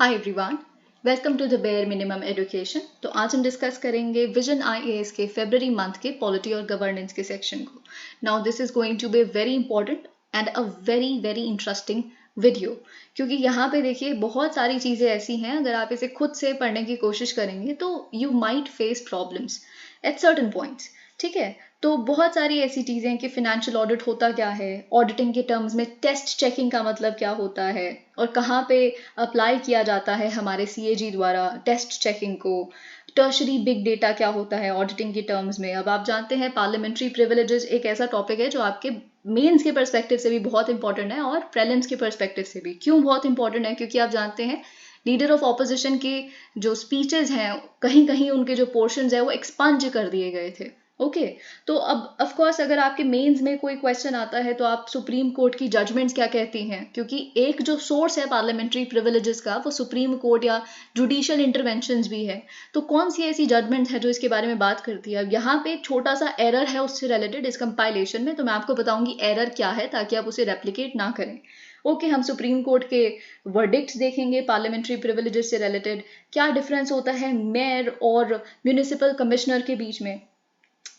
Hi everyone, welcome to the bare minimum education. तो आज हम डिस्कस करेंगे विजन आईएएस के फरवरी मंथ के पॉलिटी और गवर्नेंस के सेक्शन को। Now this is going to be very important and a very very interesting video, क्योंकि यहाँ पे देखिए बहुत सारी चीज़ें ऐसी हैं, अगर आप इसे खुद से पढ़ने की कोशिश करेंगे तो you might face problems at certain points. ठीक है, तो बहुत सारी ऐसी चीज़ें कि फिनेंशियल ऑडिट होता क्या है, ऑडिटिंग के टर्म्स में टेस्ट चेकिंग का मतलब क्या होता है और कहाँ पे अप्लाई किया जाता है हमारे सीएजी द्वारा टेस्ट चेकिंग को। टर्शरी बिग डेटा क्या होता है ऑडिटिंग के टर्म्स में। अब आप जानते हैं पार्लियामेंट्री प्रिविलेजेस एक ऐसा टॉपिक है जो आपके मेंस के पर्सपेक्टिव से भी बहुत इंपॉर्टेंट है और प्रीलिम्स के पर्सपेक्टिव से भी। क्यों बहुत इंपॉर्टेंट है? क्योंकि आप जानते हैं लीडर ऑफ ऑपोजिशन के जो स्पीचेस हैं, कहीं कहीं उनके जो पोर्शंस है वो एक्सपंज कर दिए गए थे। ओके, तो अब ऑफ कोर्स अगर आपके मेंस में कोई क्वेश्चन आता है तो आप सुप्रीम कोर्ट की जजमेंट्स क्या कहती हैं, क्योंकि एक जो सोर्स है पार्लियामेंट्री प्रिविलेजेस का वो सुप्रीम कोर्ट या जुडिशियल इंटरवेंशंस भी है। तो कौन सी ऐसी जजमेंट है जो इसके बारे में बात करती है। अब यहाँ पे एक छोटा सा एरर है उससे रिलेटेड इस कंपाइलेशन में, तो मैं आपको बताऊंगी एरर क्या है ताकि आप उसे रेप्लिकेट ना करें। ओके, हम सुप्रीम कोर्ट के वर्डिक्ट्स देखेंगे पार्लियामेंट्री प्रिविलेजेस से रिलेटेड, क्या डिफरेंस होता है मेयर और म्यूनिसिपल कमिश्नर के बीच में,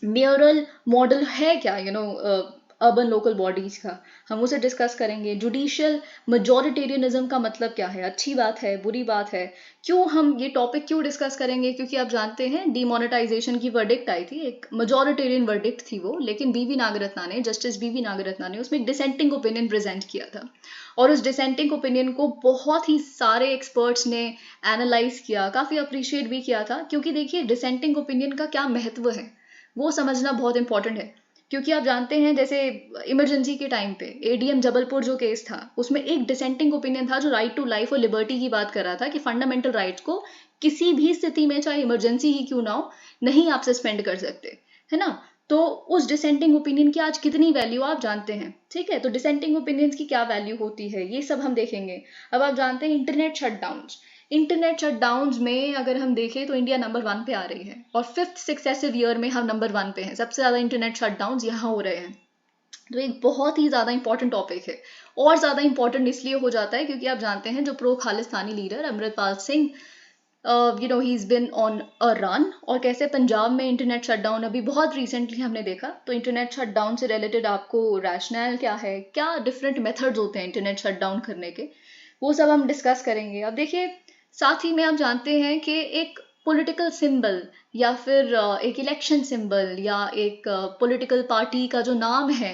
मेयरल मॉडल है क्या अर्बन लोकल बॉडीज का, हम उसे डिस्कस करेंगे। जुडिशियल मेजोरिटेरियनिज्म का मतलब क्या है, अच्छी बात है बुरी बात है, क्यों हम ये टॉपिक क्यों डिस्कस करेंगे, क्योंकि आप जानते हैं डीमोनेटाइजेशन की वर्डिक्ट आई थी, एक मेजोरिटेरियन वर्डिक्ट थी वो, लेकिन बीवी नागरत्ना ने, जस्टिस बीवी नागरत्ना ने उसमें एक डिसेंटिंग ओपिनियन प्रेजेंट किया था और उस डिसेंटिंग ओपिनियन को बहुत ही सारे एक्सपर्ट्स ने एनालाइज किया, काफी अप्रिशिएट भी किया था। क्योंकि देखिए डिसेंटिंग ओपिनियन का क्या महत्व है वो समझना बहुत इंपॉर्टेंट है। क्योंकि आप जानते हैं जैसे इमरजेंसी के टाइम पे एडीएम जबलपुर जो केस था उसमें एक डिसेंटिंग ओपिनियन था जो राइट टू लाइफ और लिबर्टी की बात कर रहा था कि फंडामेंटल राइट्स को किसी भी स्थिति में, चाहे इमरजेंसी ही क्यों ना हो, नहीं आप सस्पेंड कर सकते, है ना। तो उस डिसेंटिंग ओपिनियन की आज कितनी वैल्यू आप जानते हैं। ठीक है, तो डिसेंटिंग ओपिनियंस की क्या वैल्यू होती है ये सब हम देखेंगे। अब आप जानते हैं इंटरनेट शटडाउन्स में अगर हम देखें तो इंडिया नंबर 1 पे आ रही है और 5th सक्सेसिव ईयर में हम नंबर 1 पे हैं, सबसे ज्यादा इंटरनेट शटडाउन्स यहाँ हो रहे हैं। तो एक बहुत ही ज्यादा इंपॉर्टेंट टॉपिक है और ज्यादा इंपॉर्टेंट इसलिए हो जाता है क्योंकि आप जानते हैं जो pro Khalistani leader Amritpal Singh, he is been on a run, और कैसे पंजाब में इंटरनेट शटडाउन अभी बहुत रिसेंटली हमने देखा। तो इंटरनेट शटडाउन से रिलेटेड आपको रैशनल क्या है, क्या डिफरेंट मेथड्स होते हैं इंटरनेट शटडाउन करने के, वो सब हम डिस्कस करेंगे। अब देखिए साथ ही में आप जानते हैं कि एक पॉलिटिकल सिंबल या फिर एक इलेक्शन सिंबल या एक पॉलिटिकल पार्टी का जो नाम है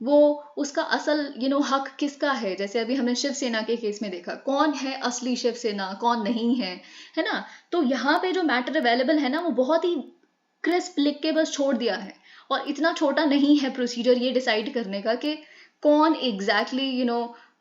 वो उसका असल हक किसका है। जैसे अभी हमने शिवसेना के केस में देखा कौन है असली शिवसेना कौन नहीं है ना। तो यहाँ पे जो मैटर अवेलेबल है ना वो बहुत ही क्रिस्प लिख के बस छोड़ दिया है और इतना छोटा नहीं है प्रोसीजर ये डिसाइड करने का कि कौन एग्जैक्टली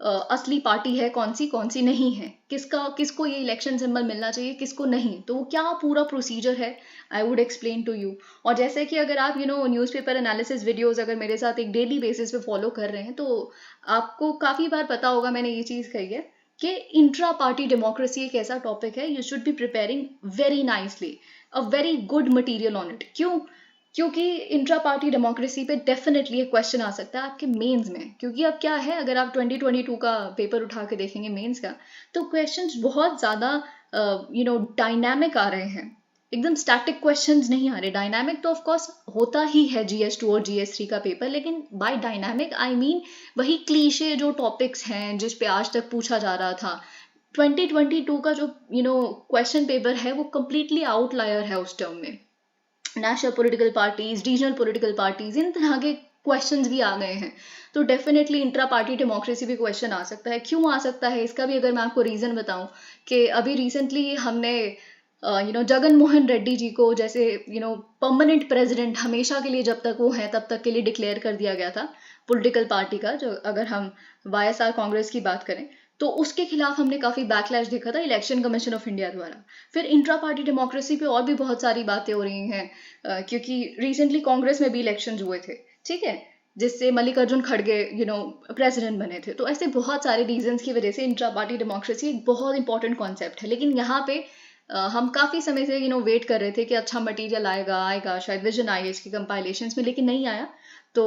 असली पार्टी है, कौन सी नहीं है, किसको ये इलेक्शन सिंबल मिलना चाहिए किसको नहीं। तो वो क्या पूरा प्रोसीजर है I would explain to you. और जैसे कि अगर आप न्यूज़पेपर एनालिसिस वीडियोस अगर मेरे साथ एक डेली बेसिस पे फॉलो कर रहे हैं तो आपको काफी बार पता होगा मैंने ये चीज कही है कि इंट्रा पार्टी डेमोक्रेसी एक ऐसा टॉपिक है, you should be preparing very nicely a very good material on it. क्यों? क्योंकि इंट्रा पार्टी डेमोक्रेसी पे डेफिनेटली एक क्वेश्चन आ सकता है आपके मेंस में। क्योंकि अब क्या है, अगर आप 2022 का पेपर उठा के देखेंगे मेंस का, तो क्वेश्चंस बहुत ज्यादा डायनामिक आ रहे हैं, एकदम स्टैटिक क्वेश्चंस नहीं आ रहे। डायनामिक तो ऑफ कोर्स होता ही है GS2 और GS3 का पेपर, लेकिन बाय डायनामिक आई मीन वही क्लीशे जो टॉपिक्स हैं जिस पे आज तक पूछा जा रहा था। 2022 का जो क्वेश्चन पेपर है वो कंप्लीटली आउटलायर है उस टर्म में। National political parties, regional political parties, इन तरह के क्वेश्चंस भी आ गए हैं। तो डेफिनेटली इंट्रा पार्टी डेमोक्रेसी भी क्वेश्चन आ सकता है। क्यों आ सकता है इसका भी अगर मैं आपको रीजन बताऊं कि अभी रिसेंटली हमने जगन मोहन रेड्डी जी को जैसे परमानेंट प्रेसिडेंट हमेशा के लिए जब तक वो है तब तक के लिए डिक्लेयर कर दिया गया था पॉलिटिकल पार्टी का, जो अगर हम वाईएसआर कांग्रेस की बात करें तो उसके खिलाफ हमने काफी बैकलैश देखा था इलेक्शन कमीशन ऑफ इंडिया द्वारा। फिर इंट्रा पार्टी डेमोक्रेसी पे और भी बहुत सारी बातें हो रही हैं क्योंकि रिसेंटली कांग्रेस में भी इलेक्शंस हुए थे, ठीक है, जिससे मल्लिकार्जुन खड़गे प्रेसिडेंट बने थे। तो ऐसे बहुत सारे रीजंस की वजह से इंट्रा पार्टी डेमोक्रेसी एक बहुत इंपॉर्टेंट कॉन्सेप्ट है। लेकिन यहाँ पे हम काफी समय से वेट कर रहे थे कि अच्छा मटेरियल आएगा शायद विजन आएगा इसके कंपाइलेशंस में, लेकिन नहीं आया। तो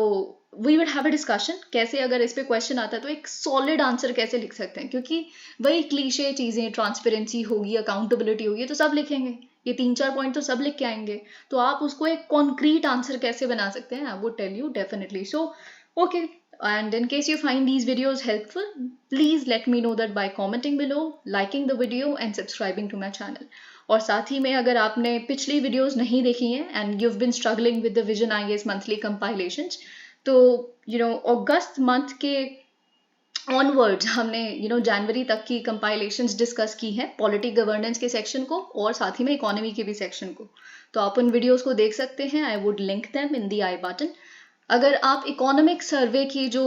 we will have a discussion कैसे अगर इस पे क्वेश्चन आता है तो एक सॉलिड आंसर कैसे लिख सकते हैं, क्योंकि वही क्लीशे चीज़ें, ट्रांसपेरेंसी होगी, अकाउंटेबिलिटी होगी, तो सब लिखेंगे, ये 3-4 पॉइंट तो सब लिख के आएंगे, तो आप उसको एक कॉन्क्रीट आंसर कैसे बना सकते हैं, I would tell you definitely. So okay, and in case you find these videos helpful, please let me know that by commenting below, liking the video and subscribing to my channel. और साथ ही में अगर आपने पिछली videos नहीं देखी हैं and you've been struggling with the Vision IAS monthly compilations, तो अगस्त मंथ के ऑनवर्ड्स हमने जनवरी तक की कंपाइलेशंस डिस्कस की हैं, पॉलिटी गवर्नेंस के सेक्शन को और साथ ही में इकोनॉमी के भी सेक्शन को, तो आप उन वीडियोस को देख सकते हैं. I would link them in the I button. अगर आप इकोनॉमिक सर्वे की जो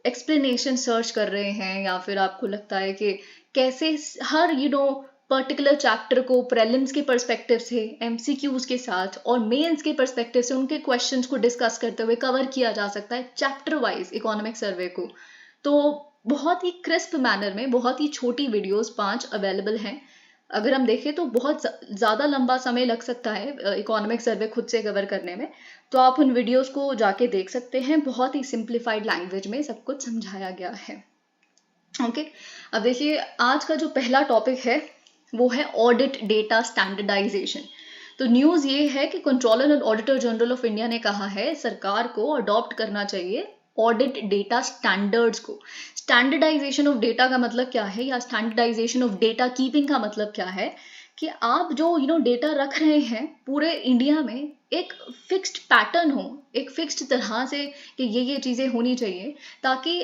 एक्सप्लेनेशन सर्च कर रहे हैं, या फिर आपको लगता है कि कैसे हर पर्टिकुलर चैप्टर को प्रीलिम्स के पर्सपेक्टिव से, एमसीक्यूज के साथ और मेंस के पर्सपेक्टिव से उनके क्वेश्चंस को डिस्कस करते हुए कवर किया जा सकता है चैप्टर वाइज इकोनॉमिक सर्वे को, तो बहुत ही क्रिस्प मैनर में बहुत ही छोटी वीडियोस 5 अवेलेबल हैं. अगर हम देखें तो बहुत ज़्यादा लंबा समय लग सकता है इकोनॉमिक सर्वे खुद से कवर करने में, तो आप उन वीडियोस को जाके देख सकते हैं. बहुत ही सिंप्लीफाइड लैंग्वेज में सब कुछ समझाया गया है. ओके, अब देखिए आज का जो पहला टॉपिक है वो है ऑडिट डेटा स्टैंडर्डाइजेशन. तो न्यूज़ ये है कि controller and auditor general of India ने कहा है सरकार को अडॉप्ट करना चाहिए ऑडिट डेटा स्टैंडर्ड्स को. स्टैंडर्डाइजेशन ऑफ डेटा का मतलब क्या है, या स्टैंडर्डाइजेशन ऑफ डेटा कीपिंग का मतलब क्या है, कि आप जो डेटा रख रहे हैं पूरे इंडिया में एक फिक्स्ड पैटर्न हो, एक फिक्स्ड तरह से कि ये चीज़ें होनी चाहिए, ताकि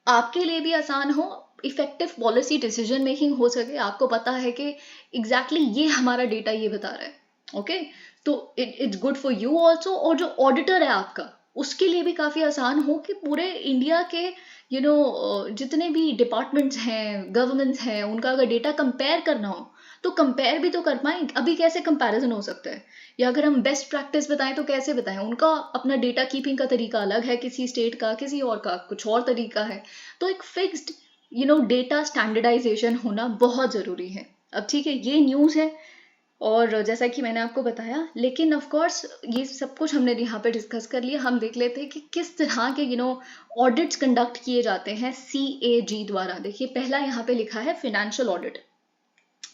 आपके लिए भी आसान हो, इफेक्टिव पॉलिसी डिसीजन मेकिंग हो सके. आपको पता है कि एग्जैक्टली ये हमारा डेटा ये बता रहा है. ओके, तो it's good for you also, और जो ऑडिटर है आपका उसके लिए भी काफ़ी आसान हो कि पूरे इंडिया के जितने भी डिपार्टमेंट्स हैं, गवर्नमेंट्स हैं, उनका अगर डेटा कंपेयर करना हो तो कंपेयर भी तो कर पाएं. अभी कैसे कंपैरिजन हो सकता है, या अगर हम बेस्ट प्रैक्टिस बताएं तो कैसे बताएं. उनका अपना डेटा कीपिंग का तरीका अलग है, किसी स्टेट का, किसी और का कुछ और तरीका है. तो एक फिक्स्ड डेटा स्टैंडर्डाइजेशन होना बहुत ज़रूरी है. अब ठीक है, ये न्यूज़ है और जैसा कि मैंने आपको बताया, लेकिन ऑफ कोर्स ये सब कुछ हमने यहाँ पे डिस्कस कर लिया. हम देख लेते हैं कि किस तरह के ऑडिट्स कंडक्ट किए जाते हैं CAG द्वारा. देखिए पहला यहाँ पे लिखा है फिनेंशियल ऑडिट,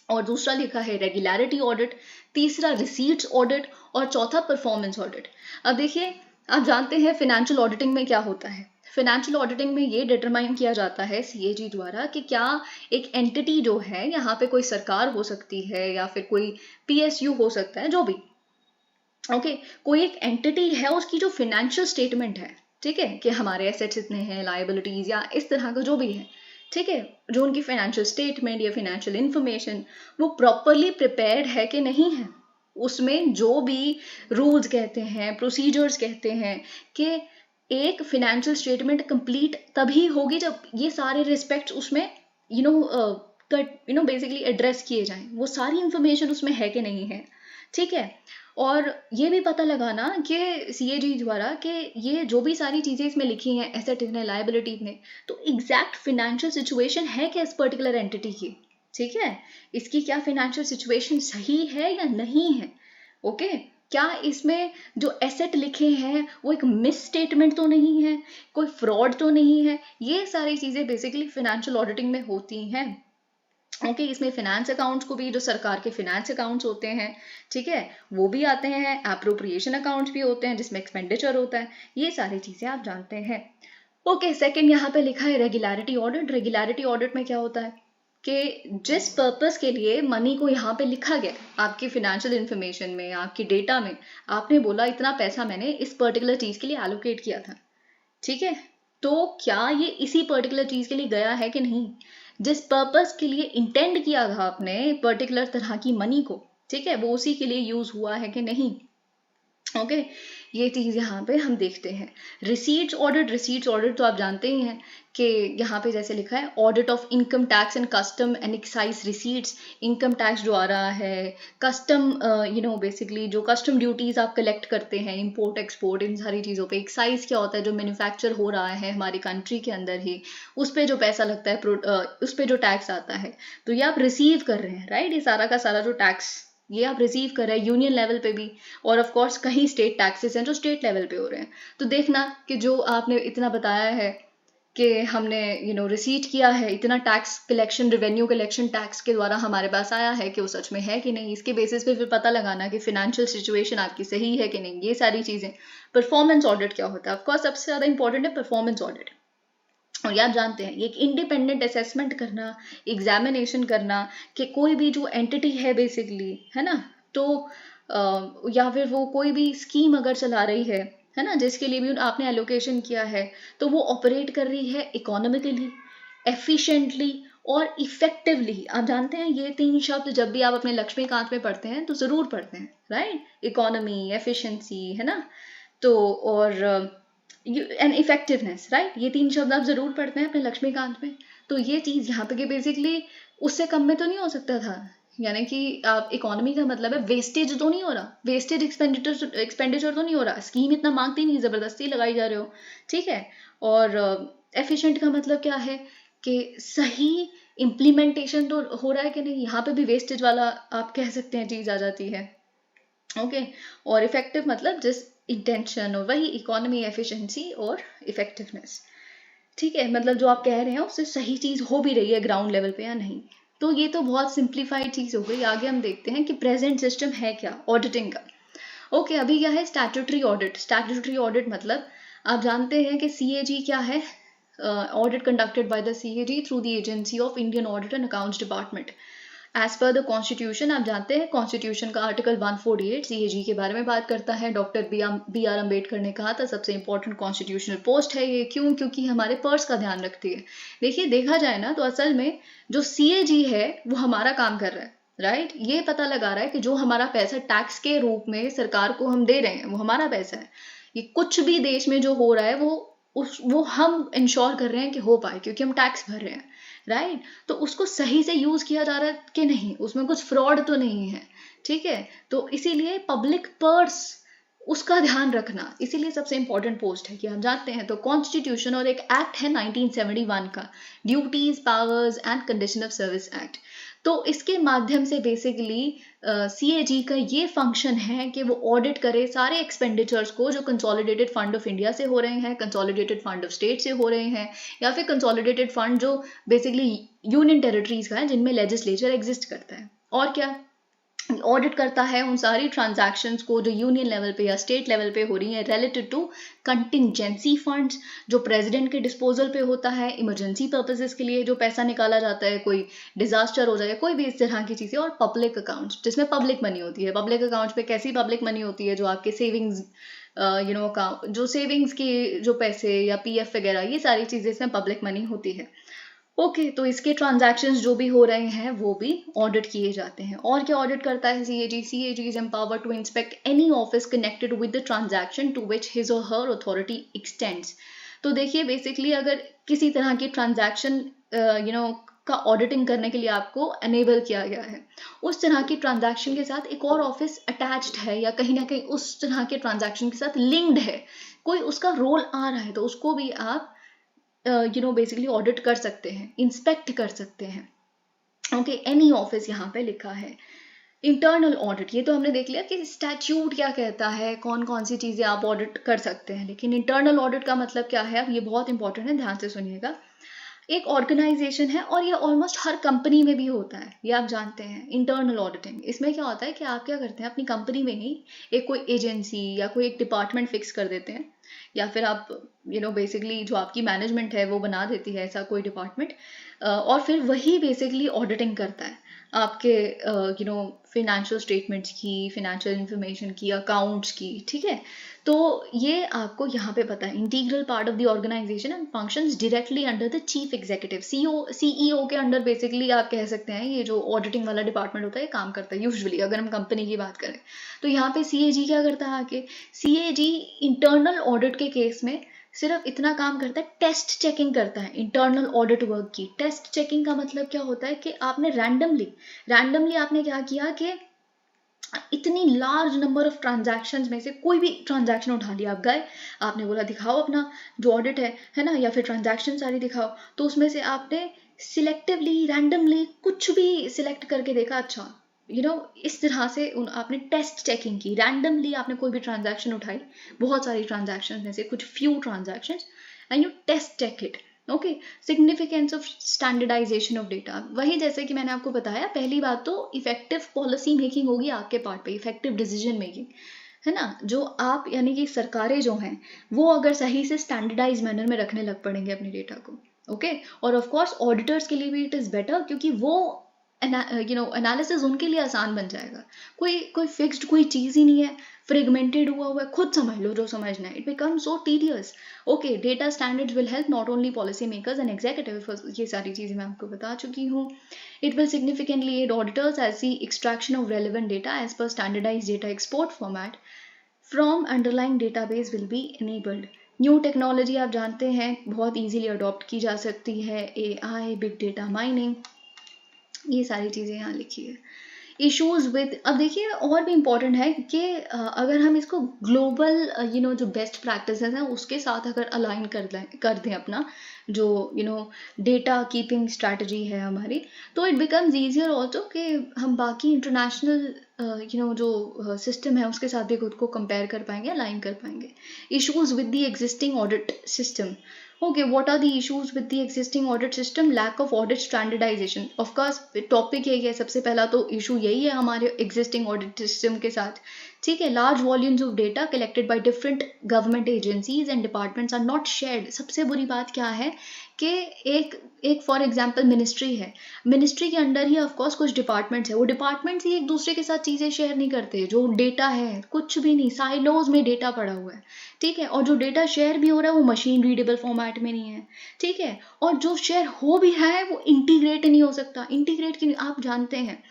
और दूसरा लिखा है रेगुलरिटी ऑडिट, तीसरा रिसीट्स ऑडिट और चौथा परफॉर्मेंस ऑडिट. अब देखिए आप जानते हैं फिनेंशियल ऑडिटिंग में क्या होता है. फिनेंशियल ऑडिटिंग में ये डिटरमाइन किया जाता है CAG द्वारा कि क्या एक एंटिटी जो है, यहाँ पे कोई सरकार हो सकती है या फिर कोई PSU हो सकता है, जो भी ओके, कोई एक एंटिटी है, उसकी जो फिनेंशियल स्टेटमेंट है, ठीक है, कि हमारे एसेट्स इतने हैं, लायबिलिटीज या इस तरह का जो भी है, ठीक है, जो उनकी फाइनेंशियल स्टेटमेंट या फाइनेंशियल इंफॉर्मेशन वो प्रॉपरली प्रिपेयर्ड है कि नहीं है. उसमें जो भी रूल्स कहते हैं, प्रोसीजर्स कहते हैं कि एक फिनेंशियल स्टेटमेंट कंप्लीट तभी होगी जब ये सारे रिस्पेक्ट्स उसमें बेसिकली एड्रेस किए जाएं. वो सारी इंफॉर्मेशन उसमें है कि नहीं है, ठीक है. और ये भी पता लगाना कि CAG द्वारा कि ये जो भी सारी चीज़ें इसमें लिखी हैं, एसेट इतने, लायबिलिटी इतने, तो एग्जैक्ट फिनेंशियल सिचुएशन है क्या इस पर्टिकुलर एंटिटी की, ठीक है, इसकी क्या फिनेंशियल सिचुएशन सही है या नहीं है. ओके, क्या इसमें जो एसेट लिखे हैं वो एक मिस स्टेटमेंट तो नहीं है, कोई फ्रॉड तो नहीं है. ये सारी चीज़ें बेसिकली फिनेंशियल ऑडिटिंग में होती हैं. ओके, इसमें फिनेंस अकाउंट्स को भी, जो सरकार के फिनेंस अकाउंट्स होते हैं, ठीक है, वो भी आते हैं. एप्रोप्रिएशन अकाउंट्स भी होते हैं जिसमें एक्सपेंडिचर होता है. ये सारी चीज़ें आप जानते हैं. ओके, सेकंड यहाँ पे लिखा है रेगुलरिटी ऑडिट. रेगुलरिटी ऑडिट में क्या होता है कि जिस पर्पस के लिए मनी को यहाँ पे लिखा गया, आपकी फिनेंशियल इंफॉर्मेशन में, आपकी डेटा में, आपने बोला इतना पैसा मैंने इस पर्टिकुलर चीज़ के लिए एलोकेट किया था, ठीक है, तो क्या ये इसी पर्टिकुलर चीज़ के लिए गया है कि नहीं. जिस पर्पस के लिए इंटेंड किया था आपने पर्टिकुलर तरह की मनी को, ठीक है, वो उसी के लिए यूज हुआ है कि नहीं. ओके, ये चीज़ यहाँ पे हम देखते हैं. Receipts audit. रिसीट्स ऑडिट तो आप जानते ही हैं कि यहाँ पे जैसे लिखा है audit of income tax and custom and excise receipts. Income tax जो आ रहा है, कस्टम बेसिकली जो कस्टम ड्यूटीज आप कलेक्ट करते हैं, इंपोर्ट एक्सपोर्ट, इन सारी चीज़ों पे. एक्साइज क्या होता है, जो मैन्युफैक्चर हो रहा है हमारी कंट्री के अंदर ही, उस पर जो पैसा लगता है, उस पर जो टैक्स आता है, तो ये आप रिसीव कर रहे हैं, राइट. ये सारा का सारा जो टैक्स ये आप रिसीव कर रहे हैं यूनियन लेवल पे भी, और ऑफ कोर्स कहीं स्टेट टैक्सेस हैं जो स्टेट लेवल पे हो रहे हैं। तो देखना कि जो आपने इतना बताया है कि हमने रिसीट किया है, इतना tax collection, revenue collection tax के द्वारा हमारे पास आया है, कि वो सच में है कि नहीं। इसके बेसिस पे फिर पता लगाना कि फिनेंशियल सिचुएशन आपकी सही है कि नहीं, ये सारी चीज़ें। परफॉर्मेंस ऑडिट क्या होता है? ऑफकोर्स सबसे ज़्यादा इंपॉर्टेंट है परफॉर्मेंस ऑडिट। और ये आप जानते हैं, ये एक इंडिपेंडेंट असेसमेंट करना, एग्जामिनेशन करना कि कोई भी जो एंटिटी है बेसिकली, है ना, तो या फिर वो कोई भी स्कीम अगर चला रही है ना, जिसके लिए भी आपने एलोकेशन किया है, तो वो ऑपरेट कर रही है इकोनॉमिकली, एफिशिएंटली और इफेक्टिवली। आप जानते हैं ये 3 शब्द जब भी आप अपने लक्ष्मीकांत में पढ़ते हैं तो जरूर पढ़ते हैं, राइट? इकोनॉमी, एफिशिएंसी, है ना, तो और एंड इफेक्टिवनेस, राइट? ये 3 शब्द आप जरूर पढ़ते हैं अपने लक्ष्मीकांत में। तो ये चीज यहाँ पे कि बेसिकली उससे कम में तो नहीं हो सकता था। यानी कि आप इकोनॉमी का मतलब है वेस्टेज तो नहीं हो रहा, वेस्टेज एक्सपेंडिचर तो नहीं हो रहा, स्कीम इतना मांगती नहीं, जबरदस्ती लगाई जा रहे हो, ठीक है। और एफिशिएंट का मतलब क्या है कि सही इम्प्लीमेंटेशन तो हो रहा है कि नहीं, यहाँ पे भी वेस्टेज वाला आप कह सकते हैं चीज आ जाती है, ओके। और इफेक्टिव मतलब जिस इंटेंशन, और वही इकोनॉमी, एफिशिएंसी और इफेक्टिवनेस, ठीक है। मतलब जो आप कह रहे हैं उससे सही चीज हो भी रही है ग्राउंड लेवल पे या नहीं। तो ये तो बहुत सिंप्लीफाइड चीज हो गई। आगे हम देखते हैं कि प्रेजेंट सिस्टम है क्या ऑडिटिंग का। ओके, अभी क्या है स्टैट्यूटरी ऑडिट। स्टैट्यूटरी ऑडिट मतलब आप जानते हैं कि सीएजी क्या है? Audit conducted by the CAG through the agency of Indian audit and accounts department as per the constitution. आप जानते हैं कॉन्स्टिट्यूशन का आर्टिकल 148 सीएजी के बारे में बात करता है। डॉक्टर बी आर अम्बेडकर ने कहा था सबसे इंपॉर्टेंट कॉन्स्टिट्यूशनल पोस्ट है ये। क्यों? क्योंकि हमारे पर्स का ध्यान रखती है। देखिए, देखा जाए ना तो असल में जो सीएजी है वो हमारा काम कर रहा है, राइट? ये पता लगा रहा है कि जो हमारा पैसा टैक्स के रूप में सरकार को हम दे रहे हैं वो हमारा पैसा है। ये कुछ भी देश में जो हो रहा है वो हम इंश्योर कर रहे हैं कि हो पाए, क्योंकि हम टैक्स भर रहे हैं, राइट? तो उसको सही से यूज किया जा रहा है कि नहीं, उसमें कुछ फ्रॉड तो नहीं है, ठीक है। तो इसीलिए पब्लिक पर्स, उसका ध्यान रखना इसीलिए सबसे इंपॉर्टेंट पोस्ट है कि आप जानते हैं। तो कॉन्स्टिट्यूशन और एक एक्ट है 1971 का, duties, powers and condition of service act. तो इसके माध्यम से बेसिकली सीएजी का ये फंक्शन है कि वो ऑडिट करे सारे एक्सपेंडिचर्स को जो कंसोलिडेटेड फंड ऑफ इंडिया से हो रहे हैं, कंसोलिडेटेड फंड ऑफ स्टेट से हो रहे हैं, या फिर कंसोलिडेटेड फंड जो बेसिकली यूनियन टेरिटरीज का है जिनमें लेजिस्लेचर एग्जिस्ट करता है। और क्या ऑडिट करता है उन सारी ट्रांजैक्शंस को जो यूनियन लेवल पे या स्टेट लेवल पे हो रही है रिलेटेड टू कंटिंजेंसी फंड्स जो प्रेसिडेंट के डिस्पोजल पे होता है, इमरजेंसी पर्पसेस के लिए जो पैसा निकाला जाता है, कोई डिजास्टर हो जाए, कोई भी इस तरह की चीजें। और पब्लिक अकाउंट्स जिसमें पब्लिक मनी होती है। पब्लिक अकाउंट्स पे कैसी पब्लिक मनी होती है? जो आपके सेविंग्स अकाउंट, जो सेविंग्स की जो पैसे या पीएफ वगैरह, ये सारी चीजें इसमें पब्लिक मनी होती है। ओके, तो इसके ट्रांजैक्शंस जो भी हो रहे हैं वो भी ऑडिट किए जाते हैं। और क्या ऑडिट करता है CAG? CAG is empower to inspect any office connected with the transaction to which his or her authority x tends. तो देखिए, बेसिकली अगर किसी तरह की ट्रांजैक्शन का ऑडिटिंग करने के लिए आपको अनेबल किया गया है, उस तरह की ट्रांजैक्शन के साथ एक और ऑफिस अटैच्ड है या कहीं ना कहीं उस तरह के ट्रांजैक्शन के साथ लिंक्ड है, कोई उसका रोल आ रहा है, तो उसको भी आप बेसिकली ऑडिट कर सकते हैं, इंस्पेक्ट कर सकते हैं। ओके, एनी ऑफिस यहाँ पे लिखा है। इंटरनल ऑडिट, ये तो हमने देख लिया कि स्टैट्यूट क्या कहता है, कौन कौन सी चीजें आप ऑडिट कर सकते हैं। लेकिन इंटरनल ऑडिट का मतलब क्या है? अब ये बहुत इंपॉर्टेंट है, ध्यान से सुनिएगा। एक ऑर्गेनाइजेशन है और ये ऑलमोस्ट हर कंपनी में भी होता है, ये आप जानते हैं। इंटरनल ऑडिटिंग, इसमें क्या होता है कि आप क्या करते हैं अपनी कंपनी में ही एक कोई एजेंसी या कोई एक डिपार्टमेंट फिक्स कर देते हैं, या फिर आप बेसिकली जो आपकी मैनेजमेंट है वो बना देती है ऐसा कोई डिपार्टमेंट, और फिर वही बेसिकली ऑडिटिंग करता है आपके फिनेंशियल स्टेटमेंट्स की, फिनेंशियल इंफॉर्मेशन की, अकाउंट्स की, ठीक है। तो ये आपको यहाँ पे पता है, integral part of the organisation and functions directly under the chief executive. CEO के अंडर बेसिकली आप कह सकते हैं ये जो ऑडिटिंग वाला डिपार्टमेंट होता है ये काम करता है यूजुअली, अगर हम कंपनी की बात करें। तो यहाँ पे सीएजी क्या करता है आके? सीएजी इंटरनल ऑडिट के केस में सिर्फ इतना काम करता है, टेस्ट चेकिंग करता है इंटरनल ऑडिट वर्क की। टेस्ट चेकिंग का मतलब क्या होता है कि आपने रैंडमली आपने क्या किया कि इतनी लार्ज नंबर ऑफ ट्रांजैक्शंस में से कोई भी ट्रांजैक्शन उठा लिया, आप गए, आपने बोला दिखाओ अपना जो ऑडिट है ना, या फिर ट्रांजैक्शन सारी दिखाओ। तो उसमें से आपने सिलेक्टिवली, रैंडमली कुछ भी सिलेक्ट करके देखा, अच्छा इस तरह से आपने टेस्ट चेकिंग की, रैंडमली आपने कोई भी ट्रांजैक्शन उठाई, बहुत सारी ट्रांजैक्शन में से कुछ few transaction, and you test check it. Okay, significance of standardisation of data. वही जैसे कि मैंने आपको बताया, पहली बात तो इफेक्टिव पॉलिसी मेकिंग होगी आपके पार्ट पे, इफेक्टिव डिसीजन मेकिंग, है ना. जो आप यानी कि सरकारें जो हैं वो अगर सही से स्टैंडर्डाइज मैनर में रखने लग पड़ेंगे अपने डेटा को. ओके, और ऑफ कोर्स ऑडिटर्स के लिए भी इट इज़ बेटर, क्योंकि वो एनालिसिस उनके लिए आसान बन जाएगा. कोई फिक्स्ड कोई चीज़ ही नहीं है, फ्रेगमेंटेड हुआ हुआ है, खुद समझ लो जो समझना है. It become so tedious. Okay, data standards will help not only policy makers and executive, ये सारी चीज़ें मैं आपको बता चुकी हूँ. It will significantly aid auditors as the extraction of relevant data as per standardized data export format from underlying database will be enabled. New technology आप जानते हैं बहुत इजीली अडॉप्ट की जा सकती है, AI, बिग डेटा माइनिंग, ये सारी चीज़ें यहाँ लिखी है. इश्यूज विद, अब देखिए और भी इम्पॉर्टेंट है कि अगर हम इसको ग्लोबल जो बेस्ट प्रैक्टिसेस हैं उसके साथ अगर अलाइन कर दें अपना जो डेटा कीपिंग स्ट्रैटेजी है हमारी, तो इट बिकम्स ईजियर ऑल्सो कि हम बाकी इंटरनेशनल जो सिस्टम है उसके साथ भी खुद को कंपेयर कर पाएंगे, अलाइन कर पाएंगे. Issues with the existing audit system. Okay, what are the issues with the existing audit system? Lack of audit standardization. Of course, topic यही है, सबसे पहला तो इशू यही है हमारे existing audit system के साथ. ठीक है, large volumes of data collected by different government agencies and departments are not shared. सबसे बुरी बात क्या है कि एक फॉर एग्जाम्पल मिनिस्ट्री है, मिनिस्ट्री के अंडर ही ऑफकोर्स कुछ डिपार्टमेंट्स है, वो डिपार्टमेंट्स ही एक दूसरे के साथ चीज़ें शेयर नहीं करते. जो डेटा है कुछ भी नहीं, साइलोज में डेटा पड़ा हुआ है. ठीक है, और जो डेटा शेयर भी हो रहा है वो मशीन रीडेबल फॉर्मेट में नहीं है. ठीक है, और जो शेयर हो भी है वो इंटीग्रेट नहीं हो सकता. इंटीग्रेट की आप जानते हैं,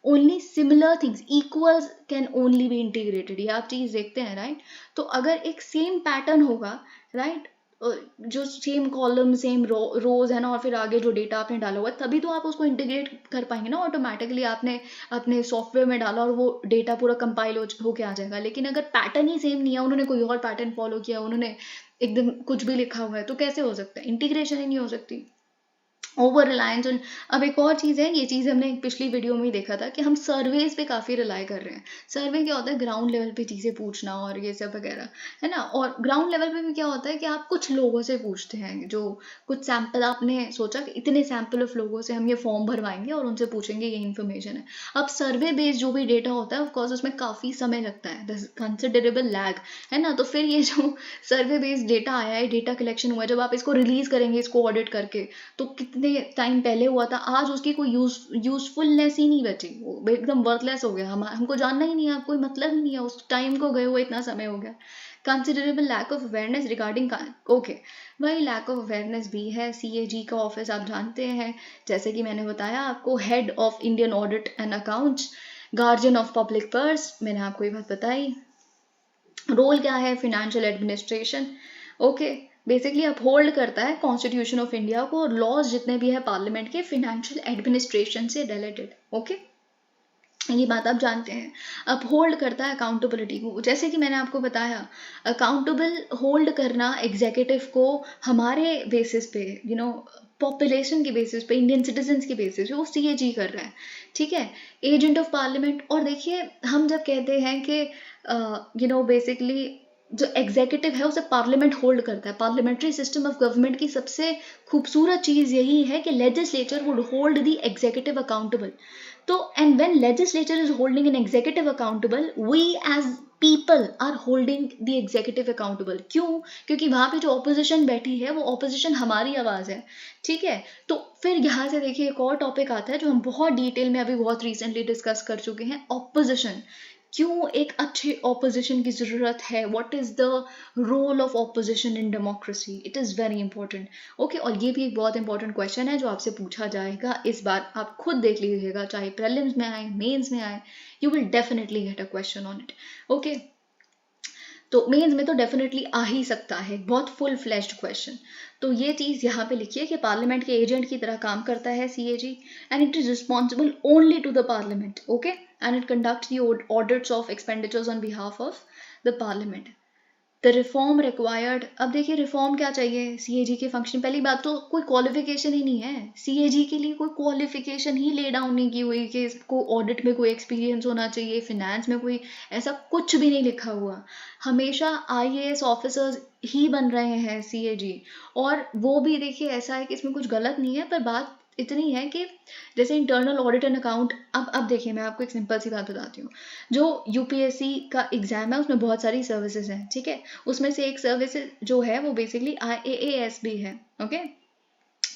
only similar things equals can only be integrated, ये आप चीज़ देखते हैं राइट. तो अगर एक सेम पैटर्न होगा राइट, जो सेम कॉलम सेम रोज है ना, और फिर आगे जो डेटा आपने डाला हुआ है, तभी तो आप उसको इंटीग्रेट कर पाएंगे ना. ऑटोमेटिकली आपने अपने सॉफ्टवेयर में डाला और वो डेटा पूरा कंपाइल होके आ जाएगा. लेकिन अगर पैटर्न ही सेम नहीं है, उन्होंने कोई और पैटर्न फॉलो किया, उन्होंने एकदम कुछ भी लिखा हुआ है, तो कैसे हो सकता है, इंटीग्रेशन ही नहीं हो सकती. Over reliance on. अब एक और चीज़ है, ये चीज़ हमने पिछली वीडियो में ही देखा था कि हम सर्वेज पे काफ़ी रिलाई कर रहे हैं. सर्वे क्या होता है, ग्राउंड लेवल पे चीज़ें पूछना और ये सब वगैरह, है ना. और ग्राउंड लेवल पे भी क्या होता है कि आप कुछ लोगों से पूछते हैं, जो कुछ सैंपल आपने सोचा कि इतने सैंपल ऑफ लोगों से हम ये फॉर्म भरवाएंगे और उनसे पूछेंगे ये इन्फॉर्मेशन है. अब सर्वे बेस्ड जो भी डेटा होता है ऑफकोर्स उसमें काफ़ी समय लगता है, दस कंसिडरेबल लैग, है ना. तो फिर ये जो सर्वे बेस्ड डेटा आया है, डेटा कलेक्शन हुआ है, जब आप इसको रिलीज करेंगे इसको ऑडिट करके, तो कितने टाइम पहले हुआ था, आज उसकी कोई यूजफुलनेस ही नहीं बची, वो एकदम वर्थलेस हो गया. हमको जानना ही नहीं है, कोई मतलब ही नहीं है उस टाइम को गए हुए, इतना समय हो गया. Considerable lack of awareness regarding, okay, वही लैक ऑफ अवेयरनेस भी है. CAG का ऑफिस आप जानते हैं, जैसे कि मैंने बताया आपको, head of Indian audit and accounts, guardian of public purse, मैंने आपको ये बात बताई. रोल क्या है, financial administration. Okay, basically uphold करता है कॉन्स्टिट्यूशन ऑफ इंडिया को और लॉज जितने भी है पार्लियामेंट के फिनेंशियल एडमिनिस्ट्रेशन से रिलेटेड. ओके, ये बात आप जानते हैं. अपहोल्ड करता है अकाउंटेबिलिटी को, जैसे कि मैंने आपको बताया, अकाउंटेबल होल्ड करना एग्जीक्यूटिव को हमारे बेसिस पे, पॉपुलेशन के बेसिस पे, इंडियन सिटीजन्स के बेसिस पे वो CAG कर रहा है. ठीक है, एजेंट ऑफ पार्लियामेंट. और देखिए हम जब कहते हैं कि बेसिकली जो एग्जीक्यूटिव है उसे पार्लियामेंट होल्ड करता है, पार्लियामेंट्री सिस्टम ऑफ गवर्नमेंट की सबसे खूबसूरत चीज़ यही है कि legislature would hold the executive accountable. तो and when legislature is holding an executive accountable, we as people are holding the executive accountable. क्यों? क्योंकि वहां पे जो ऑपोजिशन बैठी है वो ऑपोजिशन हमारी आवाज है. ठीक है, तो फिर यहाँ से देखिए एक और टॉपिक आता है जो हम बहुत डिटेल में अभी बहुत रिसेंटली डिस्कस कर चुके हैं, ऑपोजिशन. क्यों एक अच्छे ऑपोजिशन की जरूरत है, what is the role of opposition in democracy, it is very important. Okay, और ये भी एक बहुत इंपॉर्टेंट क्वेश्चन है जो आपसे पूछा जाएगा इस बार, आप खुद देख लीजिएगा, चाहे प्रीलिम्स में आए मेंस में आए, you will definitely get a question on it. Okay, तो मेंस में तो डेफिनेटली आ ही सकता है बहुत फुल फ्लैश्ड क्वेश्चन. तो ये चीज़ यहाँ पे लिखिए कि पार्लियामेंट के एजेंट की तरह काम करता है CAG, and it is responsible only to the parliament. Okay, and it conducts the audits of expenditures on behalf of the parliament. The reform required, अब देखिए रिफॉर्म क्या चाहिए सीएजी के फंक्शन, पहली बात तो कोई क्वालिफिकेशन ही नहीं है सीएजी के लिए, कोई क्वालिफिकेशन ही ले डाउन नहीं की हुई कि इसको ऑडिट में कोई एक्सपीरियंस होना चाहिए, फिनेंस में कोई, ऐसा कुछ भी नहीं लिखा हुआ। हमेशा आईएएस ऑफिसर्स ही बन रहे हैं सीएजी, और वो भी देखिए ऐसा है कि इसमें कुछ गलत नहीं है, पर बात इतनी है कि जैसे इंटरनल ऑडिट एंड अकाउंट, अब देखिए मैं आपको एक सिंपल सी बात बताती हूँ। जो यूपीएससी का एग्जाम है उसमें बहुत सारी सर्विसेज हैं, ठीक है, उसमें से एक सर्विस जो है वो बेसिकली IAAS भी है, okay,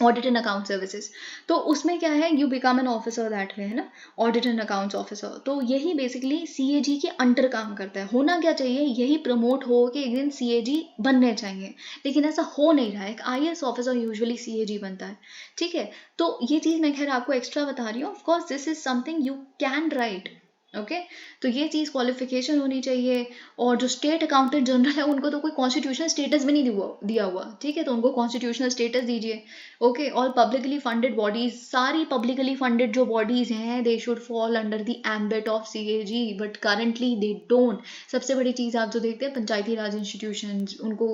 audit and account services. तो उसमें क्या है, you become an officer that way, है ना, ऑडिट एंड अकाउंट्स ऑफिसर। तो यही बेसिकली सीएजी के अंडर काम करता है। होना क्या चाहिए, यही प्रमोट हो कि एक दिन सीएजी बनने चाहिए, लेकिन ऐसा हो नहीं रहा है। एक आईएएस ऑफिसर यूजुअली सीएजी बनता है, ठीक है। तो ये चीज़ मैं खैर आपको एक्स्ट्रा बता रही हूँ, of course this is something you can write, okay. तो ये चीज़ क्वालिफिकेशन होनी चाहिए। और जो स्टेट अकाउंटेंट जनरल है उनको तो कोई कॉन्स्टिट्यूशनल स्टेटस भी नहीं दिया हुआ, ठीक है, तो उनको कॉन्स्टिट्यूशनल स्टेटस दीजिए, ओके। और पब्लिकली फंडेड बॉडीज, सारी पब्लिकली फंडेड जो बॉडीज हैं they should fall under the ambit of CAG, but currently they don't. सबसे बड़ी चीज़ आप जो देखते हैं पंचायती राज इंस्टीट्यूशन, उनको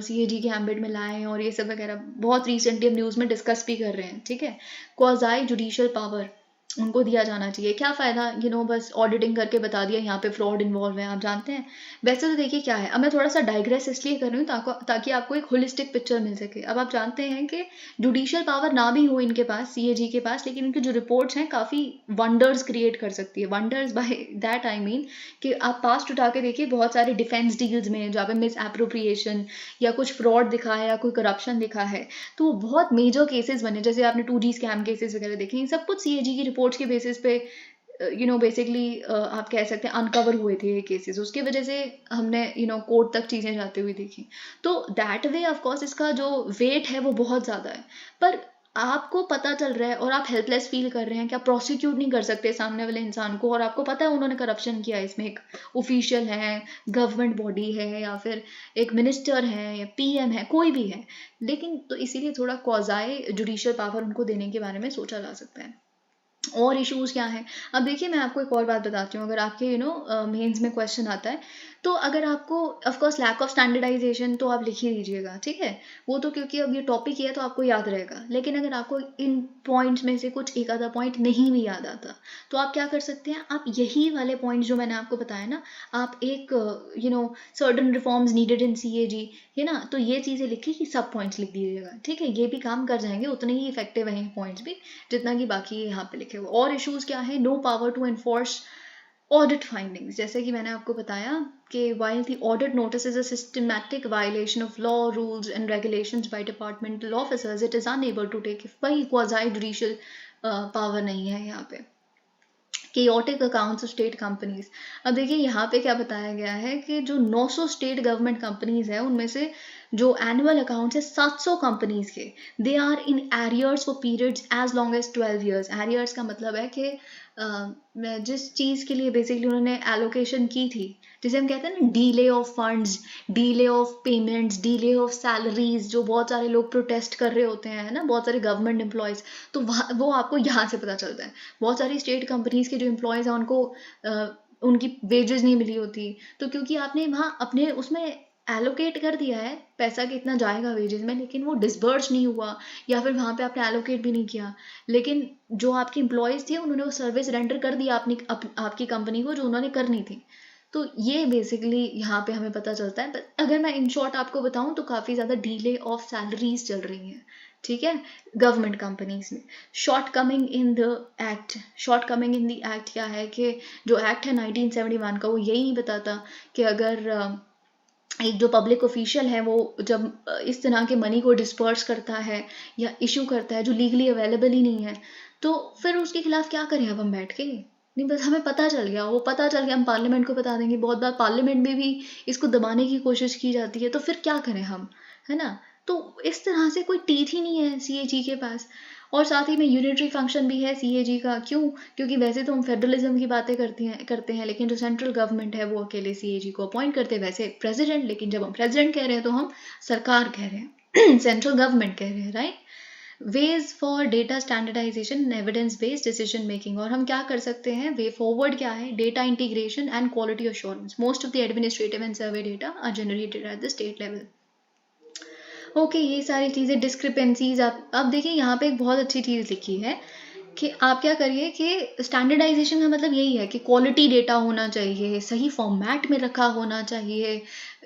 सीएजी के एम्बिट में लाएं, और ये सब वगैरह बहुत रिसेंटली हम न्यूज़ में डिस्कस भी कर रहे हैं, ठीक है। क्वाज़ाई जुडिशियल पावर उनको दिया जाना चाहिए। क्या फ़ायदा, बस ऑडिटिंग करके बता दिया यहाँ पे फ्रॉड इन्वॉल्व है, आप जानते हैं। वैसे तो देखिए क्या है, अब मैं थोड़ा सा डाइग्रेस इसलिए कर रही हूँ ताकि आपको एक होलिस्टिक पिक्चर मिल सके। अब आप जानते हैं कि जुडिशियल पावर ना भी हो इनके पास, सीएजी के पास, लेकिन इनकी जो रिपोर्ट्स हैं काफ़ी वंडर्स क्रिएट कर सकती है। Wonders by that I mean कि आप पास्ट उठा के देखिए, बहुत सारे डिफेंस डील्स में जहाँ पे मिस एप्रोप्रिएशन या कुछ फ्रॉड दिखा है या कोई करप्शन दिखा है, तो बहुत मेजर केसेस बने, जैसे आपने 2G स्कैम केसेस वगैरह देखे, ये सब कुछ सीएजी की रिपोर्ट्स के बेसिस पे बेसिकली आप कह सकते हैं अनकवर हुए थे ये केसेस। उसकी वजह से हमने कोर्ट तक चीज़ें जाते हुए देखी। तो दैट वे ऑफ कोर्स इसका जो वेट है वो बहुत ज़्यादा है, पर आपको पता चल रहा है और आप हेल्पलेस फील कर रहे हैं कि आप प्रोसिक्यूट नहीं कर सकते सामने वाले इंसान को, और आपको पता है उन्होंने करप्शन किया, इसमें एक ऑफिशियल है, गवर्नमेंट बॉडी है, या फिर एक मिनिस्टर है, या पीएम है, कोई भी है, लेकिन तो इसीलिए थोड़ा क्वाज़ाई जुडिशियल पावर उनको देने के बारे में सोचा जा सकता है। और इश्यूज़ क्या हैं, अब देखिए मैं आपको एक और बात बताती हूँ। अगर आपके मेंस में क्वेश्चन आता है, तो अगर आपको ऑफकोर्स लैक ऑफ स्टैंडर्डाइजेशन तो आप लिख ही दीजिएगा, ठीक है, वो तो क्योंकि अब ये टॉपिक ही है तो आपको याद रहेगा। लेकिन अगर आपको इन पॉइंट्स में से कुछ एक आधा पॉइंट नहीं भी याद आता, तो आप क्या कर सकते हैं, आप यही वाले पॉइंट्स जो मैंने आपको बताया ना, आप एक certain reforms needed in CAG, है ना, तो ये चीज़ें लिखी कि सब पॉइंट्स लिख दीजिएगा, ठीक है, ये भी काम कर जाएंगे, उतने ही इफेक्टिव हैं पॉइंट्स भी जितना कि बाकी यहाँ पे लिखे हुए। और इश्यूज़ क्या है, no power to enforce audit findings, जैसे कि मैंने आपको बताया कि while the audit notice is a systematic violation of law, rules and regulations by departmental officers, it is unable to take, वही quasi judicial पावर नहीं है यहाँ पे। chaotic accounts of state companies, अब देखिए यहाँ पे क्या बताया गया है कि जो 900 स्टेट गवर्नमेंट कंपनीज है उनमें से जो एनुअल अकाउंट्स है 700 कंपनीज के, they are in arrears for periods as long as 12 years. Arrears का मतलब है कि जिस चीज़ के लिए बेसिकली उन्होंने एलोकेशन की थी, जिसे हम कहते हैं ना delay of funds, delay of payments, delay of salaries, जो बहुत सारे लोग प्रोटेस्ट कर रहे होते हैं, है ना, बहुत सारे गवर्नमेंट एम्प्लॉयज़, तो वो आपको यहाँ से पता चलता है। बहुत सारी स्टेट कंपनीज के जो एम्प्लॉयज़ हैं उनको उनकी वेजेस नहीं मिली होती, तो क्योंकि आपने वहाँ अपने उसमें एलोकेट कर दिया है पैसा कि इतना जाएगा वेजेस में, लेकिन वो डिसबर्स नहीं हुआ, या फिर वहाँ पे आपने एलोकेट भी नहीं किया, लेकिन जो आपके एम्प्लॉयज़ थे उन्होंने वो सर्विस रेंडर कर दिया आपकी कंपनी को जो उन्होंने करनी थी। तो ये बेसिकली यहाँ पे हमें पता चलता है। अगर मैं इन शॉर्ट आपको बताऊँ तो काफ़ी ज़्यादा डीले ऑफ सैलरीज चल रही हैं, ठीक है, गवर्नमेंट कंपनीज में। Short coming in the act क्या है कि जो एक्ट है 1971 का, वो यही नहीं बताता कि अगर एक जो पब्लिक ऑफिशियल है वो जब इस तरह के मनी को डिस्पर्स करता है या इशू करता है जो लीगली अवेलेबल ही नहीं है, तो फिर उसके खिलाफ क्या करें अब हम बैठ के, नहीं, बस हमें पता चल गया, वो पता चल गया, हम पार्लियामेंट को बता देंगे। बहुत बार पार्लियामेंट में भी इसको दबाने की कोशिश की जाती है, तो फिर क्या करें हम, है ना। तो इस तरह से कोई टीथ ही नहीं है सीएजी के पास। और साथ ही में यूनिटरी फंक्शन भी है सीएजी का, क्यों, क्योंकि वैसे तो हम फेडरलिज्म की बातें करते हैं, लेकिन जो सेंट्रल गवर्नमेंट है वो अकेले सीएजी को अपॉइंट करते हैं, वैसे प्रेसिडेंट, लेकिन जब हम प्रेसिडेंट कह रहे हैं तो हम सरकार कह रहे हैं सेंट्रल गवर्नमेंट कह रहे हैं, right. Ways for data standardisation, evidence based decision making. और हम क्या कर सकते हैं, वे फॉरवर्ड क्या है, data integration and quality assurance. Most of the administrative and survey data are generated at the state level. Okay, ये सारी चीज़ें, डिस्क्रिपेंसीज। आप अब देखिए यहाँ पे एक बहुत अच्छी चीज़ लिखी है कि आप क्या करिए कि स्टैंडर्डाइजेशन का मतलब यही है कि क्वालिटी डेटा होना चाहिए, सही फॉर्मेट में रखा होना चाहिए,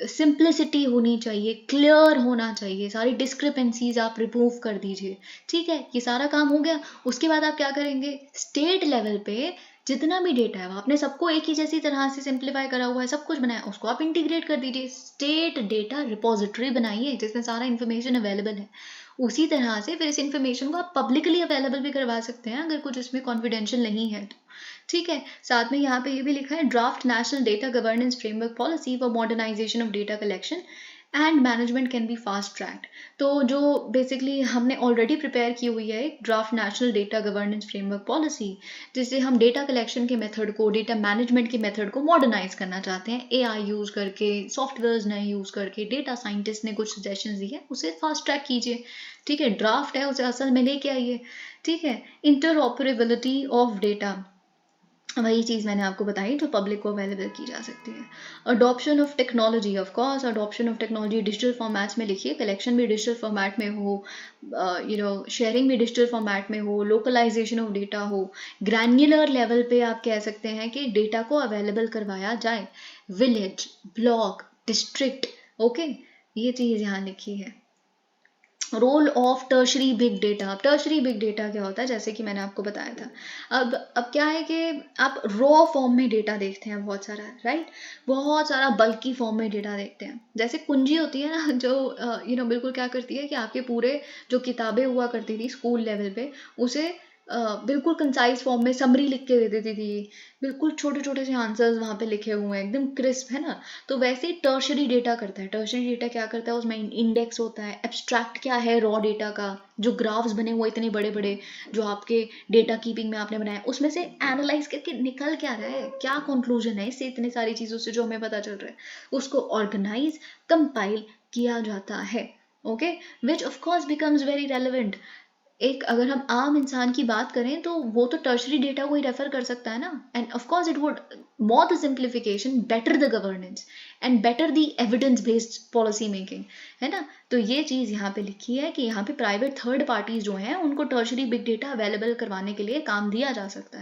सिंप्लिसिटी होनी चाहिए, क्लियर होना चाहिए, सारी डिस्क्रिपेंसीज आप रिमूव कर दीजिए। ठीक है, ये सारा काम हो गया। उसके बाद आप क्या करेंगे, स्टेट लेवल पे जितना भी डेटा है आपने सबको एक ही जैसी तरह से सिंप्लीफाई करा हुआ है, सब कुछ बनाया, उसको आप इंटीग्रेट कर दीजिए, स्टेट डेटा रिपोजिटरी बनाइए जिसमें सारा इन्फॉर्मेशन अवेलेबल है। उसी तरह से फिर इस इन्फॉर्मेशन को आप पब्लिकली अवेलेबल भी करवा सकते हैं अगर कुछ इसमें कॉन्फिडेंशियल नहीं है तो। ठीक है, साथ में यहाँ पे ये भी लिखा है, draft national data governance framework policy for modernisation of data collection and management can be fast tracked. तो जो बेसिकली हमने ऑलरेडी प्रिपेयर की हुई है एक draft national data governance framework policy, जिससे हम डेटा कलेक्शन के मेथड को, डेटा मैनेजमेंट के मेथड को मॉडर्नाइज करना चाहते हैं, एआई यूज़ करके, सॉफ्टवेयर्स नए यूज़ करके। डेटा साइंटिस्ट ने कुछ सजेशंस दिए, उसे फास्ट ट्रैक कीजिए। ठीक है, ड्राफ्ट है, उसे असल में लेके आइए। ठीक है, इंटरऑपरेबिलिटी ऑफ डेटा, वही चीज़ मैंने आपको बताई जो पब्लिक को अवेलेबल की जा सकती है। Adoption of technology, of course adoption of technology digital formats में लिखिए, कलेक्शन भी डिजिटल फॉर्मेट में हो, शेयरिंग भी डिजिटल फॉर्मेट में हो, लोकलाइजेशन ऑफ डेटा हो, ग्रैन्युलर लेवल पे आप कह सकते हैं कि डेटा को अवेलेबल करवाया जाए, विलेज, ब्लॉक, डिस्ट्रिक्ट। ओके, ये चीज़ यहाँ लिखी है। Role of tertiary big data. Tertiary big data क्या होता है, जैसे कि मैंने आपको बताया था, अब क्या है कि आप रॉ फॉर्म में डेटा देखते हैं बहुत सारा, राइट, बहुत सारा बल्कि फॉर्म में डेटा देखते हैं। जैसे कुंजी होती है ना, जो बिल्कुल क्या करती है कि आपके पूरे जो किताबें हुआ करती थी स्कूल लेवल पे, उसे बिल्कुल कंसाइज फॉर्म में समरी लिख के दे देती थी, बिल्कुल छोटे छोटे से आंसर्स वहाँ पे लिखे हुए हैं, एकदम क्रिस्प, है ना। तो वैसे ही टर्शरी डेटा करता है। टर्शरी डेटा क्या करता है, उसमें इंडेक्स होता है, एब्स्ट्रैक्ट क्या है, रॉ डेटा का जो ग्राफ्स बने हुए इतने बड़े बड़े जो आपके डेटा कीपिंग में आपने बनाया, उसमें से एनालाइज करके निकल क्या रहा है, क्या कंक्लूजन है इससे, इतनी सारी चीज़ों से जो हमें पता चल रहा है, उसको ऑर्गेनाइज, कंपाइल किया जाता है। Okay, which of course becomes very relevant. एक अगर हम आम इंसान की बात करें तो वो तो टर्शरी डेटा को ही रेफर कर सकता है ना, end of course it would more the simplification, better the governance and better the evidence based policy making, है ना। तो ये चीज़ यहाँ पे लिखी है कि यहाँ पे प्राइवेट थर्ड पार्टीज जो हैं उनको टर्शरी बिग डेटा अवेलेबल करवाने के लिए काम दिया जा सकता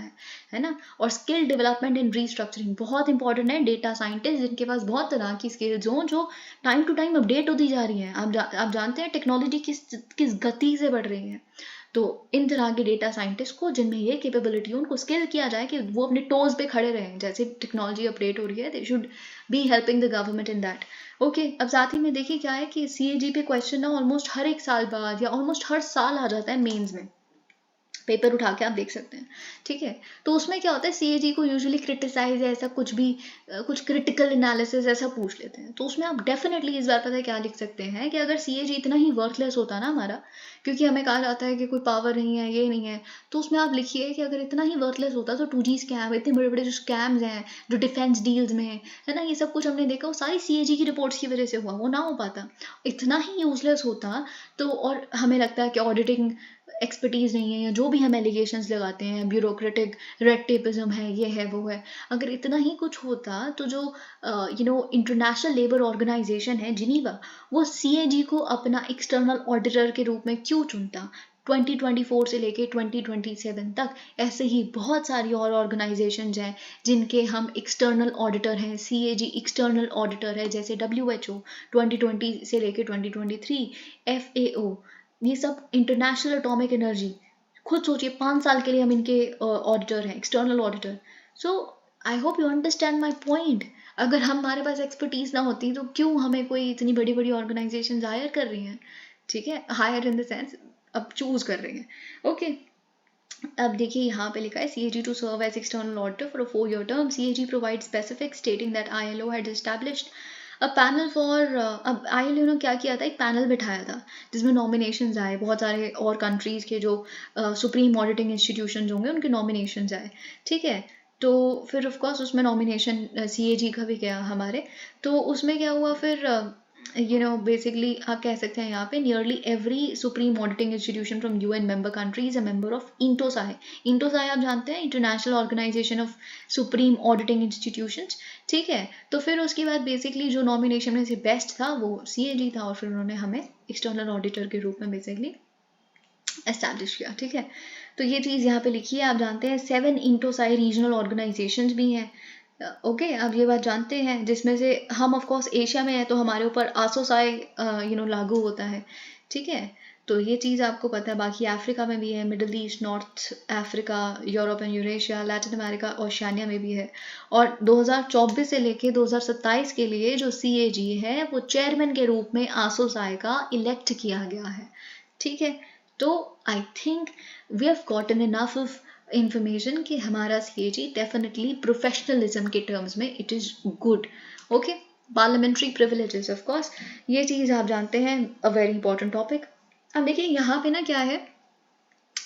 है ना। और स्किल डेवलपमेंट एंड रीस्ट्रक्चरिंग बहुत इंपॉर्टेंट है। डेटा साइंटिस्ट जिनके पास बहुत तरह की स्किल्स हों जो टाइम टू टाइम अपडेट होती जा रही हैं। आप जानते हैं टेक्नोलॉजी किस गति से बढ़ रही है, तो इन तरह के डेटा साइंटिस्ट को जिनमें ये कैपेबिलिटी हो उनको स्किल किया जाए कि वो अपने टोज पे खड़े रहें। जैसे टेक्नोलॉजी अपडेट हो रही है, they should be helping the government in that. Okay, अब साथ ही में देखिए क्या है कि सीएजी पे क्वेश्चन ना ऑलमोस्ट हर एक साल बाद या ऑलमोस्ट हर साल आ जाता है मेंस में, पेपर उठा के आप देख सकते हैं। ठीक है, तो उसमें क्या होता है, सीएजी को यूजुअली क्रिटिसाइज या ऐसा कुछ भी कुछ क्रिटिकल एनालिसिस ऐसा पूछ लेते हैं। तो उसमें आप डेफिनेटली इस बार पता है क्या लिख सकते हैं कि अगर सीएजी इतना ही वर्थलेस होता ना हमारा, क्योंकि हमें कहा जाता है कि कोई पावर नहीं है, ये नहीं है, तो उसमें आप लिखिए कि अगर इतना ही वर्थलेस होता तो 2G स्कैम, इतने बड़े बड़े जो स्कैम्स हैं जो डिफेंस डील्स में है ना, ये सब कुछ हमने देखा, वो सारी सीएजी की रिपोर्ट्स की वजह से हुआ, वो ना हो पाता। इतना ही यूजलेस होता तो, और हमें लगता है कि ऑडिटिंग एक्सपर्टीज़ नहीं है या जो भी हम एलिगेशंस लगाते हैं, ब्यूरोक्रेटिक रेड टेपिज्म है, ये है वो है, अगर इतना ही कुछ होता तो जो इंटरनेशनल लेबर ऑर्गेनाइजेशन है जिनीवा, वो सीएजी को अपना एक्सटर्नल ऑडिटर के रूप में क्यों चुनता 2024 से लेके 2027 तक। ऐसे ही बहुत सारी और ऑर्गेनाइजेशंस हैं जिनके हम एक्सटर्नल ऑडिटर हैं, सीएजी एक्सटर्नल ऑडिटर है, जैसे WHO 2020 से लेके 2023, FAO, ये सब इंटरनेशनल एटॉमिक एनर्जी। खुद सोचिए 5 साल के लिए हम इनके ऑडिटर हैं, external auditor. So I hope you understand my point. अगर हमारे पास एक्सपर्टीज ना होती तो क्यों हमें कोई इतनी बड़ी बड़ी ऑर्गेनाइजेशन हायर कर रही हैं, ठीक है, हायर इन द सेंस अब चूज कर रही हैं। ओके, अब देखिए यहाँ पे लिखा है CAG to serve as external auditor for a 4-year term. CAG provides specifics stating that ILO had established a panel for अब ILO ने क्या किया था, एक पैनल बिठाया था जिसमें नॉमिनेशंस आए बहुत सारे और कंट्रीज़ के जो सुप्रीम ऑडिटिंग इंस्टीट्यूशन होंगे उनके नॉमिनेशंस आए। ठीक है, तो फिर ऑफ कोर्स उसमें नॉमिनेशन CAG का भी गया हमारे, तो उसमें क्या हुआ फिर बेसिकली आप कह सकते हैं यहाँ पे nearly every supreme auditing institution from UN member country is a member of INTOSAI. INTOSAI आप जानते हैं, international organisation of supreme auditing institutions, ठीक है। तो फिर उसके बाद बेसिकली जो नॉमिनेशन में से बेस्ट था वो सीएजी था, और फिर उन्होंने हमें एक्सटर्नल ऑडिटर के रूप में बेसिकली एस्टैब्लिश किया, ठीक है। तो ये चीज़ यहाँ पे लिखी है। आप जानते हैं 7 इंटोसाई रीजनल ऑर्गेनाइजेशंस भी हैं, ओके। आप ये बात जानते हैं, जिसमें से हम ऑफ कोर्स एशिया में है तो हमारे ऊपर आसोसाई लागू होता है, ठीक है। तो ये चीज़ आपको पता है। बाकी अफ्रीका में भी है, middle east, north Africa, Europe and Eurasia, Latin America, Oceania में भी है। और 2024 से लेके 2027 के लिए जो सीएजी है वो चेयरमैन के रूप में आसोसाई का इलेक्ट किया गया है, ठीक है। तो I think we have gotten enough of information कि हमारा सीएजी डेफिनेटली प्रोफेशनलिज्म के टर्म्स में it is good, okay. Parliamentary privileges, of course ये चीज़ आप जानते हैं, अ वेरी इंपॉर्टेंट टॉपिक। अब देखिए यहाँ पे ना क्या है,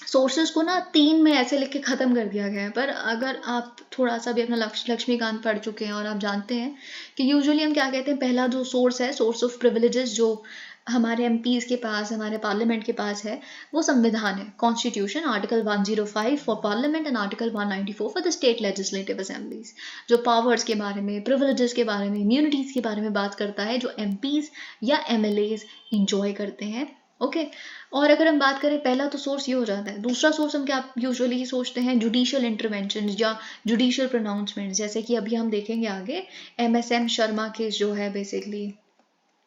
सोर्सेज को ना 3 में ऐसे लिख के ख़त्म कर दिया गया है, पर अगर आप थोड़ा सा भी अपना लक्ष्मीकांत पढ़ चुके हैं और आप जानते हैं कि यूजुअली हम क्या कहते हैं, पहला जो सोर्स है, सोर्स ऑफ प्रिविलेजेस, जो हमारे एमपीज के पास, हमारे पार्लियामेंट के पास है, वो संविधान है, constitution, article 105 for parliament and article 194 for the state legislative assemblies, जो पावर्स के बारे में, प्रिविलेजेस के बारे में, इम्यूनिटीज के बारे में बात करता है, जो एमपीज या एमएलएज इंजॉय करते हैं, ओके। और अगर हम बात करें, पहला तो सोर्स ये हो जाता है। दूसरा सोर्स हम क्या यूजुअली सोचते हैं, जुडिशियल इंटरवेंशन या जुडिशियल प्रोनाउंसमेंट, जैसे कि अभी हम देखेंगे आगे एमएसएम शर्मा केस जो है basically,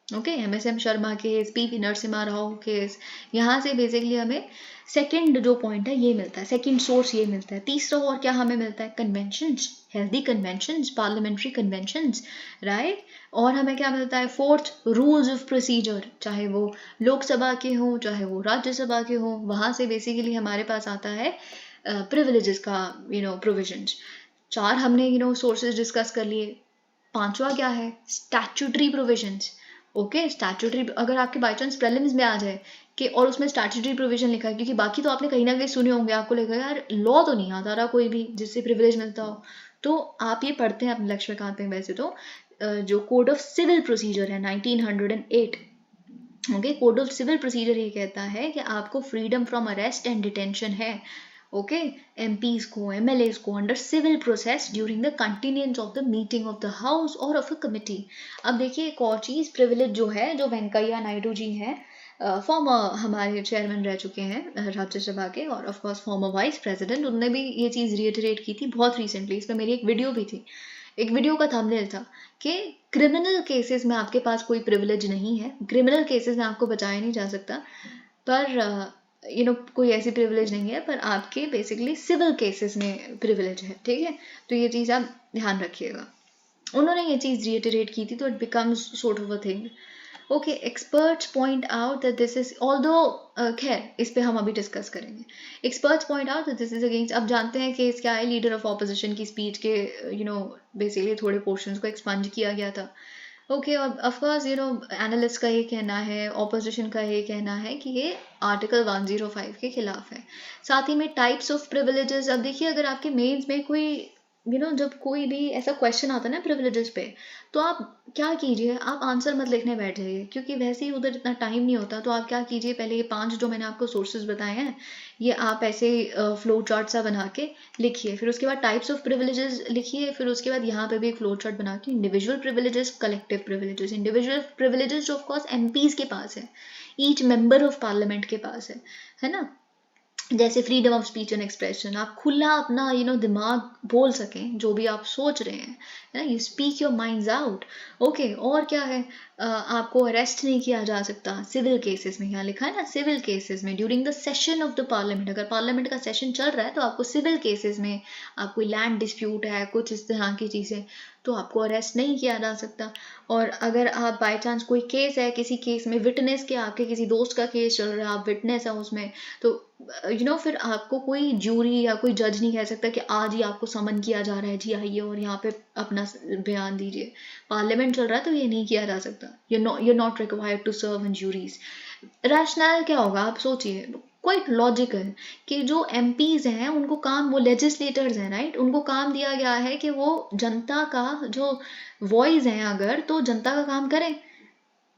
okay, MSM Sharma case, PV Narasimha Rao case, यहाँ से बेसिकली हमें सेकंड जो पॉइंट है ये मिलता है, सेकंड सोर्स ये मिलता है। तीसरा और क्या हमें मिलता है, conventions, healthy conventions, parliamentary conventions, right. और हमें क्या मिलता है, फोर्थ, रूल्स ऑफ प्रोसीजर, चाहे वो लोकसभा के हों चाहे वो राज्यसभा के हों, वहाँ से बेसिकली हमारे पास आता है प्रिविलेजेस का प्रोविजंस। 4 हमने सोर्सेज डिस्कस कर लिए। 5वां क्या है, स्टैट्यूटरी प्रोविजंस, ओके। स्टैट्यूटरी, अगर आपके बाई चांस प्रीलिम्स में आ जाए कि और उसमें स्टैट्यूटरी प्रोविजन लिखा है, क्योंकि बाकी तो आपने कहीं ना कहीं सुने होंगे, आपको लगेगा यार लॉ तो नहीं आता रहा कोई भी जिससे प्रिविलेज मिलता हो, तो आप ये पढ़ते हैं अपने लक्ष्मीकांत में। वैसे तो जो कोड ऑफ सिविल प्रोसीजर है 1908, okay, code of civil procedure ये कहता है कि आपको freedom from arrest and detention है, ओके, एमपीज को, एमएलएज को under civil process during the continuance of the meeting of the house और ऑफ अ कमिटी। अब देखिए एक और चीज, प्रिविलेज जो है, जो वेंकैया नायडू जी हैं, फॉर्मर हमारे चेयरमैन रह चुके हैं राज्यसभा के, और of course farmer vice president, उन्होंने भी ये चीज़ रिएटरेट की थी बहुत रिसेंटली। इस पर मेरी एक वीडियो भी थी, एक वीडियो का थंबनेल था कि क्रिमिनल केसेस में आपके पास कोई प्रिविलेज नहीं है, क्रिमिनल केसेस में आपको बचाया नहीं जा सकता, पर कोई ऐसी प्रिविलेज नहीं है, पर आपके बेसिकली सिविल केसेस में प्रिविलेज है, ठीक है। तो ये चीज़ आप ध्यान रखिएगा, उन्होंने ये चीज़ रिएटरेट की थी, तो it becomes sort of a thing, okay. Experts point out that this is although, खैर इस पे हम अभी डिस्कस करेंगे। Experts point out that this is against, अब जानते हैं कि क्या है, लीडर ऑफ ऑपोजिशन की स्पीच के बेसिकली थोड़े पोर्शंस को एक्सपंज किया गया था, ओके। और ऑफकोर्स एनालिस्ट का ये कहना है, ऑपोजिशन का ये कहना है कि ये आर्टिकल 105 के खिलाफ है। साथ ही में टाइप्स ऑफ प्रिविलेजेस, अब देखिए अगर आपके मेंस में कोई जब कोई भी ऐसा क्वेश्चन आता है ना प्रिविलेजेस पे, तो आप क्या कीजिए, आप आंसर मत लिखने बैठ जाइए, क्योंकि वैसे ही उधर इतना टाइम नहीं होता। तो आप क्या कीजिए, पहले ये 5 जो मैंने आपको सोर्सेज बताए हैं, ये आप ऐसे फ्लो चार्ट सा बना के लिखिए, फिर उसके बाद टाइप्स ऑफ प्रिविलेजेस लिखिए, फिर उसके बाद यहाँ पे भी एक फ्लो चार्ट बना के individual privileges, collective privileges. Individual privileges जो ऑफकोर्स एमपीज के पास है, ईच मेंबर ऑफ पार्लियामेंट के पास है ना, जैसे freedom of speech and expression, आप खुला अपना दिमाग बोल सकें, जो भी आप सोच रहे हैं, है ना, you speak your minds out, okay. और क्या है, आपको अरेस्ट नहीं किया जा सकता सिविल केसेस में, यहाँ लिखा है ना, सिविल केसेस में during the session of the parliament, अगर पार्लियामेंट का सेशन चल रहा है तो आपको सिविल केसेस में, आप कोई लैंड डिस्प्यूट है, कुछ इस तरह की चीज़ें, तो आपको अरेस्ट नहीं किया जा सकता। और अगर आप बाई चांस कोई केस है, किसी केस में विटनेस के, आपके किसी दोस्त का केस चल रहा है, आप विटनेस है उसमें, तो फिर आपको कोई जूरी या कोई जज नहीं कह सकता कि आज ही आपको समन किया जा रहा है, जी आइए और यहाँ पे अपना बयान दीजिए। पार्लियामेंट चल रहा है तो ये नहीं किया जा सकता, you're not required to serve in juries। Rational क्या होगा, आप सोचिए, क्वाइट लॉजिकल, कि जो एमपीज हैं उनको काम, वो लेजिस्लेटर्स हैं, राइट, उनको काम दिया गया है कि वो जनता का जो वॉइस है, अगर तो जनता का काम करें,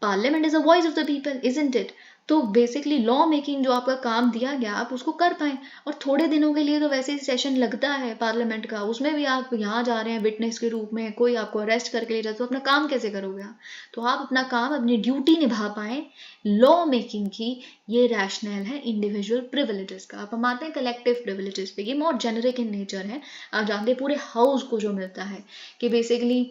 parliament is a voice of the people, isn't it? तो बेसिकली लॉ मेकिंग जो आपका काम दिया गया आप उसको कर पाएं। और थोड़े दिनों के लिए तो वैसे ही सेशन लगता है पार्लियामेंट का, उसमें भी आप यहाँ जा रहे हैं विटनेस के रूप में, कोई आपको अरेस्ट करके ले जाए तो अपना काम कैसे करोगे आप? तो आप अपना काम, अपनी ड्यूटी निभा पाए लॉ मेकिंग की, ये रैशनल है इंडिविजुअल प्रिविलेजेस का। अब हम आते हैं कलेक्टिव प्रिविलेजेस पे, ये मोर जेनरिक इन नेचर है। आप जानते हैं पूरे हाउस को जो मिलता है कि बेसिकली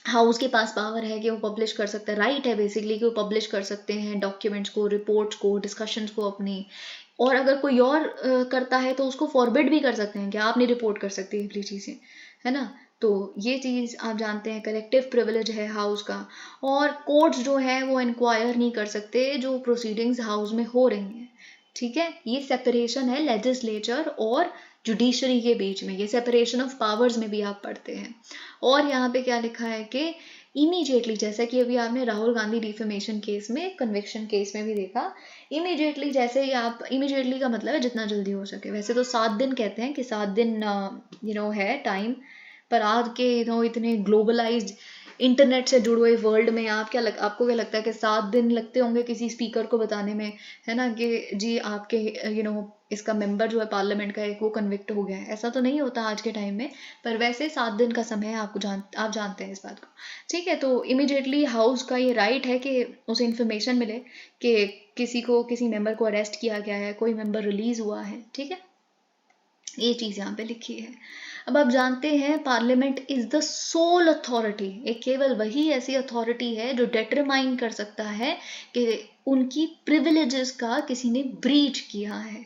हाउस के पास पावर है कि वो पब्लिश कर सकते हैं, राइट है बेसिकली कि वो पब्लिश कर सकते हैं डॉक्यूमेंट्स को, रिपोर्ट्स को, डिस्कशंस को अपनी। और अगर कोई और करता है तो उसको फॉरबिड भी कर सकते हैं कि आप नहीं रिपोर्ट कर सकते ये चीज़ें, है ना? तो ये चीज़ आप जानते हैं कलेक्टिव प्रिविलेज है हाउस का। और कोर्ट्स जो है वो इंक्वायर नहीं कर सकते जो प्रोसीडिंग्स हाउस में हो रही हैं, ठीक है? ये सेपरेशन है लेजिस्लेचर और जुडिशरी के बीच में, ये सेपरेशन ऑफ पावर्स में भी आप पढ़ते हैं। और यहाँ पे क्या लिखा है कि इमीडिएटली, जैसा कि अभी आपने राहुल गांधी डिफेमेशन केस में, कन्विक्शन केस में भी देखा, इमीडिएटली जैसे ही आप, इमीडिएटली का मतलब है जितना जल्दी हो सके। वैसे तो 7 दिन कहते हैं कि 7 दिन है टाइम, पर आज के इतने ग्लोबलाइज्ड इंटरनेट से जुड़े हुए वर्ल्ड में आपको क्या लगता है कि 7 दिन लगते होंगे किसी स्पीकर को बताने में, है ना, कि जी आपके इसका मेंबर जो है पार्लियामेंट का एक वो कन्विक्ट हो गया है? ऐसा तो नहीं होता आज के टाइम में, पर वैसे 7 दिन का समय है, आप जानते हैं इस बात को, ठीक है? तो इमीडिएटली हाउस का ये राइट है कि उसे इन्फॉर्मेशन मिले कि किसी मेंबर को अरेस्ट किया गया है, कोई मेंबर रिलीज हुआ है, ठीक है? ये चीज़ यहाँ पे लिखी है। अब आप जानते हैं parliament is the soul authority, एक केवल वही ऐसी अथॉरिटी है जो डिटरमाइन कर सकता है कि उनकी प्रिविलेजेस का किसी ने ब्रीच किया है,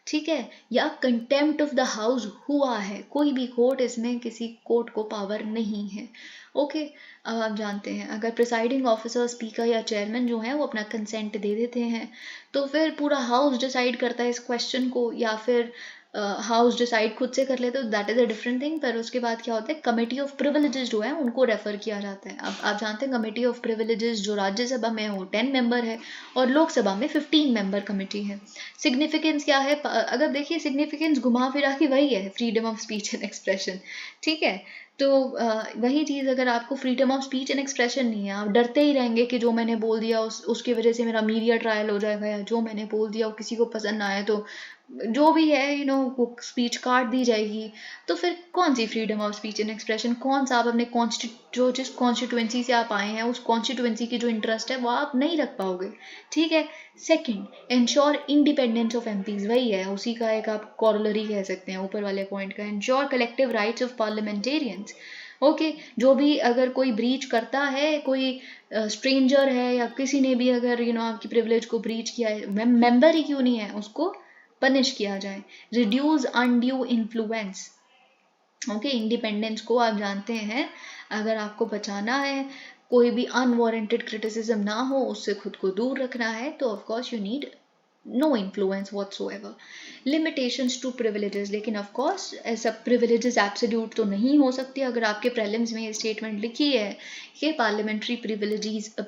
ठीक है, या कंटेम्प्ट ऑफ द हाउस हुआ है। कोई भी कोर्ट, इसमें किसी कोर्ट को पावर नहीं है, ओके? अब आप जानते हैं अगर प्रिसाइडिंग ऑफिसर, स्पीकर या चेयरमैन जो है वो अपना कंसेंट दे देते हैं तो फिर पूरा हाउस डिसाइड करता है इस क्वेश्चन को, या फिर हाउस डिसाइड खुद से कर लेते, तो that is a different thing. पर उसके बाद क्या होता है, कमेटी ऑफ प्रिविलेजेस जो है उनको रेफर किया जाता है। अब आप जानते हैं कमेटी ऑफ प्रिविलेजेस जो राज्यसभा में हो 10 मेंबर है और लोकसभा में 15 मेंबर कमेटी है। सिग्निफिकेंस क्या है? अगर देखिए सिग्निफिकेंस घुमा फिरा के वही है, freedom of speech and expression, ठीक है? तो वही चीज़, अगर आपको freedom of speech and expression नहीं है, आप डरते ही रहेंगे कि जो मैंने बोल दिया उसकी वजह से मेरा मीडिया ट्रायल हो जाएगा, या जो मैंने बोल दिया वो किसी को पसंद ना आए तो जो भी है वो स्पीच काट दी जाएगी, तो फिर कौन सी freedom of speech and expression? कौन सा आप अपने जिस कॉन्स्टिट्यूएंसी से आप आए हैं उस कॉन्स्टिट्यूएंसी की जो इंटरेस्ट है वो आप नहीं रख पाओगे, ठीक है? Second, ensure independence of MPs, वही है, उसी का एक आप कॉरोलरी कह सकते हैं ऊपर वाले पॉइंट का। Ensure collective rights of parliamentarians, okay? जो भी अगर कोई ब्रीच करता है, कोई स्ट्रेंजर है या किसी ने भी अगर आपकी प्रिविलेज को ब्रीच किया है, मेंबर ही क्यों नहीं है, उसको पनिश किया जाए। Reduce undue influence, okay? Independence को आप जानते हैं अगर आपको बचाना है, कोई भी अनवारंटेड क्रिटिसिज्म ना हो, उससे खुद को दूर रखना है, तो of course you need no influence whatsoever. Limitations to privileges, लेकिन ऑफ कोर्स ऐसा प्रिविलेजेस एब्सोल्यूट तो नहीं हो सकती। अगर आपके प्रीलिम्स में ये स्टेटमेंट लिखी है कि parliamentary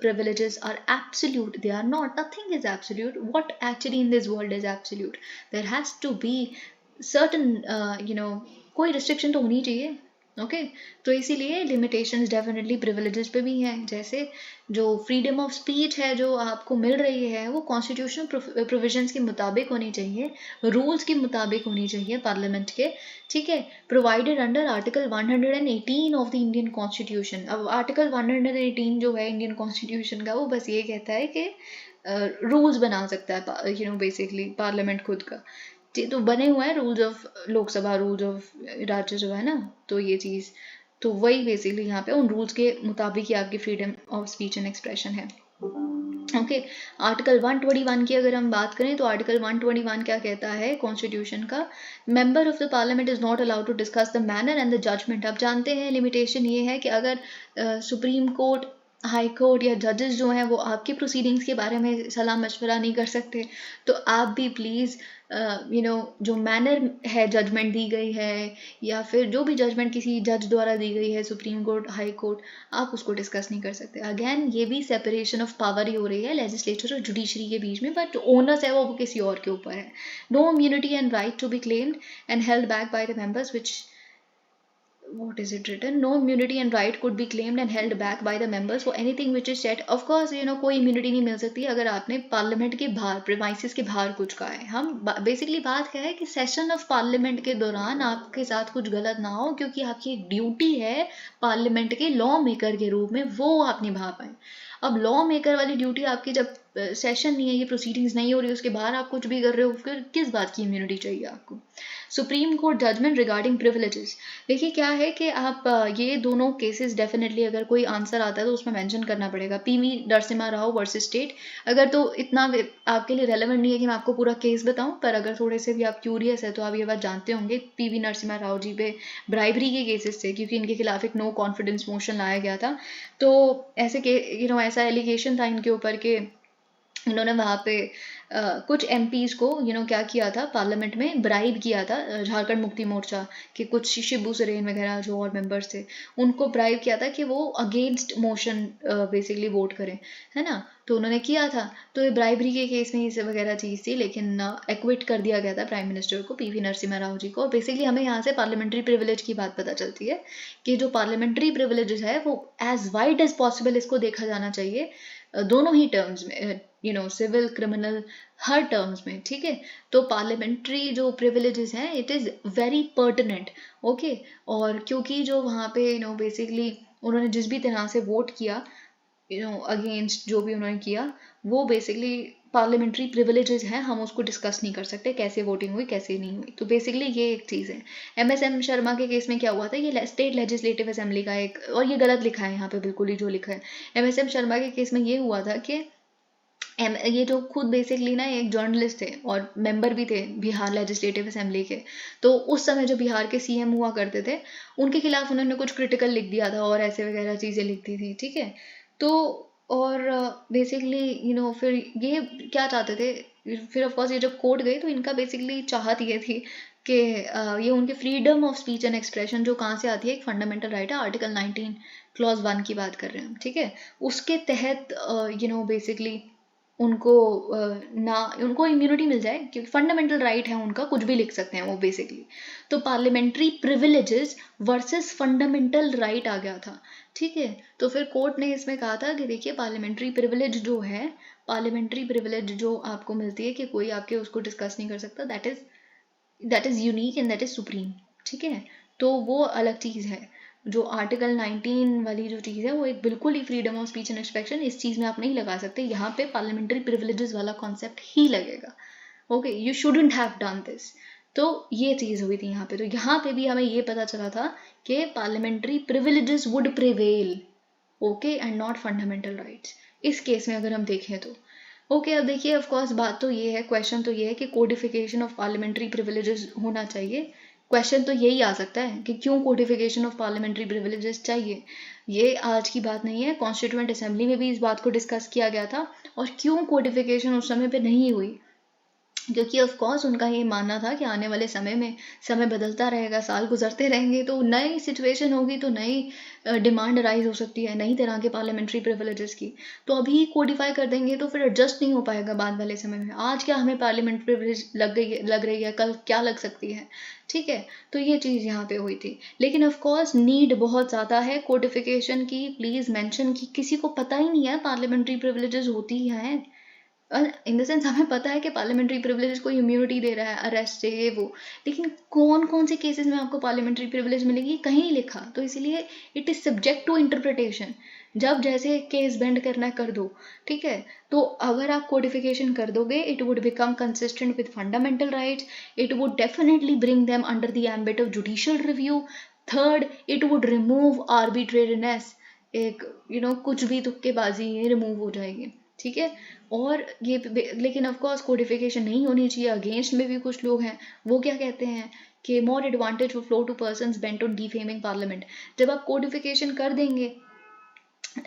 privileges are absolute, they are not, nothing is absolute. What actually in this world is absolute? There has to be certain कोई रिस्ट्रिक्शन तो होनी चाहिए, ओके? तो इसीलिए लिमिटेशंस डेफिनेटली प्रिविलेजेस पे भी हैं। जैसे जो फ्रीडम ऑफ स्पीच है जो आपको मिल रही है वो कॉन्स्टिट्यूशनल प्रोविजंस के मुताबिक होनी चाहिए, रूल्स के मुताबिक होनी चाहिए पार्लियामेंट के, ठीक है? Provided under article 118 of the Indian constitution. अब आर्टिकल 118 जो है इंडियन कॉन्स्टिट्यूशन का, वो बस ये कहता है कि रूल्स बना सकता है बेसिकली पार्लियामेंट खुद का, तो बने हुए हैं rules of Lok Sabha, rules of Rajya Sabha, है ना? तो ये चीज़ तो वही बेसिकली यहाँ पे उन रूल्स के मुताबिक ही आपकी freedom of speech and expression है, ओके? आर्टिकल 121 की अगर हम बात करें तो आर्टिकल 121 क्या कहता है कॉन्स्टिट्यूशन का? Member of the parliament is not allowed to discuss the manner and the judgment. आप जानते हैं लिमिटेशन ये है कि अगर सुप्रीम कोर्ट, हाई कोर्ट या जजेस जो हैं वो आपकी प्रोसीडिंग्स के बारे में सलाह मशवरा नहीं कर सकते, तो आप भी प्लीज़ जो मैनर है जजमेंट दी गई है या फिर जो भी जजमेंट किसी जज द्वारा दी गई है, सुप्रीम कोर्ट, हाई कोर्ट, आप उसको डिस्कस नहीं कर सकते। अगेन ये भी सेपरेशन ऑफ पावर ही हो रही है लेजिस्लेचर और जुडिशरी के बीच में, बट ओनर्स है वो किसी और के ऊपर है। No immunity and right to be claimed and held back by the members what is it written, no immunity and right could be claimed and held back by the members for anything which is said. Of course कोई immunity नहीं मिल सकती अगर आपने parliament के बाहर, premises के बाहर कुछ कहा है. हम बेसिकली बात क्या है कि सेशन ऑफ पार्लियामेंट के दौरान आपके साथ कुछ गलत ना हो, क्योंकि आपकी एक ड्यूटी है पार्लियामेंट के लॉ मेकर के रूप में, वो आप निभा पाए. अब लॉ मेकर वाली ड्यूटी आपकी, जब सेशन नहीं है, ये प्रोसीडिंग्स नहीं हो रही, उसके बाहर आप कुछ भी कर रहे हो, फिर किस बात की इम्यूनिटी चाहिए आपको. Supreme court judgment regarding privileges. देखिए क्या है कि आप ये दोनों केसेस डेफिनेटली अगर कोई आंसर आता है तो उसमें मेंशन करना पड़ेगा. PV Narasimha Rao versus state. अगर तो इतना आपके लिए रेलेवेंट नहीं है कि मैं आपको पूरा केस बताऊं, पर अगर थोड़े से भी आप क्यूरियस है तो आप ये बात जानते होंगे. पीवी नरसिम्हा राव जी पे ब्राइबरी के केसेस थे, क्योंकि इनके खिलाफ एक नो कॉन्फिडेंस मोशन लाया गया था. तो ऐसे ऐसा एलिगेशन था इनके ऊपर कि इन्होंने वहाँ पे कुछ एमपीज को क्या किया था, पार्लियामेंट में ब्राइब किया था. झारखंड मुक्ति मोर्चा के कुछ शिबू सोरेन वगैरह जो और मेंबर्स थे, उनको ब्राइब किया था कि वो अगेंस्ट मोशन बेसिकली वोट करें, है ना. तो उन्होंने किया था. तो ये ब्राइबरी के केस में ये वगैरह चीज़ थी, लेकिन एक्विट कर दिया गया था प्राइम मिनिस्टर को, पीवी नरसिम्हा राव जी को. और बेसिकली हमें यहाँ से पार्लियामेंट्री प्रिविलेज की बात पता चलती है कि जो पार्लियामेंट्री प्रिविलेजेस है वो एज वाइड एज पॉसिबल इसको देखा जाना चाहिए, दोनों ही टर्म्स में, सिविल क्रिमिनल हर टर्म्स में. ठीक है. तो पार्लियामेंट्री जो प्रिविलेजेस हैं it is very pertinent. Okay. और क्योंकि जो वहाँ पे बेसिकली उन्होंने जिस भी तरह से वोट किया, अगेंस्ट जो भी उन्होंने किया, वो बेसिकली पार्लियामेंट्री प्रिविलेजेस हैं, हम उसको डिस्कस नहीं कर सकते कैसे वोटिंग हुई कैसे नहीं हुई. तो बेसिकली ये एक चीज़ है. एमएसएम शर्मा के केस में क्या हुआ था, ये स्टेट लेजिस्लेटिव असेंबली का एक, और ये गलत लिखा है यहाँ पे बिल्कुल ही जो लिखा है. एमएसएम शर्मा के केस में ये हुआ था कि ये जो खुद बेसिकली ना एक जर्नलिस्ट थे और मेंबर भी थे बिहार लेजिस्लेटिव असेंबली के. तो उस समय जो बिहार के सीएम हुआ करते थे, उनके खिलाफ उन्होंने कुछ क्रिटिकल लिख दिया था और ऐसे वगैरह चीज़ें लिख दी थी. ठीक है. तो और बेसिकली फिर ये क्या चाहते थे, फिर ऑफकोर्स ये जब कोर्ट गए तो इनका बेसिकली चाहत ये थी कि ये उनके freedom of speech and expression जो कहाँ से आती है, एक फंडामेंटल राइट है, आर्टिकल 19 क्लॉज 1 की बात कर रहे हैं हम. ठीक है. उसके तहत बेसिकली उनको उनको इम्यूनिटी मिल जाए, क्योंकि फंडामेंटल राइट है उनका, कुछ भी लिख सकते हैं वो बेसिकली. तो parliamentary privileges versus fundamental right आ गया था. ठीक है. तो फिर कोर्ट ने इसमें कहा था कि देखिए पार्लियामेंट्री प्रिविलेज जो है, पार्लियामेंट्री प्रिविलेज जो आपको मिलती है कि कोई आपके उसको डिस्कस नहीं कर सकता, that is unique and that is supreme. ठीक है. तो वो अलग चीज़ है. जो आर्टिकल 19 वाली जो चीज़ है वो एक बिल्कुल ही freedom of speech and expression, इस चीज़ में आप नहीं लगा सकते. यहाँ पे पार्लियामेंट्री प्रिविलेजेस वाला कॉन्सेप्ट ही लगेगा. Okay. You shouldn't have done this. तो ये चीज़ हुई थी यहाँ पे. तो यहाँ पे भी हमें ये पता चला था कि parliamentary privileges would prevail, okay, and not fundamental rights, इस केस में अगर हम देखें तो. ओके. अब देखिए ऑफकोर्स बात तो ये है, क्वेश्चन तो ये है कि कोडिफिकेशन ऑफ पार्लियामेंट्री प्रिविलेजेस होना चाहिए. क्वेश्चन तो यही आ सकता है कि क्यों कोडिफिकेशन ऑफ पार्लियामेंट्री प्रिविलेजेस चाहिए. ये आज की बात नहीं है, कॉन्स्टिट्यूएंट असेंबली में भी इस बात को डिस्कस किया गया था. और क्यों कोडिफिकेशन उस समय पे नहीं हुई, क्योंकि ऑफ कोर्स उनका ये मानना था कि आने वाले समय में समय बदलता रहेगा, साल गुजरते रहेंगे, तो नई सिचुएशन होगी, तो नई डिमांड राइज हो सकती है नई तरह के पार्लियामेंट्री प्रिविलेजेस की. तो अभी कोडिफाई कर देंगे तो फिर एडजस्ट नहीं हो पाएगा बाद वाले समय में. आज क्या हमें पार्लियामेंट प्रिविलेज लग रही है, कल क्या लग सकती है. ठीक है. तो ये चीज़ यहाँ पे हुई थी. लेकिन ऑफ कोर्स नीड बहुत ज़्यादा है कोडिफिकेशन की. प्लीज़ मेंशन की, किसी को पता ही नहीं है पार्लियामेंट्री प्रिविलेजेस होती हैं. इन द सेंस हमें पता है कि पार्लियामेंट्री प्रिविलेज को इम्यूनिटी दे रहा है, अरेस्ट से ये वो, लेकिन कौन कौन से केसेस में आपको पार्लियामेंट्री प्रिविलेज मिलेगी कहीं नहीं लिखा. तो इसीलिए it is subject to interpretation. जब जैसे केस बेंड करना है कर दो. ठीक है. तो अगर आप कोडिफिकेशन कर दोगे, it would become consistent with fundamental rights, it would definitely bring them under the ambit of judicial review. Third, it would remove arbitrariness, एक कुछ भी तुक्केबाजी रिमूव हो जाएगी. ठीक है. और ये लेकिन ऑफ कोर्स कोडिफिकेशन नहीं होनी चाहिए. अगेंस्ट में भी कुछ लोग हैं, वो क्या कहते हैं कि more advantage will flow to persons bent on defaming parliament. जब आप कोडिफिकेशन कर देंगे,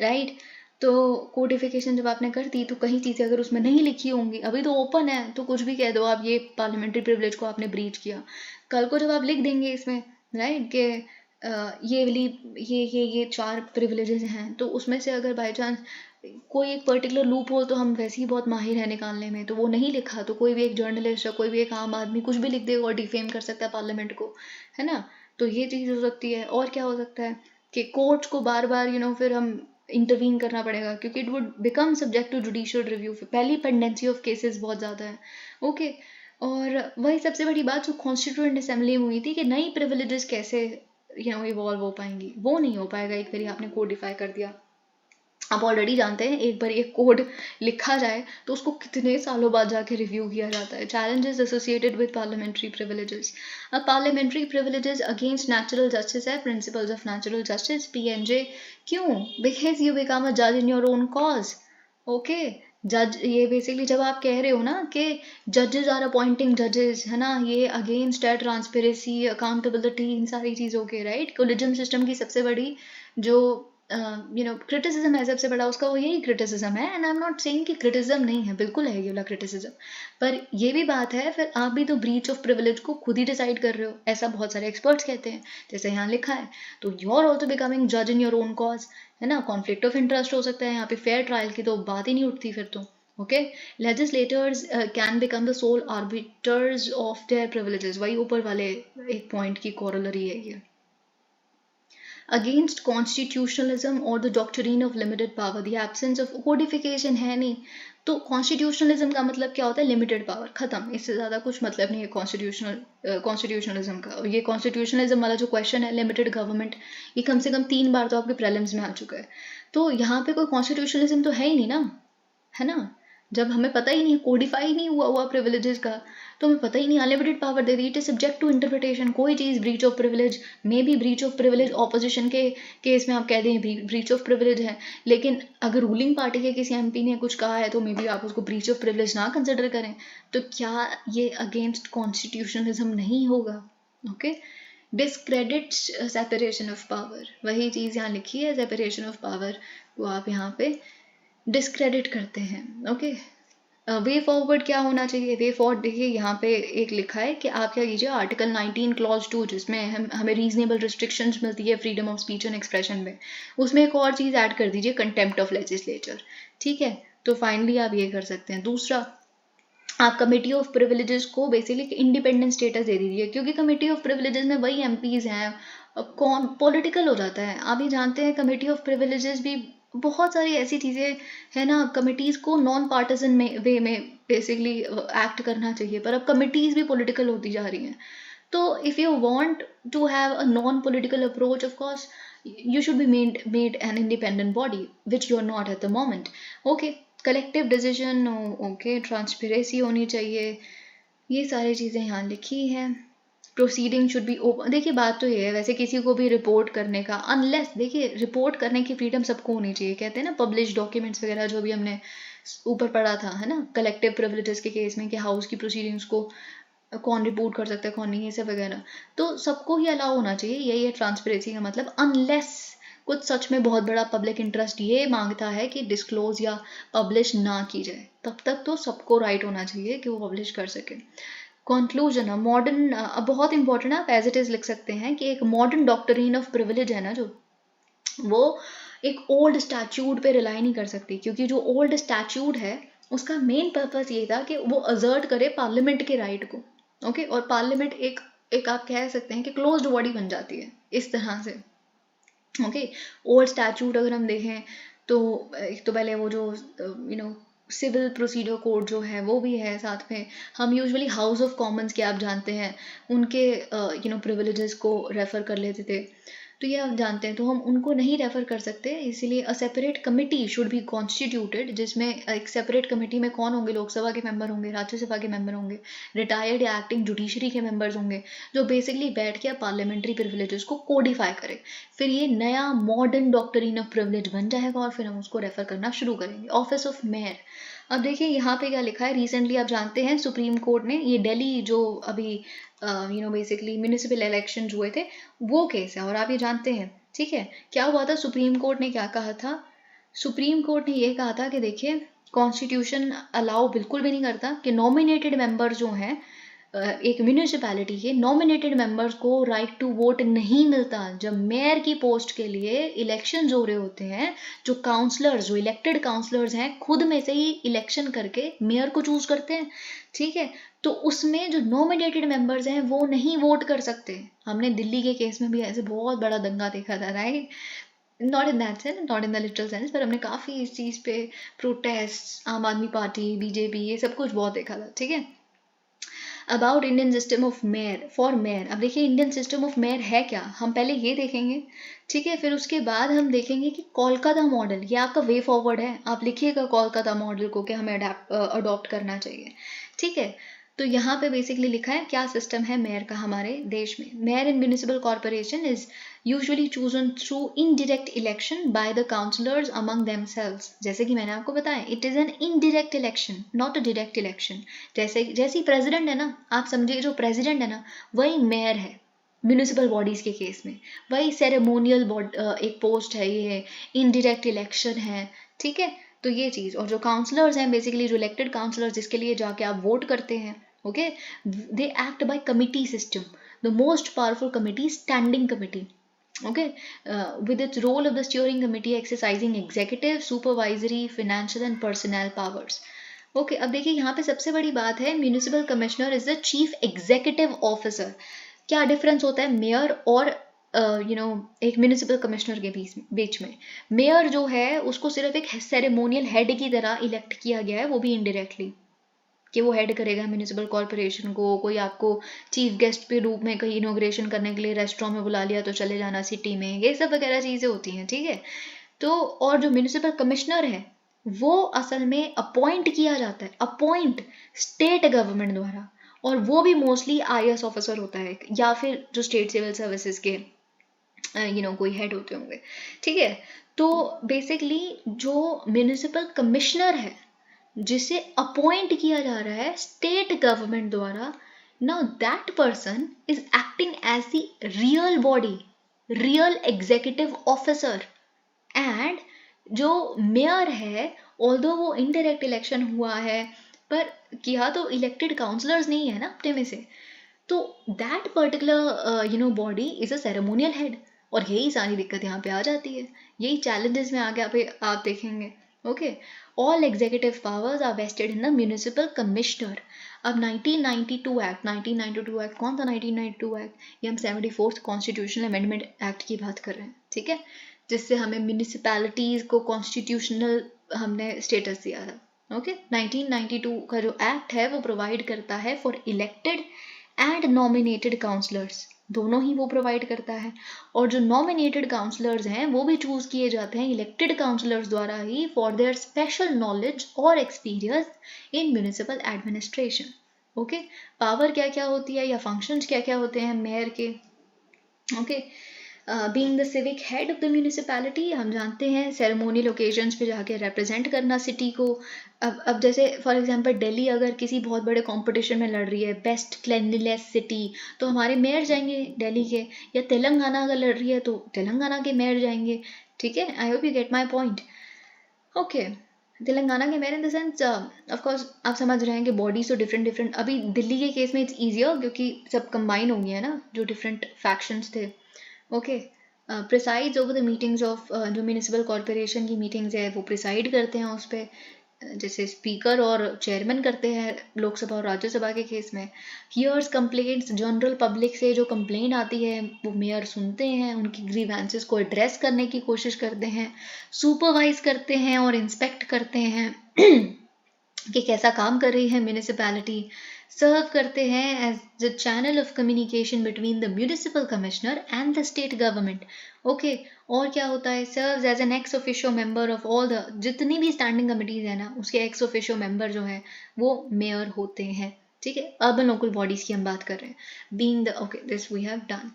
राइट, तो कोडिफिकेशन जब आपने कर दी तो कहीं चीज़ें अगर उसमें नहीं लिखी होंगी, अभी तो ओपन है तो कुछ भी कह दो आप, ये पार्लियामेंट्री प्रिविलेज को आपने ब्रीच किया. कल को जब आप लिख देंगे इसमें, राइट, कि ये वाली ये 4 प्रिविलेजेस हैं, तो उसमें से अगर बाई चांस कोई एक पर्टिकुलर लूप होल, तो हम वैसे ही बहुत माहिर है निकालने में, तो वो नहीं लिखा तो कोई भी एक जर्नलिस्ट या कोई भी एक आम आदमी कुछ भी लिख देगा और डिफेम कर सकता है पार्लियामेंट को, है ना. तो ये चीज़ हो सकती है। और क्या हो सकता है कि कोर्ट्स को बार बार फिर हम इंटरवीन करना पड़ेगा, क्योंकि it would become subject to judicial review. पहली पेंडेंसी ऑफ केसेस बहुत ज़्यादा है। ओके, और वही सबसे बड़ी बात जो कॉन्स्टिट्यूएंट असेंबली में हुई थी कि नई प्रिविलेजेस कैसे इवॉल्व हो पाएंगी, वो नहीं हो पाएगा एक बार आपने कोडिफाई कर दिया। आप ऑलरेडी जानते हैं एक बार एक कोड लिखा जाए तो उसको कितने सालों बाद जाके रिव्यू किया जाता है। Challenges associated with parliamentary privileges. अब parliamentary privileges against natural justice है, principles of natural justice PNJ. क्यों? बिकॉज यू बिकम अ जज in your own cause. Okay, जज ये बेसिकली जब आप कह रहे हो ना कि जजेस आर अपॉइंटिंग जजेस, है ना, ये अगेंस्ट है ट्रांसपेरेंसी, अकाउंटेबिलिटी, इन सारी चीज़ों के, राइट। कोलिजियम सिस्टम की सबसे बड़ी जो क्रिटिसिज्म है, सबसे बड़ा उसका वो यही क्रिटिसिज्म है। And I am not saying कि क्रिटिसिज्म नहीं है, बिल्कुल है ये वाला क्रिटिसिज्म, पर ये भी बात है फिर आप भी तो ब्रीच ऑफ प्रिविलेज को खुद ही डिसाइड कर रहे हो, ऐसा बहुत सारे एक्सपर्ट्स कहते हैं, जैसे यहाँ लिखा है। तो यू आर ऑल्सो बिकमिंग जज इन योर ओन कॉज, है ना। कॉन्फ्लिक्ट ऑफ इंटरेस्ट हो सकता है यहाँ पे, फेयर ट्रायल की तो बात ही नहीं उठती फिर तो। Okay, legislators can become the sole arbiters of their privileges, वही ऊपर वाले एक पॉइंट की कोरोलरी है ये। अगेंस्ट कॉन्स्टिट्यूशनलिज्म और the doctrine of limited power, the absence of codification है नहीं, तो कॉन्स्टिट्यूशनलिज्म का मतलब क्या होता है? लिमिटेड पावर, खत्म, इससे ज़्यादा कुछ मतलब नहीं है कॉन्स्टिट्यूशनलिज्म का। ये कॉन्स्टिट्यूशनलिज्म वाला जो क्वेश्चन है, लिमिटेड गवर्नमेंट, ये कम से कम 3 बार तो आपके प्रीलिम्स में आ चुका है। तो यहाँ पे कोई कॉन्स्टिट्यूशनलिज्म तो है ही नहीं ना, है ना। जब हमें पता ही नहीं, कोडिफाई नहीं हुआ प्रिविलेजेस का, तो हमें पता ही नहीं, अनलिमिटेड पावर दे दी, it is subject to interpretation. कोई चीज़ breach of privilege may be breach of privilege opposition के केस में आप कह दें ब्रीच ऑफ प्रिविलेज है, लेकिन अगर रूलिंग पार्टी के किसी एमपी ने कुछ कहा है तो मे बी आप उसको ब्रीच ऑफ प्रिविलेज ना कंसिडर करें। तो क्या ये अगेंस्ट कॉन्स्टिट्यूशनलिज्म नहीं होगा? ओके, डिस्क्रेडिट्स सेपरेशन ऑफ पावर, वही चीज़ यहाँ लिखी है, सेपरेशन ऑफ पावर को आप यहाँ पे डिस्क्रेडिट करते हैं। ओके, वे फॉरवर्ड क्या होना चाहिए? वे फॉरवर्ड देखिए यहाँ पे एक लिखा है कि आप क्या कीजिए, आर्टिकल 19 क्लॉज 2 जिसमें हमें रीजनेबल रिस्ट्रिक्शंस मिलती है freedom of speech and expression में, उसमें एक और चीज़ ऐड कर दीजिए, कंटेम्प्ट ऑफ लेजिस्लेचर। ठीक है, तो फाइनली आप ये कर सकते हैं। दूसरा, आप कमेटी ऑफ प्रिविलेजेस को बेसिकली इंडिपेंडेंट स्टेटस दे दीजिए, क्योंकि कमेटी ऑफ प्रिविलेजेस में वही एमपीज हैं, अब कौन पॉलिटिकल हो जाता है। आप ये जानते हैं कमेटी ऑफ प्रिविलेजेस भी बहुत सारी ऐसी चीज़ें है ना, कमिटीज़ को नॉन पार्टिसन में वे में बेसिकली एक्ट करना चाहिए, पर अब कमिटीज़ भी पॉलिटिकल होती जा रही हैं। तो if you want to have a non political approach, of course you should be made an independent body, which you are not at the moment. Okay, collective decision, okay, transparency होनी चाहिए, ये सारी चीज़ें यहाँ लिखी हैं। Proceeding should be open. देखिए बात तो ये है, वैसे किसी को भी रिपोर्ट करने का, अनलेस देखिए रिपोर्ट करने की फ्रीडम सबको होनी चाहिए, कहते हैं ना पब्लिश डॉक्यूमेंट्स वगैरह जो भी हमने ऊपर पढ़ा था, है ना, कलेक्टिव प्रिविलेजेस के केस में कि हाउस की प्रोसीडिंग्स को कौन रिपोर्ट कर सकता है कौन नहीं, ये सब वगैरह, तो सबको ही अलाउ होना चाहिए। यही है ट्रांसपेरेंसी का मतलब, अनलेस कुछ सच में बहुत बड़ा पब्लिक इंटरेस्ट ये मांगता है कि डिस्क्लोज या पब्लिश ना की जाए, तब तक तो सबको राइट होना चाहिए कि वो पब्लिश कर सके। कंक्लूजन, मॉडर्न, अब बहुत इंपॉर्टेंट है, आप एज इट इज लिख सकते हैं कि एक मॉडर्न डॉक्ट्रिन ऑफ प्रिविलेज है ना, जो वो एक ओल्ड स्टैच्यूट पे रिलाई नहीं कर सकती, क्योंकि जो ओल्ड स्टैच्यूट है उसका मेन पर्पस ये था कि वो अजर्ट करे पार्लियामेंट के राइट को। ओके, और पार्लियामेंट एक आप कह सकते हैं कि क्लोज्ड बॉडी बन जाती है इस तरह से। ओके, ओल्ड स्टैच्यूट अगर हम देखें तो एक तो पहले वो जो सिविल प्रोसीजर कोड जो है वो भी है, साथ में हम यूजुअली हाउस ऑफ कॉमन्स के आप जानते हैं उनके प्रिविलेजेस को रेफर कर लेते थे, तो ये आप जानते हैं, तो हम उनको नहीं रेफर कर सकते, इसीलिए a separate committee should be constituted, जिसमें एक सेपरेट कमिटी में कौन होंगे, लोकसभा के मेंबर होंगे, राज्यसभा के मेंबर होंगे, रिटायर्ड या एक्टिंग जुडिशरी के मेंबर्स होंगे, जो बेसिकली बैठ के पार्लियामेंट्री प्रिविलेजेस को कोडिफाई करे। फिर ये नया मॉडर्न डॉक्ट्रिन ऑफ प्रिविलेज बन जाएगा और फिर हम उसको रेफर करना शुरू करेंगे। ऑफिस ऑफ मेयर, अब देखिए यहाँ पे क्या लिखा है, रिसेंटली आप जानते हैं सुप्रीम कोर्ट ने ये दिल्ली जो अभी बेसिकली म्यूनिसिपल इलेक्शन हुए थे वो केस है, और आप ये जानते हैं, ठीक है, क्या हुआ था, सुप्रीम कोर्ट ने क्या कहा था, सुप्रीम कोर्ट ने ये कहा था कि देखिए कॉन्स्टिट्यूशन अलाउ बिल्कुल भी नहीं करता कि नॉमिनेटेड मेंबर जो हैं एक म्यूनिसिपैलिटी के नॉमिनेटेड मेंबर्स को राइट टू वोट नहीं मिलता। जब मेयर की पोस्ट के लिए इलेक्शन हो रहे होते हैं, जो काउंसलर्स, जो इलेक्टेड काउंसलर्स हैं, खुद में से ही इलेक्शन करके मेयर को चूज करते हैं, ठीक है, तो उसमें जो नॉमिनेटेड मेंबर्स हैं वो नहीं वोट कर सकते। हमने दिल्ली के केस में भी ऐसे बहुत बड़ा दंगा देखा था, right? Not in that sense, not in the literal sense, पर हमने काफ़ी इस चीज़ पे प्रोटेस्ट, आम आदमी पार्टी, बीजेपी, ये सब कुछ बहुत देखा था, ठीक है। About Indian system of mayor, for mayor, अब देखिए इंडियन सिस्टम ऑफ मेयर है क्या, हम पहले ये देखेंगे, ठीक है, फिर उसके बाद हम देखेंगे कि कोलकाता मॉडल, ये आपका वे फॉरवर्ड है, आप लिखिएगा कोलकाता मॉडल को कि हमें अडॉप्ट करना चाहिए, ठीक है। तो यहाँ पे बेसिकली लिखा है क्या सिस्टम है मेयर का हमारे देश में। Mayor in municipal corporation is usually chosen through indirect election by the councillors among themselves. जैसे कि मैंने आपको बताया, it is an indirect election, not a direct election. जैसे प्रेसिडेंट है ना, आप समझिए जो प्रेसिडेंट है ना वही मेयर है म्यूनिसिपल बॉडीज के केस में, वही सेरेमोनियल एक पोस्ट है, ये इनडायरेक्ट इलेक्शन है, ठीक है। तो ये चीज़, और जो काउंसलर्स हैं बेसिकली जो इलेक्टेड काउंसलर्स जिसके लिए जाके आप वोट करते हैं, okay, they act by committee system. The most powerful committee, standing committee, okay, with its role of the steering committee exercising executive, supervisory, financial and personnel powers. Okay, अब देखिए यहाँ पे सबसे बड़ी बात है, municipal commissioner is the chief executive officer. क्या difference होता है मेयर और एक म्यूनिसिपल कमिश्नर के बीच में? मेयर जो है उसको सिर्फ एक सेरेमोनियल हेड की तरह इलेक्ट किया गया है, वो भी इनडायरेक्टली, कि वो हेड करेगा म्यूनिसिपल कॉर्पोरेशन को। कोई आपको चीफ गेस्ट के रूप में कहीं इनोग्रेशन करने के लिए रेस्टोरेंट में बुला लिया तो चले जाना सिटी में, ये सब वगैरह चीज़ें होती हैं, ठीक है। तो और जो म्यूनिसिपल कमिश्नर है वो असल में अपॉइंट किया जाता है, अपॉइंट स्टेट गवर्नमेंट द्वारा, और वो भी मोस्टली IAS ऑफिसर होता है, या फिर जो स्टेट सिविल सर्विसेज के कोई हेड होते होंगे, ठीक है। तो बेसिकली जो म्यूनिसिपल कमिश्नर है जिसे अपॉइंट किया जा रहा है स्टेट गवर्नमेंट द्वारा, now that person is acting as the real body, real executive officer. And जो मेयर है, ऑल्दो वो इनडायरेक्ट इलेक्शन हुआ है, पर किया तो इलेक्टेड काउंसलर्स नहीं है ना अपने में से, तो that particular body is a ceremonial head. और यही सारी दिक्कत यहाँ पे आ जाती है, यही चैलेंजेस में आगे आप देखेंगे, okay. All executive powers are vested in the municipal commissioner. अब 1992 एक्ट कौन था? 1992 एक्ट, ये हम 74th कॉन्स्टिट्यूशनल अमेंडमेंट एक्ट की बात कर रहे हैं, ठीक है, जिससे हमें म्यूनिसिपैलिटीज को कॉन्स्टिट्यूशनल हमने स्टेटस दिया था, ओके। 1992 का जो एक्ट है वो प्रोवाइड करता है for elected and nominated councillors, दोनों ही वो प्रोवाइड करता है। और जो नॉमिनेटेड काउंसलर्स हैं वो भी चूज किए जाते हैं इलेक्टेड काउंसलर्स द्वारा ही फॉर देयर स्पेशल नॉलेज और experience in municipal administration, okay. Power क्या क्या होती है या फंक्शंस क्या क्या होते हैं मेयर के, okay. Being the civic head of the municipality, हम जानते हैं सेरेमोनियल ओकेजन्स पे जाके रिप्रेजेंट करना सिटी को। अब जैसे फॉर एग्जांपल दिल्ली अगर किसी बहुत बड़े कंपटीशन में लड़ रही है, बेस्ट क्लेanलीनेस सिटी, तो हमारे मेयर जाएंगे दिल्ली के। या तेलंगाना अगर लड़ रही है तो तेलंगाना के मेयर जाएंगे, ठीक है। I hope you get my point, okay. Telangana के mayor in the sense, of course आप समझ रहे हैं कि बॉडीज तो डिफरेंट, अभी दिल्ली के केस में इट्स ईजियर क्योंकि सब कंबाइन हो गया है ना, जो डिफरेंट फैक्शंस थे, okay. Presides over the meetings of, जो म्यूनिसिपल कॉर्पोरेशन की मीटिंग्स है वो प्रिसाइड करते हैं उस पर, जैसे स्पीकर और चेयरमैन करते हैं लोकसभा और राज्यसभा के केस में। हियर्स कंप्लेंट्स, जनरल पब्लिक से जो कंप्लेंट आती है वो मेयर सुनते हैं, उनकी ग्रीवेंसेस को एड्रेस करने की कोशिश करते हैं, सुपरवाइज करते हैं और इंस्पेक्ट करते हैं कि कैसा काम कर रही है म्यूनिसिपैलिटी, सर्व करते हैं as the channel of communication between the municipal commissioner and the state government, okay. और क्या होता है, serves as an ex officio member of all the, जितनी भी स्टैंडिंग कमिटीज है ना उसके एक्स ऑफिशियो मेंबर जो है वो मेयर होते हैं, ठीक है। अर्बन लोकल बॉडीज की हम बात कर रहे हैं, being the, okay, this we have done.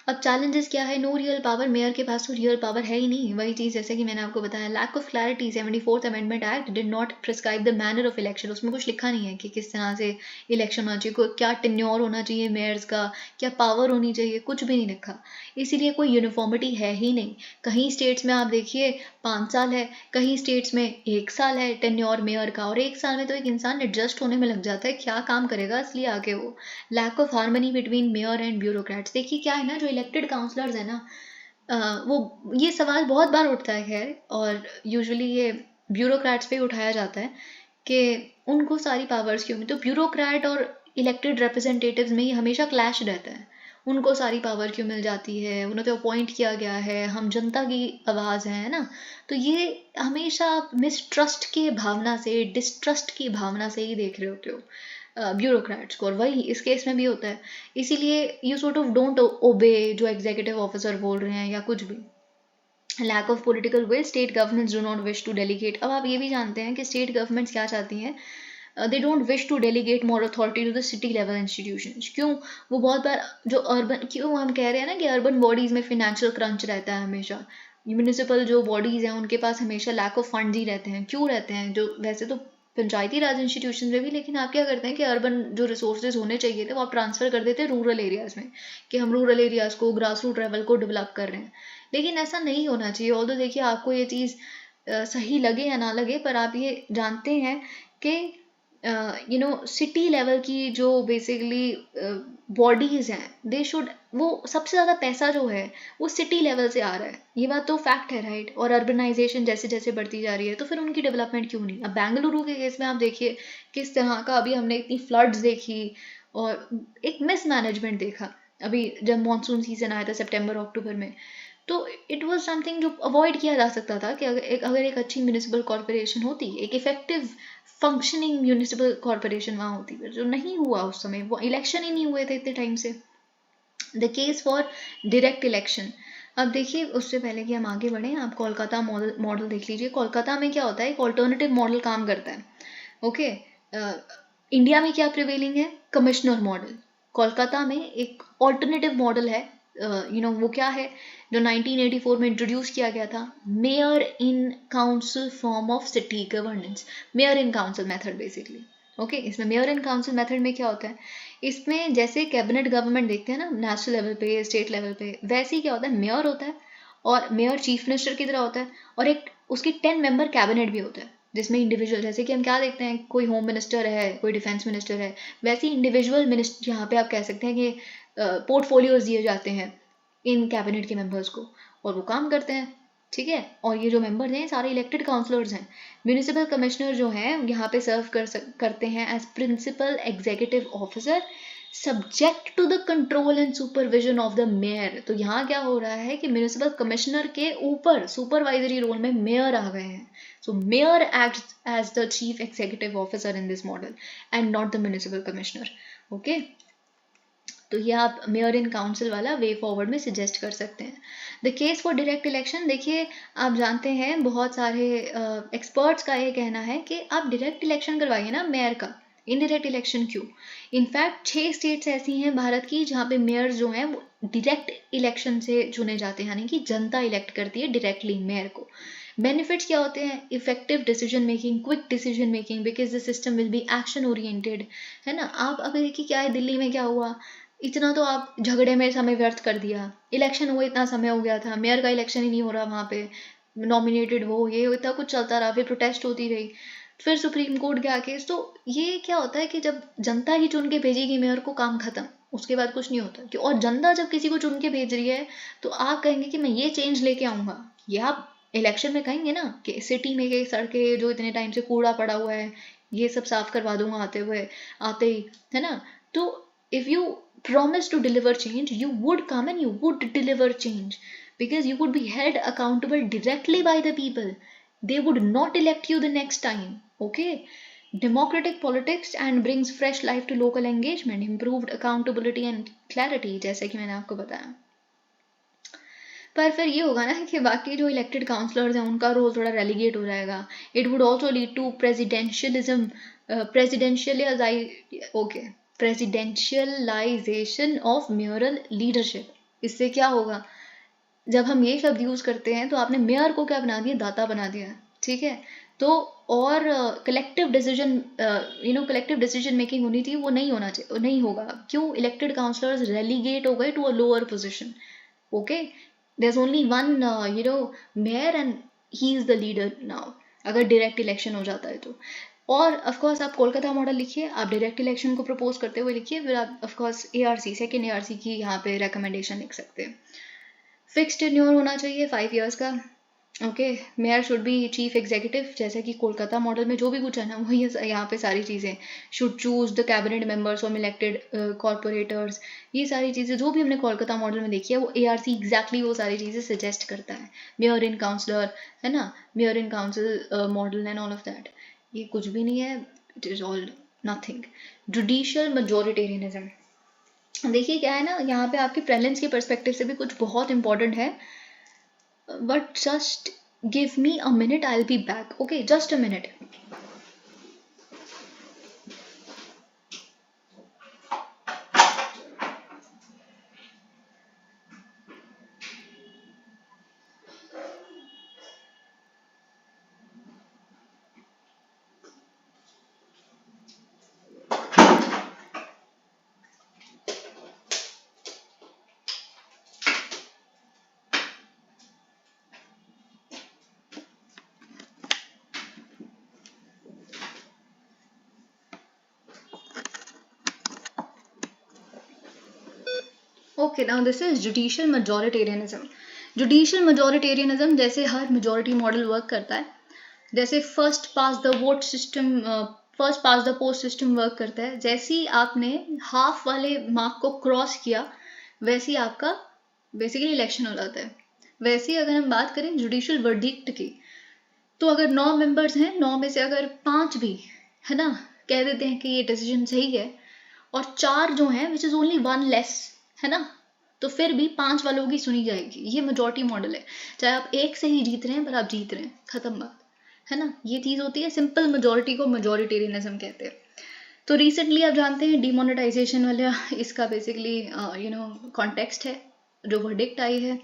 अब चैलेंजेस क्या है? नो रियल पावर, मेयर के पास तो रियल पावर है ही नहीं। वही चीज़ जैसे कि मैंने आपको बताया, lack of clarity. 74th amendment act did not prescribe the manner of election. उसमें कुछ लिखा नहीं है कि किस तरह से इलेक्शन होना चाहिए, क्या टेन्योर होना चाहिए मेयर्स का, क्या पावर होनी चाहिए, कुछ भी नहीं लिखा। इसीलिए कोई यूनिफॉर्मिटी है ही नहीं। कहीं स्टेट्स में आप देखिए 5 साल है, कहीं स्टेट्स में 1 साल है टेन्योर मेयर का, और 1 साल में तो एक इंसान एडजस्ट होने में लग जाता है, क्या काम करेगा इसलिए आगे वो। Lack of harmony between mayor and bureaucrats. देखिए क्या है ना, जो इलेक्टेड काउंसलर्स है ना, वो ये सवाल बहुत बार उठता है खैर, और यूजुअली ये ब्यूरोक्रेट्स पे उठाया जाता है कि उनको सारी पावर्स क्यों मिली। तो ब्यूरोक्रेट और इलेक्टेड रिप्रेजेंटेटिव्स में ही हमेशा क्लैश रहता है। उनको सारी पावर क्यों मिल जाती है, उन्हें तो अपॉइंट किया गया है, हम जनता की आवाज़ है ना। तो ये हमेशा मिसट्रस्ट के भावना से, डिस्ट्रस्ट की भावना से ही देख रहे होते हो ब्यूरोक्रेट्स को, और वही इस केस में भी होता है। इसीलिए यू सॉर्ट ऑफ डोंट ओबे जो एग्जीक्यूटिव ऑफिसर बोल रहे हैं या कुछ भी। Lack of political will, state governments do not wish to delegate. अब आप ये भी जानते हैं कि स्टेट गवर्नमेंट्स क्या चाहती हैं, they don't wish to delegate more authority to the city level institutions. क्यों? वो बहुत बार जो अर्बन, क्यों हम कह रहे हैं ना कि अर्बन बॉडीज में फिनेंशियल क्रंच रहता है हमेशा, म्यूनिसिपल जो बॉडीज हैं उनके पास हमेशा लैक ऑफ फंड्स ही रहते हैं। क्यों रहते हैं? जो वैसे तो पंचायती राज इंस्टीट्यूशन में भी, लेकिन आप क्या करते हैं कि अर्बन जो रिसोर्सेज होने चाहिए थे वो आप ट्रांसफर कर देते हैं रूरल एरियाज में, कि हम रूरल एरियाज को, ग्रास रूट लेवल को डेवलप कर रहे हैं। लेकिन ऐसा नहीं होना चाहिए। ऑल्दो देखिए आपको ये चीज़ सही लगे या ना लगे, पर आप ये जानते हैं कि सिटी लेवल की जो बेसिकली बॉडीज हैं, दे शुड, वो सबसे ज़्यादा पैसा जो है वो सिटी लेवल से आ रहा है, ये बात तो फैक्ट है, राइट। और अर्बनाइजेशन जैसे जैसे बढ़ती जा रही है तो फिर उनकी डेवलपमेंट क्यों नहीं। अब बेंगलुरु के केस में आप देखिए किस तरह का, अभी हमने इतनी फ्लड्स देखी और एक मिसमैनेजमेंट देखा अभी जब मानसून सीजन आया था सितंबर अक्टूबर में। तो इट वाज समथिंग जो अवॉइड किया जा सकता था कि अगर एक अच्छी म्यूनिसिपल कॉरपोरेशन होती, एक इफेक्टिव फंक्शनिंग म्यूनिसिपल कॉरपोरेशन वहाँ होती, जो नहीं हुआ उस समय, वो इलेक्शन ही नहीं हुए थे इतने टाइम से। The case for direct election. अब देखिए उससे पहले कि हम आगे बढ़ें, आप कोलकाता मॉडल देख लीजिए। कोलकाता में क्या होता है, एक ऑल्टरनेटिव मॉडल काम करता है। ओके, इंडिया में क्या प्रिवेलिंग है? Commissioner model. कोलकाता में एक ऑल्टरनेटिव मॉडल है, वो क्या है, जो 1984 में इंट्रोड्यूस किया गया था, mayor in council form of city governance, mayor in council method basically. Okay, इसमें मेयर इन काउंसिल मेथड में क्या होता है, इसमें जैसे कैबिनेट गवर्नमेंट देखते हैं ना नेशनल लेवल पे, स्टेट लेवल पे, वैसे ही क्या होता है, मेयर होता है, और मेयर चीफ मिनिस्टर की तरह होता है, और एक उसकी 10 मेंबर कैबिनेट भी होता है, जिसमें इंडिविजुअल, जैसे कि हम क्या देखते हैं, कोई होम मिनिस्टर है, कोई डिफेंस मिनिस्टर है, वैसे ही इंडिविजुअल मिनिस्टर, यहाँ पे आप कह सकते हैं कि पोर्टफोलियोज दिए जाते हैं इन कैबिनेट के मेंबर्स को, और वो काम करते हैं, ठीक है। और ये जो मेंबर्स हैं सारे इलेक्टेड काउंसलर्स हैं। म्यूनिसिपल कमिश्नर जो हैं यहाँ पे सर्व करते हैं as principal executive officer, subject to the control and supervision of the mayor. तो यहाँ क्या हो रहा है कि म्यूनिसिपल कमिश्नर के ऊपर सुपरवाइजरी रोल में मेयर आ गए हैं। So mayor acts as the chief executive officer in this model and not the municipal commissioner. Okay, तो ये आप मेयर इन काउंसिल वाला वे फॉरवर्ड में सजेस्ट कर सकते हैं। The case for direct election, देखिए आप जानते हैं बहुत सारे एक्सपर्ट्स का ये कहना है कि आप डायरेक्ट इलेक्शन करवाइए ना मेयर का, इनडायरेक्ट इलेक्शन क्यों। इनफैक्ट 6 स्टेट्स ऐसी हैं भारत की जहाँ पे मेयर जो हैं वो डायरेक्ट इलेक्शन से चुने जाते हैं, यानी कि जनता इलेक्ट करती है डायरेक्टली मेयर को। बेनिफिट्स क्या होते हैं? Effective decision making, quick decision making, because the system will be action oriented, है ना। आप अभी देखिए क्या है, दिल्ली में क्या हुआ, इतना तो आप झगड़े में समय व्यर्थ कर दिया, इलेक्शन हुए इतना समय हो गया था, मेयर का इलेक्शन ही नहीं हो रहा वहाँ पे, नॉमिनेटेड वो ये इतना कुछ चलता रहा, फिर प्रोटेस्ट होती रही, फिर सुप्रीम कोर्ट गया केस। तो ये क्या होता है कि जब जनता ही चुन के भेजेगी मेयर को, काम खत्म, उसके बाद कुछ नहीं होता कि। और जनता जब किसी को चुन के भेज रही है तो आप कहेंगे कि मैं ये चेंज लेके आऊँगा, ये आप इलेक्शन में कहेंगे ना कि सिटी में के सड़कें जो इतने टाइम से कूड़ा पड़ा हुआ है ये सब साफ करवा दूंगा आते ही, है ना। तो if you promise to deliver change, you would come and you would deliver change, because you would be held accountable directly by the people. They would not elect you the next time. Okay, democratic politics and brings fresh life to local engagement, improved accountability and clarity, जैसे कि मैंने आपको बताया। पर फिर ये होगा ना कि बाकी जो इलेक्टेड काउंसलर्स हैं उनका रोल थोड़ा रेलीगेट हो जाएगा। It would also lead to presidentialism, presidentialisation of mayoral leadership. इससे क्या होगा, जब हम ये शब्द यूज करते हैं तो आपने मेयर को क्या बना दिया, दाता बना दिया, ठीक है। तो और collective decision, collective decision making होनी चाहिए, वो नहीं होना चाहिए, नहीं होगा। क्यों? इलेक्टेड काउंसलर्स रेलीगेट हो गए to a lower position. Okay, there is only one mayor and he is the leader now, अगर डायरेक्ट इलेक्शन हो जाता है तो। और ऑफ कोर्स आप कोलकाता मॉडल लिखिए, आप डायरेक्ट इलेक्शन को प्रपोज करते हुए लिखिए, फिर आप of course ARC, second ARC की यहाँ पे रिकमेंडेशन लिख सकते हैं। फिक्स्ड टेन्योर होना चाहिए 5 years का। Okay, mayor should be chief executive, जैसे कि कोलकाता मॉडल में जो भी कुछ है ना, वही यहाँ पे सारी चीज़ें। Should choose the cabinet members from elected corporators, ये सारी चीज़ें जो भी हमने कोलकाता मॉडल में देखी है, वो ARC एग्जैक्टली वो सारी चीज़ें सजेस्ट करता है। मेयर इन काउंसलर, है ना, mayor in council model and all of that, ये कुछ भी नहीं है, it is all nothing. Judicial majoritarianism, देखिए क्या है ना, यहाँ पे आपके प्रेलिम्स के परस्पेक्टिव से भी कुछ बहुत इंपॉर्टेंट है, but just give me a minute, I will be back. Okay, just a minute. Okay, now this is judicial majoritarianism. Judicial majoritarianism जैसे हर मेजोरिटी मॉडल वर्क करता है, जैसे first pass the vote system, first pass the post system work करता है। जैसे ही आपने half वाले mark को क्रॉस किया, वैसे ही आपका बेसिकली इलेक्शन हो जाता है। वैसे ही अगर हम बात करें जुडिशियल वर्डिक्ट की, तो अगर 9 मेंबर्स हैं, 9 में से अगर 5 भी, है ना, कह देते हैं कि ये डिसीजन सही है, और 4 जो हैं विच इज ओनली 1 लेस, है ना, तो फिर भी 5 वालों की सुनी जाएगी। ये मेजोरिटी मॉडल है, चाहे आप एक से ही जीत रहे हैं, पर आप जीत रहे हैं, खत्म बात, है ना। ये चीज होती है सिंपल मेजोरिटी को मेजोरिटेरियनिज्म कहते हैं। तो रिसेंटली आप जानते हैं डिमोनेटाइजेशन वाला इसका बेसिकली कॉन्टेक्स्ट है, जो वर्डिक्ट आई है।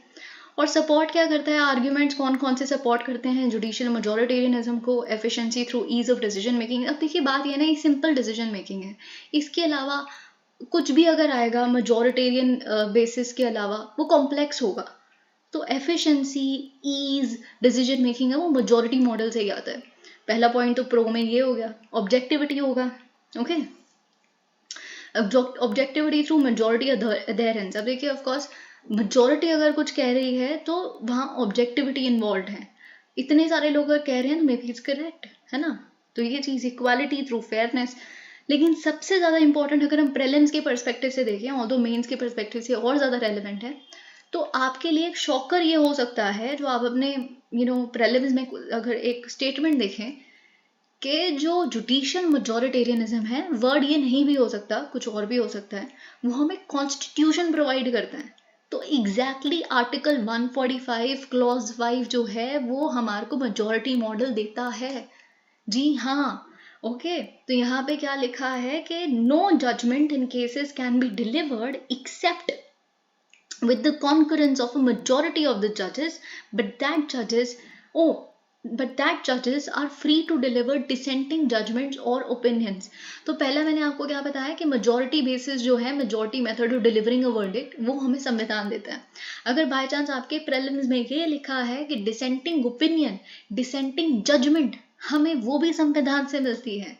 और सपोर्ट क्या करता है, आर्ग्यूमेंट्स कौन कौन से सपोर्ट करते हैं जुडिशियल मेजोरिटेरियनिज्म को, efficiency through ease of decision making. अब देखिए बात ये ना, ये सिंपल डिसीजन मेकिंग है, इसके अलावा कुछ भी अगर आएगा मेजोरिटेरियन बेसिस के अलावा, वो कॉम्प्लेक्स होगा। तो एफिशिएंसी, ईज, डिसीजन मेकिंग है, वो मेजोरिटी मॉडल से ही आता है। पहला पॉइंट तो प्रो में ये हो गया, ऑब्जेक्टिविटी होगा। Okay, objectivity through majority adherence. अब देखिए ऑफकोर्स मेजोरिटी अगर कुछ कह रही है तो वहाँ ऑब्जेक्टिविटी इन्वॉल्व है, इतने सारे लोग अगर कह रहे हैं तो मे बी इट्स करेक्ट, है ना। तो ये चीज़ इक्वालिटी थ्रू फेयरनेस। लेकिन सबसे ज़्यादा इंपॉर्टेंट अगर हम प्रीलिम्स के परस्पेक्टिव से देखें, ऑल्दो मेंस के परस्पेक्टिव से और ज़्यादा रेलिवेंट है, तो आपके लिए एक शॉकर ये हो सकता है, जो आप अपने प्रीलिम्स में अगर एक स्टेटमेंट देखें कि जो जुडिशियल मेजोरिटेरियनिज्म है, वर्ड ये नहीं भी हो सकता, कुछ और भी हो सकता है, वो हमें कॉन्स्टिट्यूशन प्रोवाइड करता है। तो एग्जैक्टली आर्टिकल 145 क्लॉज 5 जो है, वो हमारे को मेजोरिटी मॉडल देता है। जी हाँ। ओके, तो यहाँ पे क्या लिखा है कि no judgment in cases can be delivered except with the concurrence of a majority of the judges, but that judges are free to deliver dissenting judgments or opinions. तो पहला मैंने आपको क्या बताया कि majority basis जो है, majority method of delivering a verdict, वो हमें संविधान देता है। अगर बाय चांस आपके prelims में ये लिखा है कि dissenting opinion, dissenting judgment, हमें वो भी संविधान से मिलती है,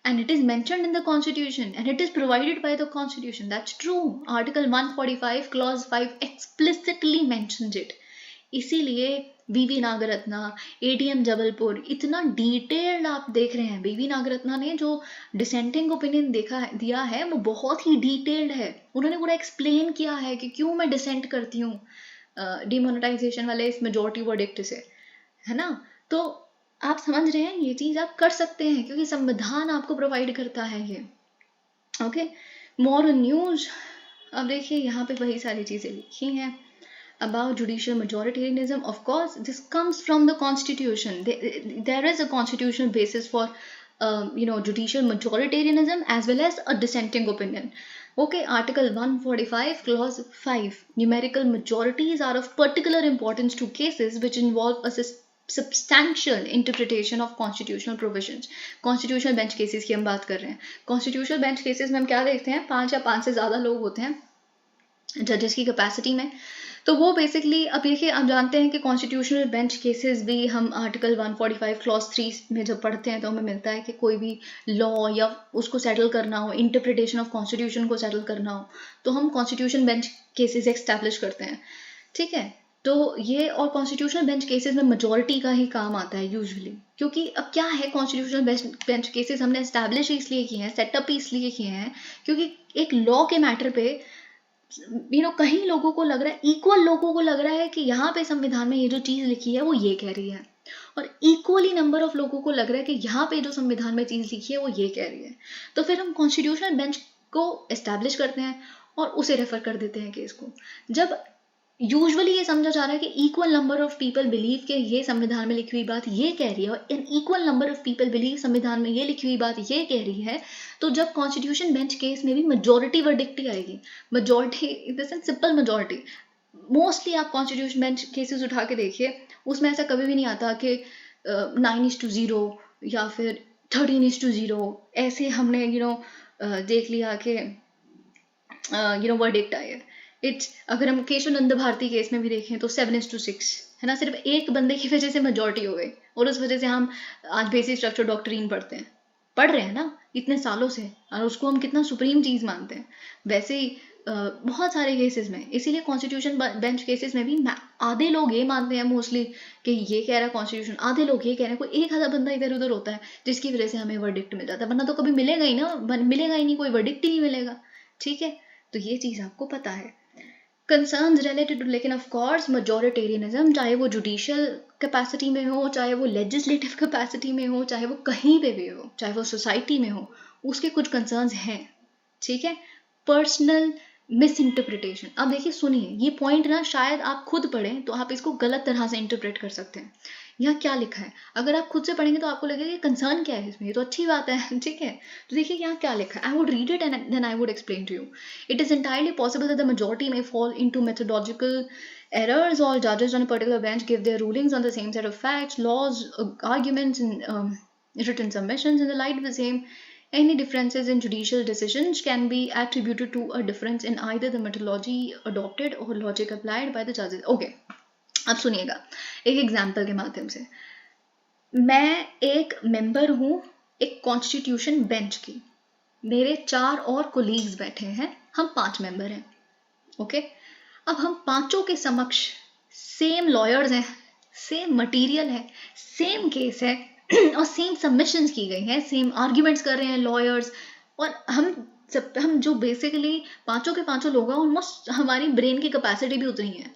and it is mentioned in the constitution and it is provided by the constitution. That's true. Article 145 clause 5 explicitly mentions it. इसीलिए बीवी नागरत्ना, ADM जबलपुर, इतना डिटेल्ड आप देख रहे हैं। बीवी नागरत्ना ने जो डिसेंटिंग ओपिनियन दिया है, वो बहुत ही डिटेल्ड है। उन्होंने पूरा एक्सप्लेन किया है कि क्यों मैं डिसेंट करती हूँ डिमोनेटाइजेशन वाले इस मेजोरिटी वर्डिक्ट से, है ना। तो आप समझ रहे हैं, ये चीज आप कर सकते हैं क्योंकि संविधान आपको प्रोवाइड करता है ये। ओके, मोर न्यूज। अब देखिए यहाँ पे वही सारी चीजें लिखी हैं about judicial majoritarianism. Of course, this comes from the constitution. There is a constitutional basis for judicial majoritarianism as well as a dissenting opinion. Okay, Article 145, Clause 5. Numerical majorities are of particular importance to cases which involve a substantial interpretation of constitutional provisions. Constitutional bench cases की हम बात कर रहे हैं. Constitutional bench cases में हम क्या देखते हैं, 5 या 5 से ज़्यादा लोग होते हैं जजेस की कैपेसिटी में. तो वो बेसिकली, अब देखिए, आप जानते हैं कि कॉन्स्टिट्यूशनल बेंच केसेस भी हम आर्टिकल 145 क्लॉज 3 में जब पढ़ते हैं तो हमें मिलता है कि कोई भी लॉ या उसको सेटल करना हो, इंटरप्रिटेशन ऑफ कॉन्स्टिट्यूशन को सेटल करना हो, तो हम कॉन्स्टिट्यूशन बेंच केसेस एस्टैब्लिश करते हैं. ठीक है, तो ये और कॉन्स्टिट्यूशनल बेंच केसेस में मेजॉरिटी का ही काम आता है यूजुअली, क्योंकि अब क्या है, कॉन्स्टिट्यूशनल बेंच केसेस हमने एस्टैब्लिश इसलिए किए हैं, सेटअप ही इसलिए किए हैं क्योंकि एक लॉ के मैटर पे कहीं लोगों को लग रहा है, इक्वल लोगों को लग रहा है कि यहाँ पे संविधान में ये जो चीज़ लिखी है वो ये कह रही है, और इक्वली नंबर ऑफ लोगों को लग रहा है कि यहाँ पे जो संविधान में चीज़ लिखी है वो ये कह रही है. तो फिर हम कॉन्स्टिट्यूशनल बेंच को एस्टैब्लिश करते हैं और उसे रेफर कर देते हैं केस को. जब यूजुअली ये समझा जा रहा है कि equal number of people believe कि ये संविधान में लिखी हुई बात ये कह रही है और in equal number of people believe संविधान में ये लिखी हुई बात ये कह रही है, तो जब कॉन्स्टिट्यूशन बेंच केस में भी मेजॉरिटी वर्डिक्ट ही आएगी. Majority in the sense simple majority. Mostly आप कॉन्स्टिट्यूशन बेंच केसेस उठा के देखिए, उसमें ऐसा कभी भी नहीं आता कि 9:0 या फिर 13:0 ऐसे हमने देख लिया कि वर्डिक्ट आए. अगर हम केशवानंद भारती केस में भी देखें तो 7:6 है ना, सिर्फ एक बंदे की वजह से मेजॉरिटी हो गई, और उस वजह से हम आज बेसिक स्ट्रक्चर डॉक्ट्रिन पढ़ रहे हैं ना इतने सालों से, और उसको हम कितना सुप्रीम चीज़ मानते हैं. वैसे ही बहुत सारे केसेस में, इसीलिए कॉन्स्टिट्यूशन बेंच केसेस में भी आधे लोग ये मानते हैं मोस्टली कि ये कह रहा है कॉन्स्टिट्यूशन, आधे लोग ये कह रहे हैं, कोई एक आधा बंदा इधर उधर होता है जिसकी वजह से हमें वर्डिक्ट मिल जाता है, वरना तो कभी मिलेगा ही ना, मिलेगा ही नहीं, कोई वर्डिक्ट ही नहीं मिलेगा. ठीक है, तो ये चीज़ आपको पता है. कंसर्न्स रिलेटेड टू, लेकिन ऑफ कोर्स मजॉरिटेरियनिज्म, चाहे वो जुडिशियल कैपेसिटी में हो, चाहे वो लेजिस्लेटिव कैपेसिटी में हो, चाहे वो कहीं पे भी हो, चाहे वो सोसाइटी में हो, उसके कुछ कंसर्न्स हैं. ठीक है, पर्सनल मिस इंटरप्रिटेशन. अब देखिए, सुनिए, ये पॉइंट ना शायद आप खुद पढ़ें तो आप इसको गलत तरह से इंटरप्रेट कर सकते हैं. यहाँ क्या लिखा है, अगर आप खुद से पढ़ेंगे तो आपको लगेगा कि कंसर्न क्या है इसमें, ये तो अच्छी बात है. ठीक है, तो देखिए यहाँ क्या लिखा है. I would read it and then I would explain to you. It is entirely possible that the majority may fall into methodological errors. All judges on a particular bench give their rulings on the same set of facts, laws, arguments, and written submissions in the light of the same. Any differences in judicial decisions can be attributed to a difference in either the methodology adopted or logic applied by the judges. Okay, अब सुनिएगा एक example के माध्यम से. मैं एक member हूँ एक कॉन्स्टिट्यूशन बेंच की, मेरे 4 और कोलीग्स बैठे हैं, हम 5 मेंबर हैं. ओके, अब हम पांचों के समक्ष सेम लॉयर्स हैं, सेम मटेरियल है, सेम केस है और सेम सबमिशंस की गई हैं, सेम आर्ग्यूमेंट्स कर रहे हैं लॉयर्स, और हम जो बेसिकली पांचों के पांचों लोग हैं, ऑलमोस्ट हमारी ब्रेन की कैपेसिटी भी उतनी है.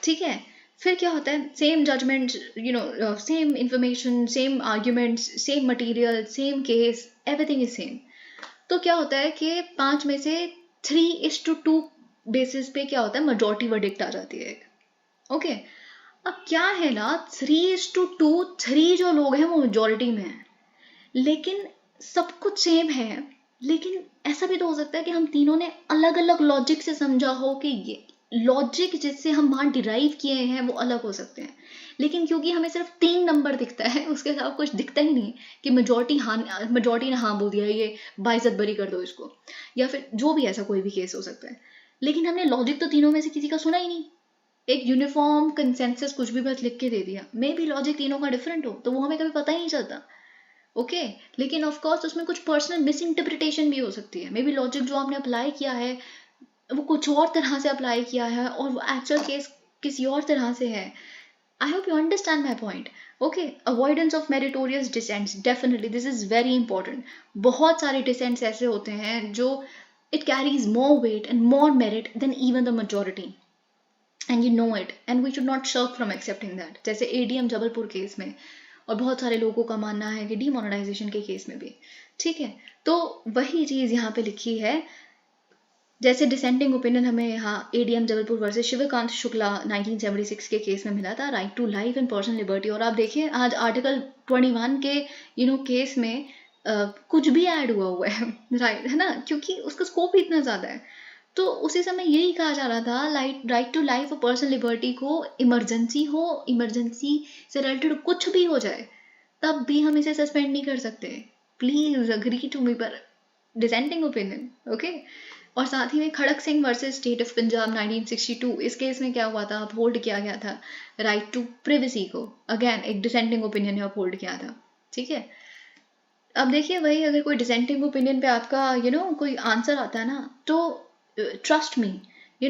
ठीक है, फिर क्या होता है, same judgment, same information, same arguments, same material, same case, everything is same. तो क्या होता है कि 5 में से 3:2 बेसिस पे क्या होता है, मेजॉरिटी वर्डिक्ट आ जाती है. ओके, अब क्या है ना, 3:2, 3 जो लोग हैं वो मेजॉरिटी में हैं, लेकिन सब कुछ सेम है. लेकिन ऐसा भी तो हो सकता है कि हम तीनों ने अलग अलग लॉजिक से समझा हो, कि ये लॉजिक जिससे हम वहाँ डिराइव किए हैं वो अलग हो सकते हैं, लेकिन क्योंकि हमें सिर्फ 3 नंबर दिखता है, उसके अलावा कुछ दिखता ही नहीं कि मेजॉरिटी ने हाँ बोल दिया, ये बाइज्जत बरी कर दो इसको, या फिर जो भी ऐसा कोई भी केस हो सकता है, लेकिन हमने लॉजिक तो तीनों में से किसी का सुना ही नहीं. एक यूनिफॉर्म कंसेंसस कुछ भी बस लिख के दे दिया, मे बी लॉजिक तीनों का डिफरेंट हो, तो वो हमें कभी पता ही नहीं चलता. ओके, लेकिन ऑफ कोर्स उसमें कुछ पर्सनल मिस इंटरप्रिटेशन भी हो सकती है. मे बी लॉजिक जो आपने अप्लाई किया है वो कुछ और तरह से अप्लाई किया है और वो एक्चुअल केस किसी और तरह से है. I hope you understand my point. Okay, avoidance of meritorious dissents, definitely this is very important. बहुत सारे डिसेंट्स ऐसे होते हैं जो it carries more weight and more merit than even the majority, and you know it, and we should not shirk from accepting that. जैसे ADM Jabalpur case में, और बहुत सारे लोगों का मानना है कि डीमोनेटाइजेशन के केस में भी. ठीक है, तो वही चीज़ यहाँ पे लिखी है. जैसे डिसेंटिंग ओपिनियन हमें यहाँ एडीएम जबलपुर वर्सेस शिवकांत शुक्ला 1976 के केस में मिला था, right to life and personal liberty. और आप देखिए आज आर्टिकल 21 के केस में कुछ भी ऐड हुआ है राइट, है ना, क्योंकि उसका स्कोप इतना ज़्यादा है। तो उसी समय यही कहा जा रहा था, राइट टू लाइफ और पर्सनल लिबर्टी को इमरजेंसी हो, इमरजेंसी से रिलेटेड कुछ भी हो जाए तब भी हम इसे सस्पेंड नहीं कर सकते। प्लीज अग्री टू मी पर डिसेंटिंग ओपिनियन, ओके। और साथ ही में Kharak Singh versus state of Punjab 1962, इस केस में क्या हुआ था, अपहोल्ड किया गया था राइट टू प्रिवेसी को। अगेन एक डिसेंटिंग ओपिनियन ने अपहोल्ड किया था, ठीक है। अब देखिए वही, अगर कोई डिसेंटिंग ओपिनियन पे आपका कोई आंसर आता है ना, तो ट्रस्ट मी,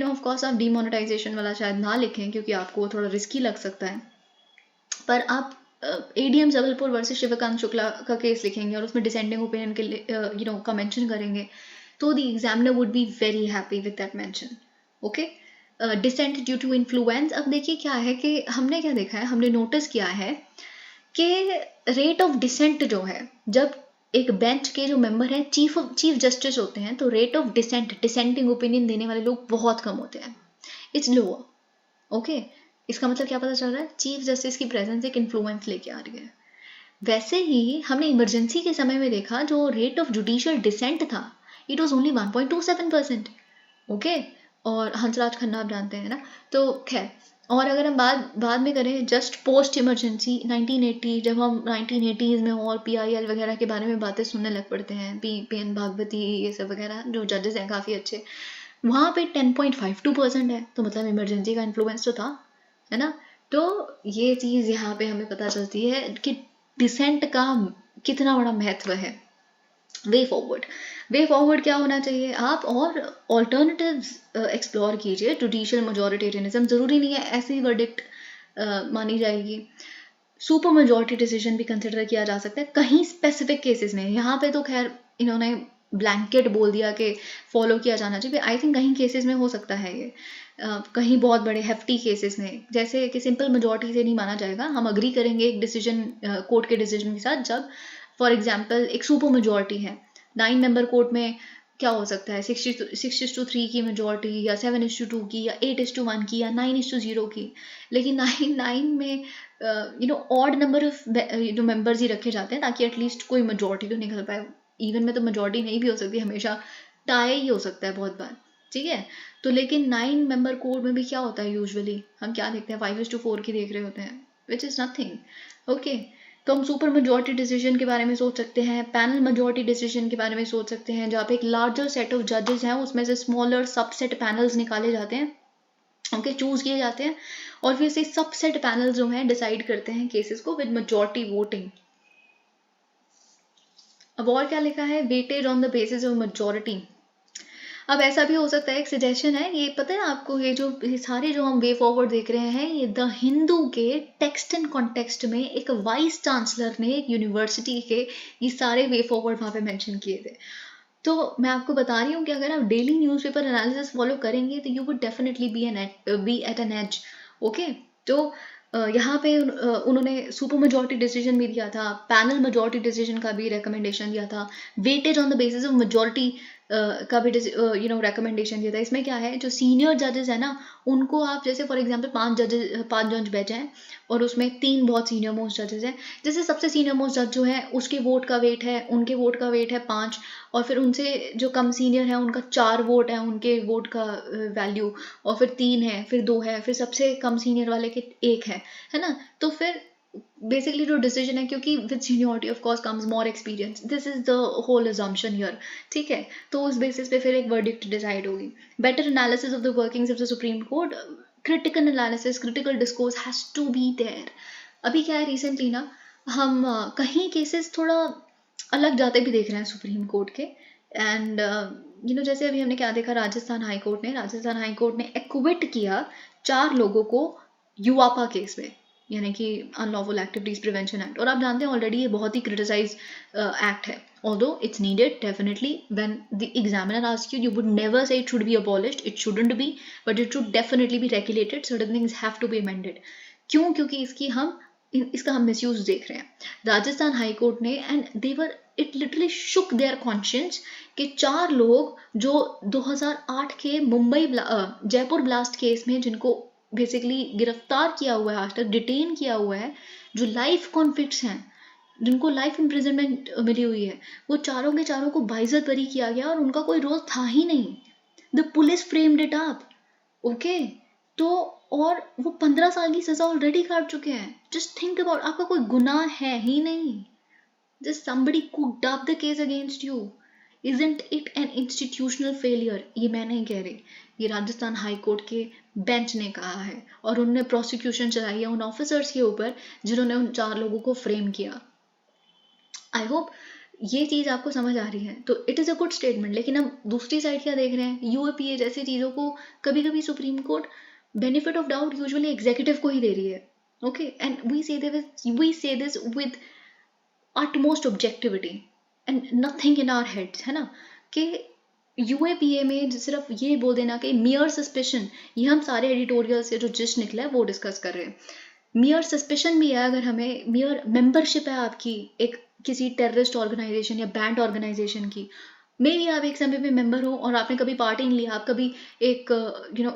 ऑफ कोर्स आप डीमोनेटाइजेशन वाला शायद ना लिखें क्योंकि आपको थोड़ा रिस्की लग सकता है, पर आप एडीएम जबलपुर वर्सेस शिवकांत शुक्ला का केस लिखेंगे और उसमें डिसेंडिंग ओपिनियन के का मेंशन करेंगे, तो the examiner would be very happy with that mention, okay. Dissent due to influence, अब देखिए क्या है कि हमने क्या देखा है, हमने नोटिस किया है कि रेट ऑफ डिसेंट जो है, जब एक बेंच के जो मेंबर हैं चीफ जस्टिस होते हैं, तो रेट ऑफ डिसेंटिंग ओपिनियन देने वाले लोग बहुत कम होते हैं, इट्स लोअर, ओके। इसका मतलब क्या पता चल रहा है, चीफ जस्टिस की प्रेजेंस एक इन्फ्लुएंस लेके आ रही है। वैसे ही हमने इमरजेंसी के समय में देखा जो रेट ऑफ जुडिशियल डिसेंट था, इट वॉज ओनली 1.27%, ओके। और हंसराज खन्ना आप जानते हैं ना, तो खैर। और अगर हम बाद में करें, जस्ट पोस्ट इमरजेंसी 1980, जब हम 1980s में और PIL वगैरह के बारे में बातें सुनने लग पड़ते हैं, PN भागवती ये सब वगैरह जो जजेस हैं काफ़ी अच्छे, वहाँ पे 10.52% है, तो मतलब इमरजेंसी का इन्फ्लुएंस तो था, है ना। तो ये चीज़ यहाँ पे हमें पता चलती है कि डिसेंट का कितना बड़ा महत्व है। वे फॉरवर्ड क्या होना चाहिए, आप और ऑल्टरनेटिव्स एक्सप्लोर कीजिए। जुडिशियल मजॉरिटेरियनिज्म ज़रूरी नहीं है ऐसी वर्डिक्ट मानी जाएगी, सुपर मेजॉरिटी डिसीजन भी कंसिडर किया जा सकता है कहीं स्पेसिफिक केसेस में। यहाँ पे तो खैर इन्होंने ब्लैंकेट बोल दिया कि फॉलो किया जाना चाहिए, आई थिंक कहीं केसेस में हो सकता है ये, कहीं बहुत बड़े हेफ्टी केसेस में, जैसे कि सिंपल मेजॉरिटी से नहीं माना जाएगा। हम अग्री करेंगे एक डिसीजन, कोर्ट के डिसीजन के साथ, जब फॉर एग्जाम्पल एक सुपर मेजॉरिटी है 9 मेंबर कोर्ट में, क्या हो सकता है 6:3 की मेजॉरिटी, या 7:2 की, या 8:1 की, या 9:0 की। लेकिन 9 में ऑड नंबर ऑफ जो मेंबर्स ही रखे जाते हैं ताकि एटलीस्ट कोई मेजॉरिटी तो निकल पाए। इवन में तो मेजॉरिटी नहीं भी हो सकती, हमेशा टाई ही हो सकता है बहुत बार, ठीक है। तो लेकिन 9 मेंबर कोर्ट में भी क्या होता है, यूजुअली हम क्या देखते हैं, 5:4 की देख रहे होते हैं, विच इज़ नथिंग, ओके। तो हम सुपर मेजॉरिटी डिसीजन के बारे में सोच सकते हैं, पैनल मेजॉरिटी डिसीजन के बारे में सोच सकते हैं, जहाँ पे एक लार्जर सेट ऑफ जजेस हैं, उसमें से स्मॉलर सबसेट पैनल्स निकाले जाते हैं, ओके, चूज किए जाते हैं, और फिर से सबसेट पैनल जो हैं डिसाइड करते हैं केसेस को विद मेजॉरिटी वोटिंग। अब और क्या लिखा है, weightage on the basis of majority. अब ऐसा भी हो सकता है, एक सजेशन है, ये पता है आपको, ये सारे जो हम वे फॉरवर्ड देख रहे हैं, ये द हिंदू के टेक्स्ट एंड कॉन्टेक्स्ट में एक वाइस चांसलर ने एक यूनिवर्सिटी के ये सारे वे फॉरवर्ड वहाँ पे मेंशन किए थे। तो मैं आपको बता रही हूँ कि अगर आप डेली न्यूज़पेपर एनालिसिस फॉलो करेंगे तो you would definitely be at an edge, okay. तो यहाँ पे उन्होंने सुपर मेजॉरिटी डिसीजन भी दिया था, पैनल मेजॉरिटी डिसीजन का भी रिकमेंडेशन दिया था, weightage on the basis of majority का भी रिकमेंडेशन दिया था। इसमें क्या है, जो सीनियर जजेस है ना, उनको आप जैसे फॉर एग्जांपल 5 जज बैच हैं और उसमें 3 बहुत सीनियर मोस्ट जजेस हैं, जैसे सबसे सीनियर मोस्ट जज जो है उसके वोट का वेट है, उनके वोट का वेट है 5, और फिर उनसे जो कम सीनियर है उनका 4 वोट है, उनके वोट का वैल्यू, और फिर 3 है, फिर 2 है, फिर सबसे कम सीनियर वाले के 1 है ना। तो फिर बेसिकली जो डिसीजन है, क्योंकि with seniority of course comes more experience, this is the whole assumption here, ठीक है। तो उस बेसिस पे फिर एक वर्डिक्ट डिसाइड होगी। Better analysis of the workings of the supreme court, critical analysis, critical discourse has to be there. अभी क्या है, रिसेंटली ना हम कहीं केसेस थोड़ा अलग जाते भी देख रहे हैं सुप्रीम कोर्ट के, एंड जैसे अभी हमने क्या देखा, राजस्थान हाई कोर्ट ने एक्विट किया 4 लोगों को युवापा केस में, यानी कि अनलॉफुल एक्टिविटीज प्रिवेंशन एक्ट। और आप जानते हैं ऑलरेडी ये बहुत ही क्रिटिसाइज एक्ट है, although it's needed definitely when the examiner asks you, you would never say it should be abolished, it shouldn't be, but it should definitely be regulated, certain things have to be amended। क्यों, क्योंकि इसका हम misuse देख रहे हैं। Rajasthan high court ने, and they were it literally shook their conscience, कि 4 लोग जो 2008 के जयपुर ब्लास्ट केस में जिनको बेसिकली गिरफ्तार किया हुआ है, आज तक डिटेन किया हुआ है, जो लाइफ कॉन्विक्ट्स हैं, जिनको लाइफ इम्प्रिजनमेंट मिली हुई है, वो चारों के चारों को बाइज्जत बरी किया गया और उनका कोई रोल था ही नहीं. The police framed it up. Okay, तो और वो 15 साल की सजा ऑलरेडी काट चुके हैं. जस्ट थिंक अबाउट, आपका कोई गुनाह है ही नहीं. Just somebody cooked up the case against you. Isn't it an institutional failure? ये मैं नहीं कह रही, ये राजस्थान हाई कोर्ट के बेंच ने कहा है और उन्होंने प्रोसिक्यूशन चलाई है उन ऑफिसर्स के ऊपर जिन्होंने उन 4 लोगों को फ्रेम किया. आई होप ये चीज आपको समझ आ रही है. तो it is a good statement. लेकिन हम दूसरी साइड क्या देख रहे हैं, यूएपीए जैसी चीजों को कभी कभी supreme court benefit of doubt usually executive को ही दे रही है. ओके, एंड वी से this with utmost objectivity and nothing in our heads, है ना, कि यूएपीए में सिर्फ ये बोल देना कि मियर सस्पेशन, ये हम सारे एडिटोरियल से जो जिस्ट निकला है वो डिस्कस कर रहे हैं. मियर सस्पेशन भी है, अगर हमें मियर मेंबरशिप है आपकी एक किसी टेररिस्ट ऑर्गेनाइजेशन या बैंड ऑर्गेनाइजेशन की, मे भी आप एक समय पे मेंबर हो और आपने कभी पार्टी नहीं लिया, आप कभी एक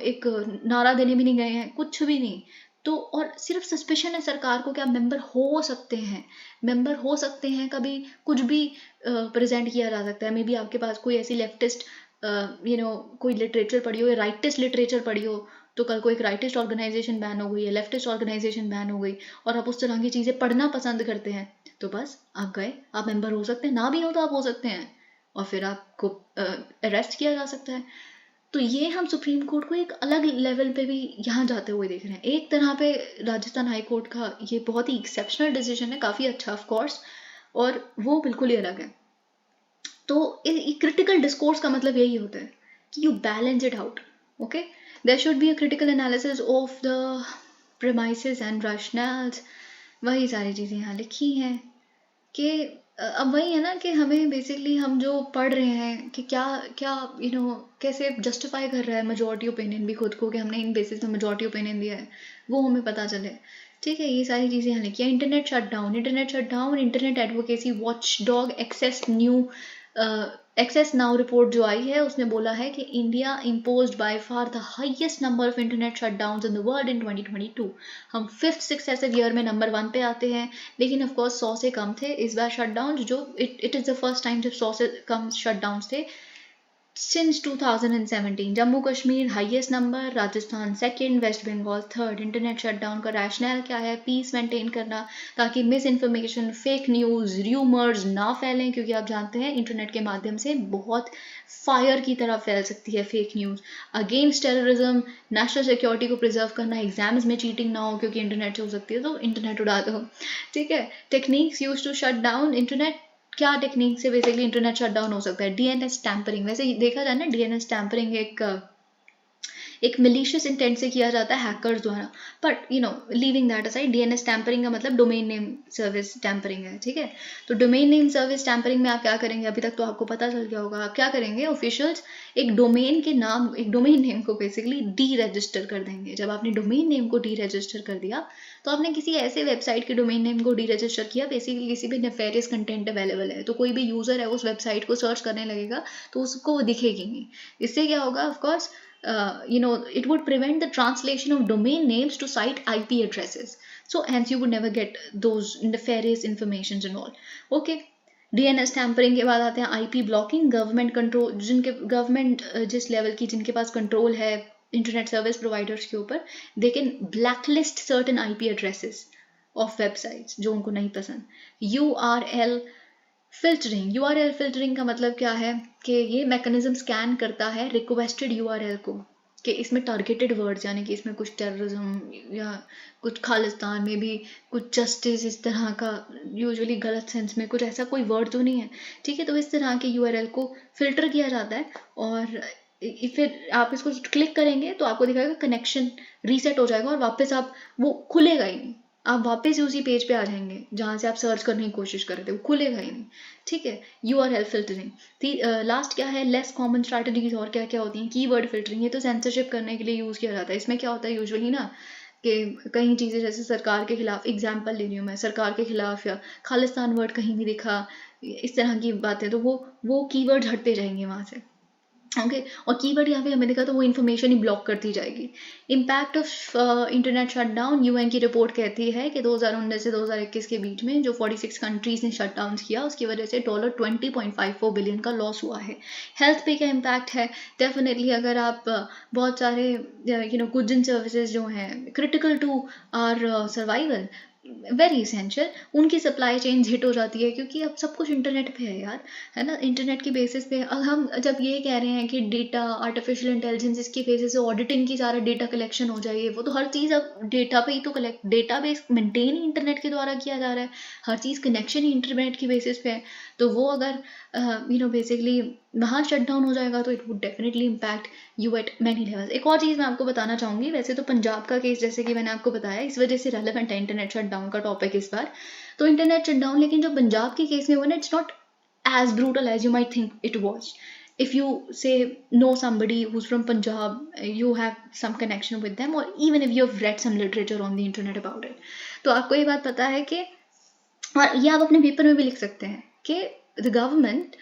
एक नारा देने भी नहीं गए हैं, कुछ भी नहीं, तो और सिर्फ सस्पेशन है सरकार को कि आप मेंबर हो सकते हैं, मेंबर हो सकते हैं, कभी कुछ भी प्रेजेंट किया जा सकता है. मे बी आपके पास कोई ऐसी लेफ्टिस्ट कोई लिटरेचर पढ़ी हो या राइटिस्ट लिटरेचर पढ़ी हो, तो कल को एक राइटिस्ट ऑर्गेनाइजेशन बैन हो गई है, लेफ्टिस्ट ऑर्गेनाइजेशन बैन हो गई और आप उस तरह की चीज़ें पढ़ना पसंद करते हैं, तो बस आप गए, आप मेंबर हो सकते हैं, ना भी हो तो आप हो सकते हैं और फिर आपको अरेस्ट किया जा सकता है. तो ये हम सुप्रीम कोर्ट को एक अलग लेवल पे भी यहाँ जाते हुए देख रहे हैं. एक तरह पे राजस्थान हाई कोर्ट का ये बहुत ही एक्सेप्शनल डिसीजन है, काफ़ी अच्छा ऑफ कोर्स, और वो बिल्कुल ही अलग है. तो क्रिटिकल डिस्कोर्स का मतलब यही होता है कि you balance it out. Okay, there should be a critical analysis of the premises and rationales. वही सारी चीज़ें यहाँ लिखी हैं कि अब वही है ना कि हमें बेसिकली हम जो पढ़ रहे हैं कि क्या क्या कैसे जस्टिफाई कर रहा है मेजॉरिटी ओपिनियन भी खुद को कि हमने इन बेसिस पे मेजॉरिटी ओपिनियन दिया है, वो हमें पता चले. ठीक है, ये सारी चीज़ें यहाँ लिखी है. Internet shutdown, internet advocacy watch dog access now report जो आई है उसने बोला है कि India imposed by far the highest number of internet shutdowns in the world in 2022. हम 5th सक्सेसिव ईयर में नंबर 1 पे आते हैं, लेकिन ऑफ कोर्स 100 से कम थे इस बार शटडाउन, जो it is the first time जब 100 से कम शटडाउन्स थे since 2017. Jammu Kashmir highest number, Rajasthan second, West Bengal third. Internet shutdown का रैशनल क्या है, पीस मेंटेन करना ताकि misinformation, fake news, rumours ना फैलें, क्योंकि आप जानते हैं इंटरनेट के माध्यम से बहुत फायर की तरह फैल सकती है fake news. Against terrorism, national security को प्रिजर्व करना, एग्जाम्स में चीटिंग ना हो क्योंकि इंटरनेट से हो सकती है, तो इंटरनेट उड़ा दो. ठीक है, techniques use to shut down internet. क्या टेक्निक से बेसिकली इंटरनेट शटडाउन हो सकता है, डीएनएस टैंपरिंग. वैसे देखा जाए ना, डीएनएस टैंपरिंग एक मिलीशियस इंटेंट से किया जाता है हैकर्स द्वारा, but leaving that aside, DNS tampering का मतलब डोमेन नेम सर्विस टैंपरिंग है. ठीक है, तो डोमेन नेम सर्विस टैंपरिंग में आप क्या करेंगे, अभी तक तो आपको पता चल गया होगा. आप क्या करेंगे, ऑफिशियल्स एक डोमेन के नाम, एक डोमेन नेम को बेसिकली डी रजिस्टर कर देंगे. जब आपने डोमेन नेम को डी रजिस्टर कर दिया तो आपने किसी ऐसे वेबसाइट के डोमेन नेम को डी रजिस्टर किया, बेसिकली किसी भी नेफेरियस कंटेंट अवेलेबल है, तो कोई भी यूजर है उस वेबसाइट को सर्च करने लगेगा तो उसको वो दिखेगी नहीं. इससे क्या होगा, of course it would prevent the translation of domain names to site IP addresses. So hence you would never get those nefarious informations and all. Okay. DNS tampering के बाद आते हैं आईपी ब्लॉकिंग. गवर्नमेंट कंट्रोल, जिनके government जिस level की जिनके पास control है internet service providers के ऊपर, they can blacklist certain IP addresses of websites जो उनको नहीं पसंद. यूआरएल फिल्टरिंग का मतलब क्या है कि ये मैकेनिज्म स्कैन करता है रिक्वेस्टेड यूआरएल को, कि इसमें टारगेटेड वर्ड्स, यानी कि इसमें कुछ टेररिज्म या कुछ खालिस्तान में भी कुछ जस्टिस, इस तरह का यूजुअली गलत सेंस में कुछ ऐसा कोई वर्ड तो नहीं है. ठीक है, तो इस तरह के यूआरएल को फिल्टर किया जाता है और फिर आप इसको क्लिक करेंगे तो आपको दिखाएगा कनेक्शन रीसेट हो जाएगा और वापस आप वो खुलेगा ही नहीं, आप वापस उसी पेज पे आ जाएंगे जहाँ से आप सर्च करने की कोशिश कर रहे थे, वो खुलेगा ही नहीं. ठीक है, यूआरएल फिल्टरिंग. लास्ट क्या है, लेस कॉमन स्ट्रैटेजीज और क्या क्या होती हैं. कीवर्ड फिल्टरिंग, ये तो सेंसरशिप करने के लिए यूज़ किया जाता है. इसमें क्या होता है यूजुअली ना कि कई चीज़ें जैसे सरकार के खिलाफ, एग्जाम्पल ले रही हूँ मैं, सरकार के खिलाफ या खालिस्तान वर्ड कहीं भी दिखा, इस तरह की बातें, तो वो कीवर्ड्स हटते जाएंगे वहाँ से. ओके और कीवर्ड यहाँ पे हमें दिखा तो वो इन्फॉर्मेशन ही ब्लॉक कर दी जाएगी। Impact of internet shutdown, UN की रिपोर्ट कहती है कि 2019 से 2021 के बीच में जो 46 कंट्रीज ने शटडाउन किया उसकी वजह से $20.54 बिलियन का लॉस हुआ है। हेल्थ पे क्या इम्पैक्ट है? डेफिनेटली अगर आप बहुत सारे गुड्स एंड सर्विसेज जो हैं critical to our survival, very essential, उनकी सप्लाई चेन हिट हो जाती है क्योंकि अब सब कुछ इंटरनेट पे है यार, है ना। इंटरनेट की बेसिस पे अब हम जब ये कह रहे हैं कि डेटा आर्टिफिशियल इंटेलिजेंस इसकी बेसिस से ऑडिटिंग की सारा डेटा कलेक्शन हो जाए, वो तो हर चीज़ अब डेटा पे ही तो कलेक्ट, डेटा बेस मेंटेन ही इंटरनेट के द्वारा किया जा रहा है, हर चीज़ कनेक्शन ही इंटरनेट की बेसिस पे है। तो वो अगर बेसिकली वहाँ शट डाउन हो जाएगा तो it would definitely impact you eight many levels. एक और चीज़ मैं आपको बताना चाहूँगी, वैसे तो पंजाब का केस जैसे कि मैंने आपको बताया इस वजह से रेलेवेंट है इंटरनेट शट डाउन का टॉपिक इस बार, तो इंटरनेट शट डाउन, लेकिन जो पंजाब के केस में हुआ ना, it's not as brutal as you might think it was. If you say know somebody who's from Punjab, you have some connection with them, or even if you have read some literature on the internet about it, तो आपको ये बात पता है कि, और ये आप अपने पेपर में भी लिख सकते हैं कि the government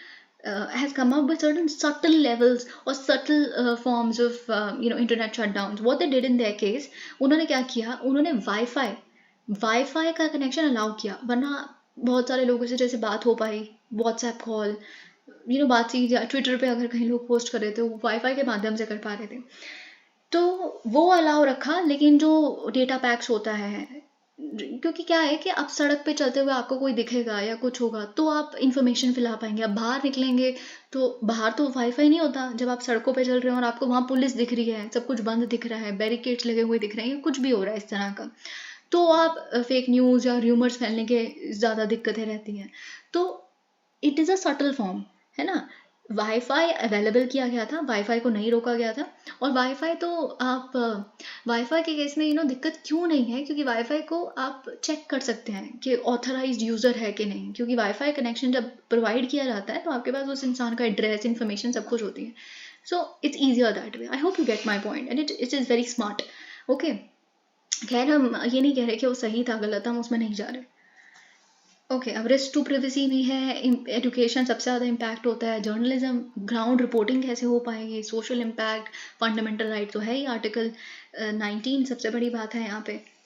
has come up with certain subtle levels or subtle forms of internet shutdowns. What they did in their case, उन्होंने क्या किया, उन्होंने वाईफाई का कनेक्शन अलाउ किया, वरना बहुत सारे लोगों से जैसे बात हो पाई, व्हाट्सएप कॉल, बातचीत, या ट्विटर पे अगर कहीं लोग पोस्ट कर रहे थे वो वाईफाई के माध्यम से कर पा रहे थे, तो वो अलाउ रखा। लेकिन जो डेटा पैक्स होता है, क्योंकि क्या है कि आप सड़क पे चलते हुए आपको कोई दिखेगा या कुछ होगा तो आप इन्फॉर्मेशन फिला पाएंगे। अब बाहर निकलेंगे तो बाहर तो वाईफाई नहीं होता, जब आप सड़कों पे चल रहे हो और आपको वहाँ पुलिस दिख रही है, सब कुछ बंद दिख रहा है, बैरिकेड्स लगे हुए दिख रहे हैं, कुछ भी हो रहा है इस तरह का, तो आप फेक न्यूज़ या र्यूमर्स फैलने के ज़्यादा दिक्कतें रहती हैं। तो it is a subtle form, है ना। वाईफाई अवेलेबल किया गया था, वाईफाई को नहीं रोका गया था। और वाईफाई तो आप वाईफाई के केस में दिक्कत क्यों नहीं है, क्योंकि वाईफाई को आप चेक कर सकते हैं कि ऑथराइज्ड यूज़र है कि नहीं, क्योंकि वाईफाई कनेक्शन जब प्रोवाइड किया जाता है तो आपके पास उस इंसान का एड्रेस, इन्फॉर्मेशन सब कुछ होती है। So it's easier that way. I hope you get my point and it is very smart. Okay, खैर हम ये नहीं कह रहे कि वो सही था गलत, हम उसमें नहीं जा रहे। ओके, अब रिस्क टू प्रिवेसी भी है, एजुकेशन सबसे ज़्यादा इम्पैक्ट होता है, जर्नलिज्म, ग्राउंड रिपोर्टिंग कैसे हो पाएगी, सोशल इम्पैक्ट, फंडामेंटल राइट तो है ही, आर्टिकल 19 सबसे बड़ी बात है यहाँ पे।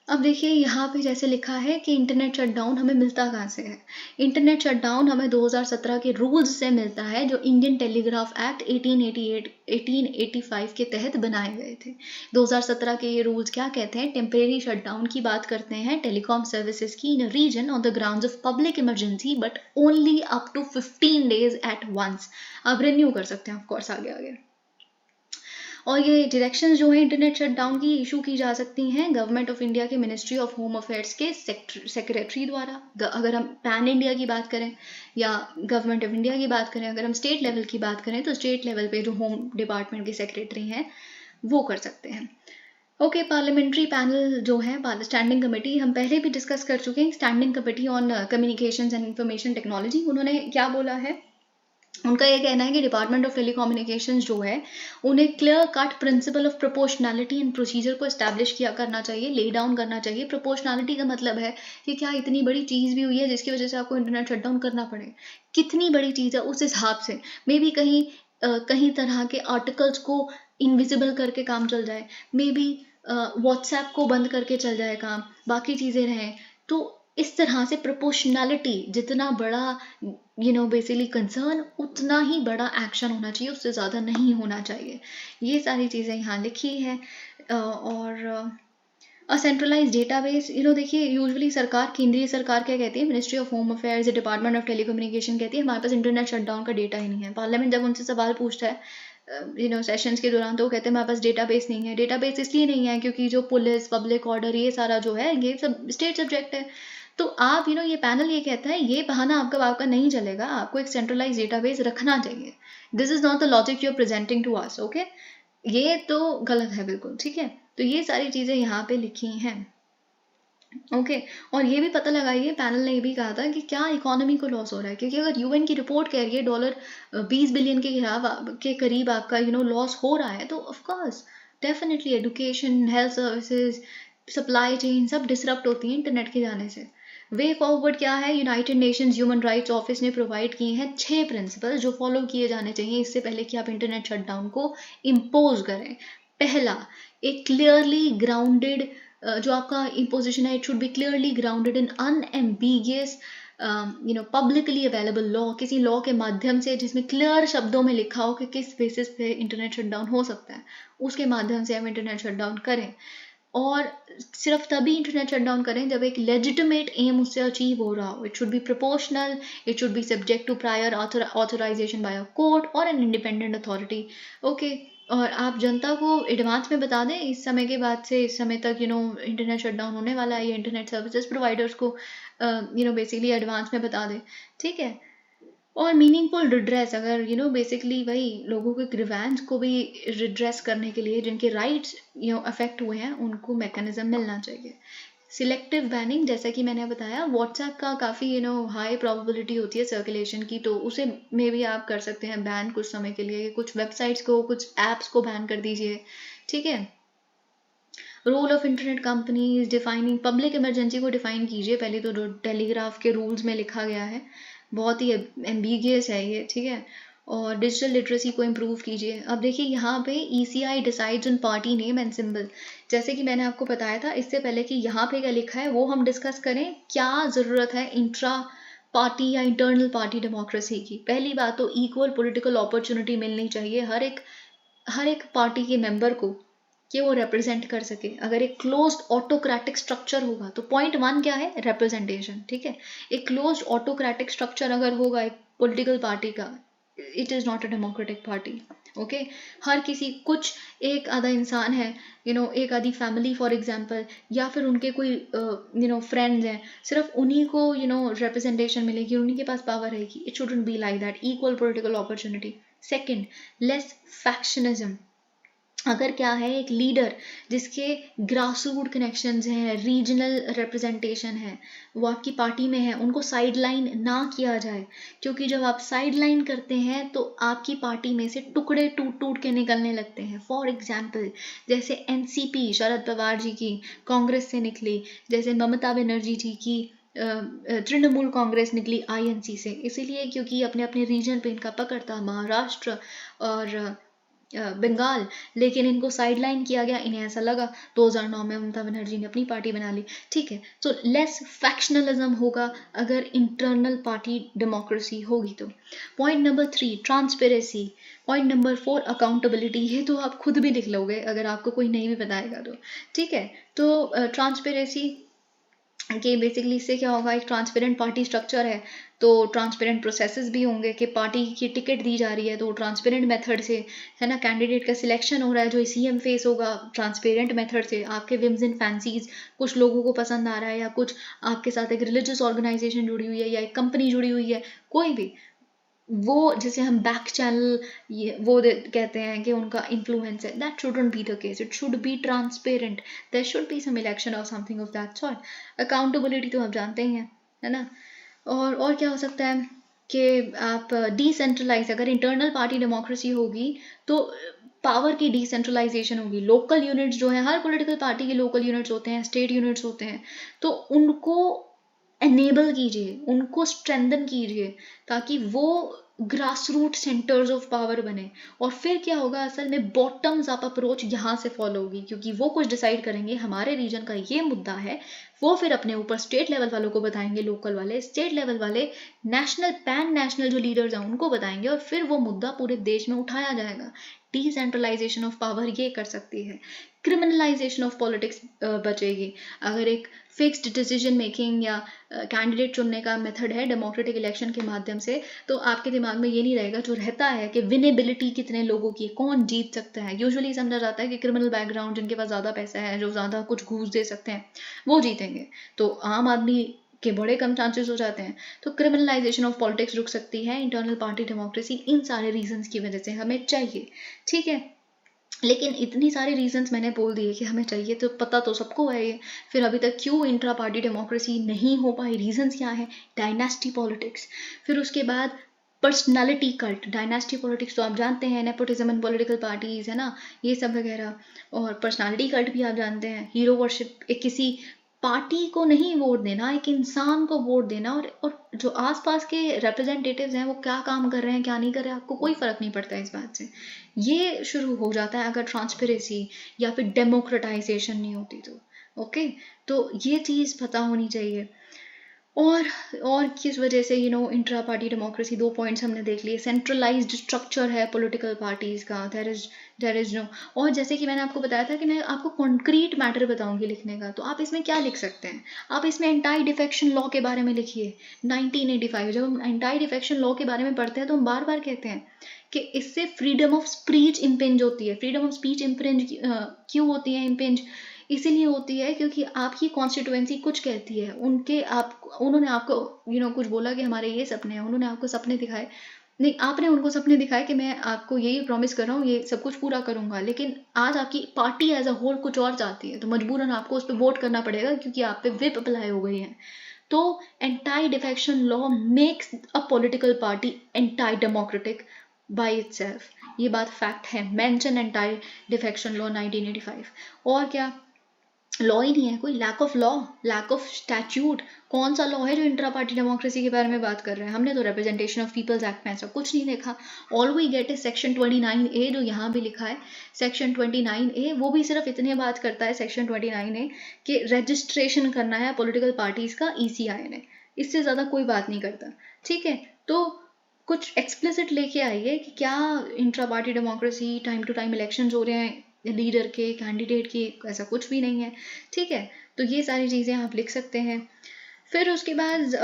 अब देखिए यहाँ पे जैसे लिखा है कि इंटरनेट शटडाउन हमें मिलता कहाँ से है। इंटरनेट शटडाउन हमें 2017 के रूल्स से मिलता है जो इंडियन टेलीग्राफ एक्ट 1885 के तहत बनाए गए थे। 2017 के ये रूल्स क्या कहते हैं, टेम्परेरी शटडाउन की बात करते हैं टेलीकॉम सर्विसेज की in region on the grounds of public emergency but only up to 15 days at once. आप रिन्यू कर सकते हैं ऑफकोर्स आगे आगे। और ये डायरेक्शंस जो है इंटरनेट शटडाउन की इशू की जा सकती हैं गवर्नमेंट ऑफ इंडिया के मिनिस्ट्री ऑफ होम अफेयर्स के सेक्रेटरी द्वारा, अगर हम पैन इंडिया की बात करें, या गवर्नमेंट ऑफ इंडिया की बात करें, अगर हम स्टेट लेवल की बात करें तो स्टेट लेवल पे जो होम डिपार्टमेंट के सेक्रेटरी हैं वो कर सकते हैं। ओके, पार्लियामेंट्री पैनल जो है, स्टैंडिंग कमेटी, हम पहले भी डिस्कस कर चुके हैं, standing committee on communications and information technology. उन्होंने क्या बोला है, उनका ये कहना है कि डिपार्टमेंट ऑफ टेलीकम्युनिकेशंस जो है उन्हें clear cut principle of proportionality and procedure को एस्टैब्लिश किया करना चाहिए, ले डाउन करना चाहिए। प्रोपोर्शनैलिटी का मतलब है कि क्या इतनी बड़ी चीज़ भी हुई है जिसकी वजह से आपको इंटरनेट शटडाउन करना पड़े, कितनी बड़ी चीज़ है उस हिसाब से। मे बी कहीं तरह के आर्टिकल्स को इनविजिबल करके काम चल जाए, मे बी व्हाट्सएप को बंद करके चल जाए काम, बाकी चीज़ें रहें। तो इस तरह से प्रोपोर्शनैलिटी, जितना बड़ा बेसिकली कंसर्न उतना ही बड़ा एक्शन होना चाहिए, उससे ज़्यादा नहीं होना चाहिए। ये सारी चीज़ें यहाँ लिखी है। और सेंट्रलाइज डेटाबेस, देखिए यूजुअली सरकार, केंद्रीय सरकार क्या कहती है, ministry of home affairs, department of telecommunication कहती है हमारे पास इंटरनेट शटडाउन का डेटा ही नहीं है। पार्लियामेंट जब उनसे सवाल पूछता है सेशंस के दौरान तो वो कहते हैं हमारे पास डेटाबेस नहीं है। डेटाबेस इसलिए नहीं है क्योंकि जो पुलिस, पब्लिक ऑर्डर, ये सारा जो है ये सब स्टेट सब्जेक्ट है। तो आप ये पैनल ये कहता है ये बहाना आपका नहीं चलेगा, आपको एक सेंट्रलाइज डेटाबेस रखना चाहिए। This is not the logic you are presenting to us. Okay, ये तो गलत है बिल्कुल, ठीक है। तो ये सारी चीज़ें यहाँ पे लिखी हैं। ओके, और ये भी पता लगाइए, पैनल ने ये भी कहा था कि क्या इकोनॉमी को लॉस हो रहा है, क्योंकि अगर यूएन की रिपोर्ट कह रही है $20 बिलियन के करीब आपका लॉस हो रहा है, तो of course definitely education, health services, supply chain सब डिसरप्ट होती है इंटरनेट के जाने से। वे फॉरवर्ड क्या है, United Nations human rights office ने प्रोवाइड किए हैं 6 प्रिंसिपल जो फॉलो किए जाने चाहिए इससे पहले कि आप इंटरनेट शटडाउन को इम्पोज करें। पहला, एक क्लियरली ग्राउंडेड, जो आपका इम्पोजिशन है, it should be clearly grounded in unambiguous publicly available law, किसी लॉ के माध्यम से जिसमें क्लियर शब्दों में लिखा हो कि किस बेसिस पे इंटरनेट शटडाउन हो सकता है, उसके माध्यम से हम इंटरनेट शटडाउन करें। और सिर्फ तभी इंटरनेट शटडाउन करें जब एक लेजिटिमेट एम उससे अचीव हो रहा हो। It should be proportional, it should be subject to prior authorisation by a court और एन इंडिपेंडेंट अथॉरिटी। ओके, और आप जनता को एडवांस में बता दें इस समय के बाद से इस समय तक इंटरनेट शटडाउन होने वाला है, या इंटरनेट सर्विसेज प्रोवाइडर्स को बेसिकली एडवांस में बता दें, ठीक है। और मीनिंगफुल रिड्रेस, अगर बेसिकली वही लोगों के ग्रीवेंस को भी रिड्रेस करने के लिए जिनके राइट्स अफेक्ट हुए हैं उनको मैकेनिज्म मिलना चाहिए। सिलेक्टिव बैनिंग, जैसा कि मैंने बताया, व्हाट्सएप का काफ़ी हाई प्रोबेबिलिटी होती है सर्कुलेशन की, तो उसे मे भी आप कर सकते हैं बैन कुछ समय के लिए, कुछ वेबसाइट्स को, कुछ ऐप्स को बैन कर दीजिए, ठीक है। Role of internet companies, defining public emergency को डिफाइन कीजिए पहले तो, जो टेलीग्राफ के रूल्स में लिखा गया है बहुत ही एम्बिगियस है ये, ठीक है। और डिजिटल लिटरेसी को इम्प्रूव कीजिए। अब देखिए यहाँ पे ECI decides on party name and symbol, जैसे कि मैंने आपको बताया था इससे पहले कि यहाँ पे क्या लिखा है वो हम डिस्कस करें। क्या ज़रूरत है इंट्रा पार्टी या इंटरनल पार्टी डेमोक्रेसी की? पहली बात तो इक्वल पॉलिटिकल अपॉर्चुनिटी मिलनी चाहिए हर एक पार्टी के मेंबर को कि वो रिप्रेजेंट कर सके। अगर एक क्लोज्ड ऑटोक्रेटिक स्ट्रक्चर होगा तो पॉइंट 1 क्या है, रिप्रेजेंटेशन, ठीक है। एक क्लोज्ड ऑटोक्रेटिक स्ट्रक्चर अगर होगा एक पॉलिटिकल पार्टी का, it is not a democratic party, okay. हर किसी, कुछ एक आधा इंसान है, एक आधी फैमिली फॉर एग्जांपल, या फिर उनके कोई फ्रेंड्स हैं, सिर्फ उन्हीं को रिप्रेजेंटेशन मिलेगी, उन्हीं के पास पावर रहेगी। It shouldn't be like that, equal political opportunity. Second, less factionalism. अगर क्या है एक लीडर जिसके ग्रास रूट कनेक्शंस हैं, रीजनल रिप्रेजेंटेशन है, वो आपकी पार्टी में है, उनको साइडलाइन ना किया जाए, क्योंकि जब आप साइडलाइन करते हैं तो आपकी पार्टी में से टुकड़े टूट टूट के निकलने लगते हैं। फॉर एग्जाम्पल, जैसे NCP शरद पवार जी की कांग्रेस से निकली, जैसे ममता बनर्जी जी की तृणमूल कांग्रेस निकली INC से, इसीलिए क्योंकि अपने अपने रीजन पे इनका पकड़ था, महाराष्ट्र और बंगाल, लेकिन इनको साइडलाइन किया गया। इन्हें ऐसा लगा 2009 में ममता बनर्जी ने अपनी पार्टी बना ली, ठीक है। तो लेस फैक्शनलिज्म होगा अगर इंटरनल पार्टी डेमोक्रेसी होगी तो। Point number 3, transparency. Point number 4, accountability. ये तो आप खुद भी लिख लोगे अगर आपको कोई नहीं भी बताएगा तो, ठीक है। तो ट्रांसपेरेंसी कि बेसिकली इससे क्या होगा, एक ट्रांसपेरेंट पार्टी स्ट्रक्चर है तो ट्रांसपेरेंट प्रोसेसेस भी होंगे कि पार्टी की टिकट दी जा रही है तो ट्रांसपेरेंट मेथड से है ना, कैंडिडेट का सिलेक्शन हो रहा है जो CM फेस होगा ट्रांसपेरेंट मेथड से। आपके विम्स एंड फैंसीज कुछ लोगों को पसंद आ रहा है, या कुछ आपके साथ एक रिलीजियस ऑर्गेनाइजेशन जुड़ी हुई है या एक कंपनी जुड़ी हुई है, कोई भी, वो जिसे हम बैक चैनल वो कहते हैं कि उनका इन्फ्लुएंस है, that shouldn't be the case. It should be transparent, there should be some election और something of that sort. Accountability तो आप जानते ही हैं, है ना। और क्या हो सकता है कि आप डिसेंट्रलाइज, अगर इंटरनल पार्टी डेमोक्रेसी होगी तो पावर की डिसेंट्रलाइजेशन होगी। लोकल यूनिट्स जो है, हर पॉलिटिकल पार्टी के लोकल यूनिट्स होते हैं, स्टेट यूनिट्स होते हैं, तो उनको एनेबल कीजिए, उनको स्ट्रेंथन कीजिए ताकि वो grass root centres of power बने। और फिर क्या होगा, असल में बॉटम्स अप अप्रोच यहाँ से फॉलो होगी, क्योंकि वो कुछ डिसाइड करेंगे हमारे रीजन का ये मुद्दा है, वो फिर अपने ऊपर स्टेट लेवल वालों को बताएंगे, लोकल वाले, स्टेट लेवल वाले नेशनल पैन नेशनल जो लीडर्स हैं उनको बताएंगे, और फिर वो मुद्दा पूरे देश में उठाया जाएगा। डिसेंट्रलाइजेशन ऑफ पावर ये कर सकती है। क्रिमिनलाइजेशन ऑफ पॉलिटिक्स बचेगी। अगर एक फिक्स्ड डिसीजन मेकिंग या कैंडिडेट चुनने का मेथड है डेमोक्रेटिक इलेक्शन के माध्यम से, तो आपके दिमाग में ये नहीं रहेगा जो रहता है कि विनेबिलिटी कितने लोगों की, कौन जीत सकता है। यूजुअली समझा जाता है कि क्रिमिनल बैकग्राउंड, जिनके पास ज़्यादा पैसा है, जो ज़्यादा कुछ घूस दे सकते हैं, वो जीतेंगे, तो आम आदमी के बड़े कम चांसेस हो जाते हैं। तो क्रिमिनलाइजेशन ऑफ पॉलिटिक्स रुक सकती है, इंटरनल पार्टी डेमोक्रेसी इन सारे रीजंस की वजह से हमें चाहिए, ठीक है। लेकिन इतनी सारे रीजंस मैंने बोल दिए कि हमें चाहिए, तो पता तो सबको है ये, फिर अभी तक क्यों इंट्रा पार्टी डेमोक्रेसी नहीं हो पाई, रीजंस क्या है? डायनास्टी पॉलिटिक्स, फिर उसके बाद पर्सनालिटी कल्ट। डायनास्टी पॉलिटिक्स तो आप जानते हैं, नेपोटिज्म इन पॉलिटिकल पार्टीज, है ना, ये सब वगैरह। और पर्सनालिटी कल्ट भी आप जानते हैं, हीरो वर्शिप, एक किसी पार्टी को नहीं वोट देना, एक इंसान को वोट देना, और जो आसपास के रिप्रेजेंटेटिव्स हैं वो क्या काम कर रहे हैं क्या नहीं कर रहे हैं आपको कोई फर्क नहीं पड़ता इस बात से। ये शुरू हो जाता है अगर ट्रांसपेरेंसी या फिर डेमोक्रेटाइजेशन नहीं होती तो। ओके, तो ये चीज़ पता होनी चाहिए। और किस वजह से इंट्रा पार्टी डेमोक्रेसी, 2 पॉइंट्स हमने देख लिए। सेंट्रलाइज्ड स्ट्रक्चर है पॉलिटिकल पार्टीज का, देयर इज नो। और जैसे कि मैंने आपको बताया था कि मैं आपको कॉन्क्रीट मैटर बताऊंगी लिखने का, तो आप इसमें क्या लिख सकते हैं, आप इसमें एंटी डिफेक्शन लॉ के बारे में लिखिए 1985। जब हम एंटी डिफेक्शन लॉ के बारे में पढ़ते हैं तो हम बार बार कहते हैं कि इससे फ्रीडम ऑफ स्पीच इम्पेंज होती है। फ्रीडम ऑफ स्पीच इम्पेंज क्यों होती है? इम्पेंज इसीलिए होती है क्योंकि आपकी कॉन्स्टिट्यूएंसी कुछ कहती है, उन्होंने आपको कुछ बोला कि हमारे ये सपने हैं, उन्होंने आपको सपने दिखाए, नहीं आपने उनको सपने दिखाए कि मैं आपको यही प्रॉमिस कर रहा हूँ, ये सब कुछ पूरा करूंगा, लेकिन आज आपकी पार्टी एज अ होल कुछ और चाहती है, तो मजबूरन आपको उस पर वोट करना पड़ेगा क्योंकि आप पे व्हिप अप्लाई हो गई है। तो anti defection law makes a political party anti democratic by itself. ये बात फैक्ट है। Mention anti defection law 1985। और क्या लॉ ही नहीं है कोई, lack of law, lack of statute. कौन सा लॉ है जो इंट्रा पार्टी डेमोक्रेसी के बारे में बात कर रहे हैं? हमने तो रिप्रेजेंटेशन ऑफ पीपल्स एक्ट में ऐसा कुछ नहीं देखा। All we get is section 29A जो यहाँ भी लिखा है। सेक्शन 29A वो भी सिर्फ इतने बात करता है, सेक्शन 29A, कि रजिस्ट्रेशन करना है पॉलिटिकल पार्टीज का ECI ने, इससे ज्यादा कोई बात नहीं करता। ठीक है, तो कुछ एक्सप्लिसिट लेके आइए कि क्या intra party democracy, time to time election हो रहे हैं लीडर के, कैंडिडेट की, ऐसा कुछ भी नहीं है। ठीक है, तो ये सारी चीज़ें आप लिख सकते हैं। फिर उसके बाद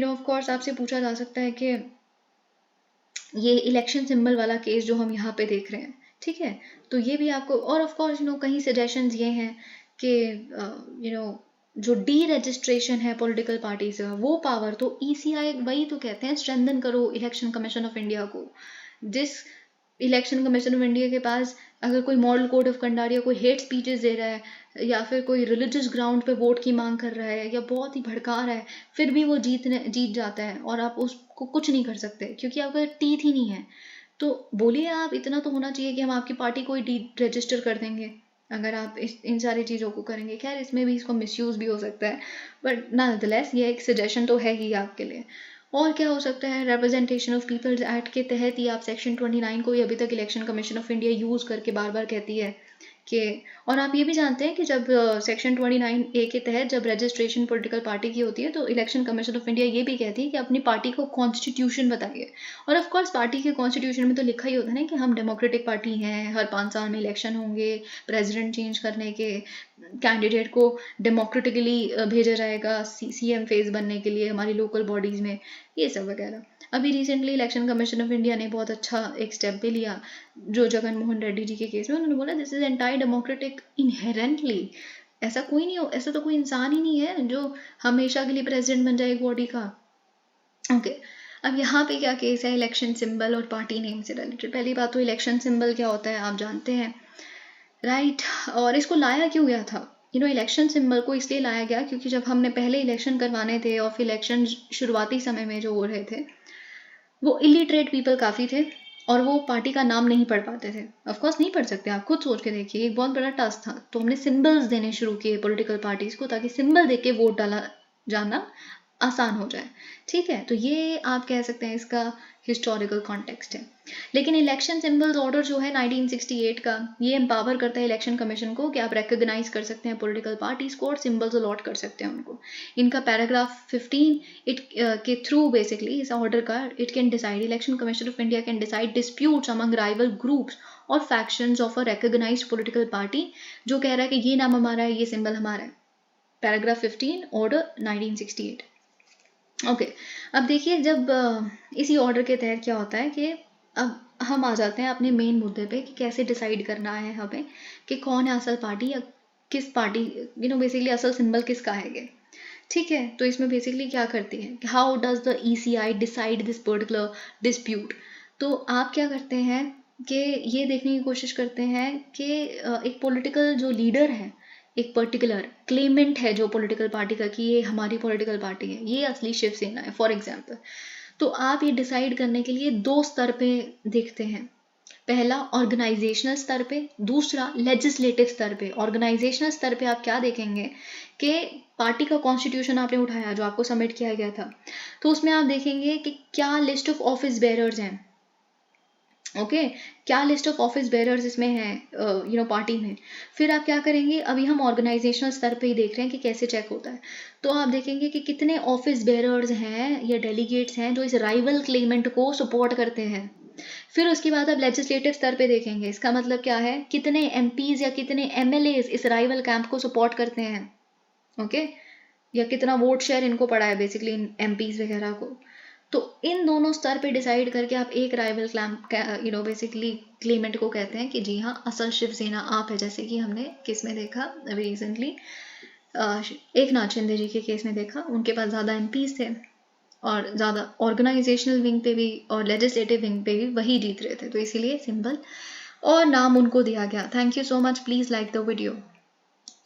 ऑफ कोर्स आपसे पूछा जा सकता है कि ये इलेक्शन सिंबल वाला केस जो हम यहाँ पे देख रहे हैं, ठीक है, तो ये भी आपको, और ऑफ कोर्स कहीं सजेशंस ये हैं कि जो डी रजिस्ट्रेशन है पॉलिटिकल पार्टी से, वो पावर तो ECI, वही तो कहते हैं स्ट्रेंथन करो इलेक्शन कमीशन ऑफ इंडिया को। जिस इलेक्शन कमीशन ऑफ इंडिया के पास अगर कोई मॉडल कोड ऑफ कंडक्ट या कोई हेट स्पीचेस दे रहा है या फिर कोई रिलीजियस ग्राउंड पे वोट की मांग कर रहा है या बहुत ही भड़का रहा है, फिर भी वो जीत जाता है और आप उसको कुछ नहीं कर सकते क्योंकि आपका टीथ ही नहीं है। तो बोलिए आप, इतना तो होना चाहिए कि हम आपकी पार्टी को ही रजिस्टर कर देंगे अगर आप इन सारी चीज़ों को करेंगे। खैर इसमें भी इसको मिसयूज़ भी हो सकता है, बट नॉनदलेस ये एक सजेशन तो है ही आपके लिए। और क्या हो सकता है? रिप्रेजेंटेशन ऑफ पीपल्स एक्ट के तहत ही आप सेक्शन 29 को ही अभी तक election commission of India use करके बार बार कहती है कि, और आप ये भी जानते हैं कि जब सेक्शन 29A के तहत जब रजिस्ट्रेशन पॉलिटिकल पार्टी की होती है तो इलेक्शन कमीशन ऑफ इंडिया ये भी कहती है कि अपनी पार्टी को कॉन्स्टिट्यूशन बताइए। और ऑफ कोर्स पार्टी के कॉन्स्टिट्यूशन में तो लिखा ही होता है ना कि हम डेमोक्रेटिक पार्टी हैं, हर 5 साल में इलेक्शन होंगे, प्रेसिडेंट चेंज करने के, कैंडिडेट को डेमोक्रेटिकली भेजा जाएगा CM फेज बनने के लिए हमारी लोकल बॉडीज़ में, ये सब वगैरह। अभी recently election commission of India ने बहुत अच्छा एक स्टेप भी लिया जो जगन मोहन रेड्डी जी के केस में, उन्होंने बोला this is anti democratic inherently. ऐसा कोई नहीं हो, ऐसा तो कोई इंसान ही नहीं है जो हमेशा के लिए प्रेसिडेंट बन जाए एक बॉडी का। ओके, अब यहाँ पे क्या केस है इलेक्शन सिंबल और पार्टी नेम से रिलेटेड। पहली बात तो इलेक्शन सिंबल क्या होता है आप जानते हैं, राइट? और इसको लाया क्यों गया था? इलेक्शन सिंबल को इसलिए लाया गया क्योंकि जब हमने पहले इलेक्शन करवाने थे और फिर इलेक्शन शुरुआती समय में जो हो रहे थे वो इलिटरेट पीपल काफ़ी थे और वो पार्टी का नाम नहीं पढ़ पाते थे। ऑफकोर्स नहीं पढ़ सकते, आप खुद सोच के देखिए, एक बहुत बड़ा टास्क था। तो हमने सिंबल्स देने शुरू किए पॉलिटिकल पार्टीज को ताकि सिंबल देख के वोट डाला जाना आसान हो जाए। ठीक है, तो ये आप कह सकते हैं इसका हिस्टोरिकल कॉन्टेक्स्ट है। लेकिन इलेक्शन सिंबल्स ऑर्डर जो है 1968 का, ये एम्पावर करता है इलेक्शन कमीशन को कि आप रिकॉग्नाइज कर सकते हैं पॉलिटिकल पार्टीज को और सिंबल्स अलॉट कर सकते हैं उनको। इनका पैराग्राफ 15 के थ्रू बेसिकली इस ऑर्डर का it can decide, election commission of India can decide disputes among rival groups और factions of a recognised political party, जो कह रहा है कि ये नाम हमारा है, ये सिंबल हमारा है। Paragraph 15 order 1968। ओके, अब देखिए जब इसी ऑर्डर के तहत क्या होता है कि अब हम आ जाते हैं अपने मेन मुद्दे पे कि कैसे डिसाइड करना है हमें कि कौन है असल पार्टी या किस पार्टी, बेसिकली असल सिंबल किसका है। ठीक है, तो इसमें बेसिकली क्या करती है, how does the ECI decide this particular dispute. तो आप क्या करते हैं कि ये देखने की कोशिश करते हैं कि एक पॉलिटिकल जो लीडर है, एक पर्टिकुलर क्लेमेंट है जो पॉलिटिकल पार्टी का कि ये हमारी पॉलिटिकल पार्टी है, ये असली शिवसेना है फॉर एग्जांपल। तो आप ये डिसाइड करने के लिए 2 स्तर पे देखते हैं पहला ऑर्गेनाइजेशनल स्तर पे, दूसरा लेजिस्लेटिव स्तर पे। ऑर्गेनाइजेशनल स्तर पे आप क्या देखेंगे कि पार्टी का कॉन्स्टिट्यूशन आपने उठाया जो आपको सबमिट किया गया था, तो उसमें आप देखेंगे कि क्या लिस्ट ऑफ ऑफिस बेयरर्स हैं। ओके, क्या लिस्ट ऑफ ऑफिस बेयरर्स इसमें है पार्टी में। फिर आप क्या करेंगे, अभी हम ऑर्गेनाइजेशनल स्तर पे ही देख रहे हैं कि कैसे चेक होता है। तो आप देखेंगे कि कितने ऑफिस बेयरर्स हैं या डेलीगेट्स हैं जो इस राइवल क्लेमेंट को सपोर्ट करते हैं। फिर उसके बाद आप लेजिस्लेटिव स्तर पे देखेंगे, इसका मतलब क्या है, कितने एमपीज या कितने एमएलएज इस राइवल कैंप को सपोर्ट करते हैं। ओके, या कितना वोट शेयर इनको पड़ा है बेसिकली इन एमपीज वगैरह को। तो इन दोनों स्तर पे डिसाइड करके आप एक राइवल क्लैम बेसिकली क्लेमेंट को कहते हैं कि जी हाँ असल शिवसेना आप है। जैसे कि हमने किस में देखा अभी रिसेंटली, एकनाथ शिंदे जी के केस में देखा, उनके पास ज़्यादा एमपीज थे और ज़्यादा ऑर्गेनाइजेशनल विंग पे भी और लेजिस्लेटिव विंग पे भी वही जीत रहे थे, तो इसीलिए सिंबल और नाम उनको दिया गया। Thank you so much, please like the video.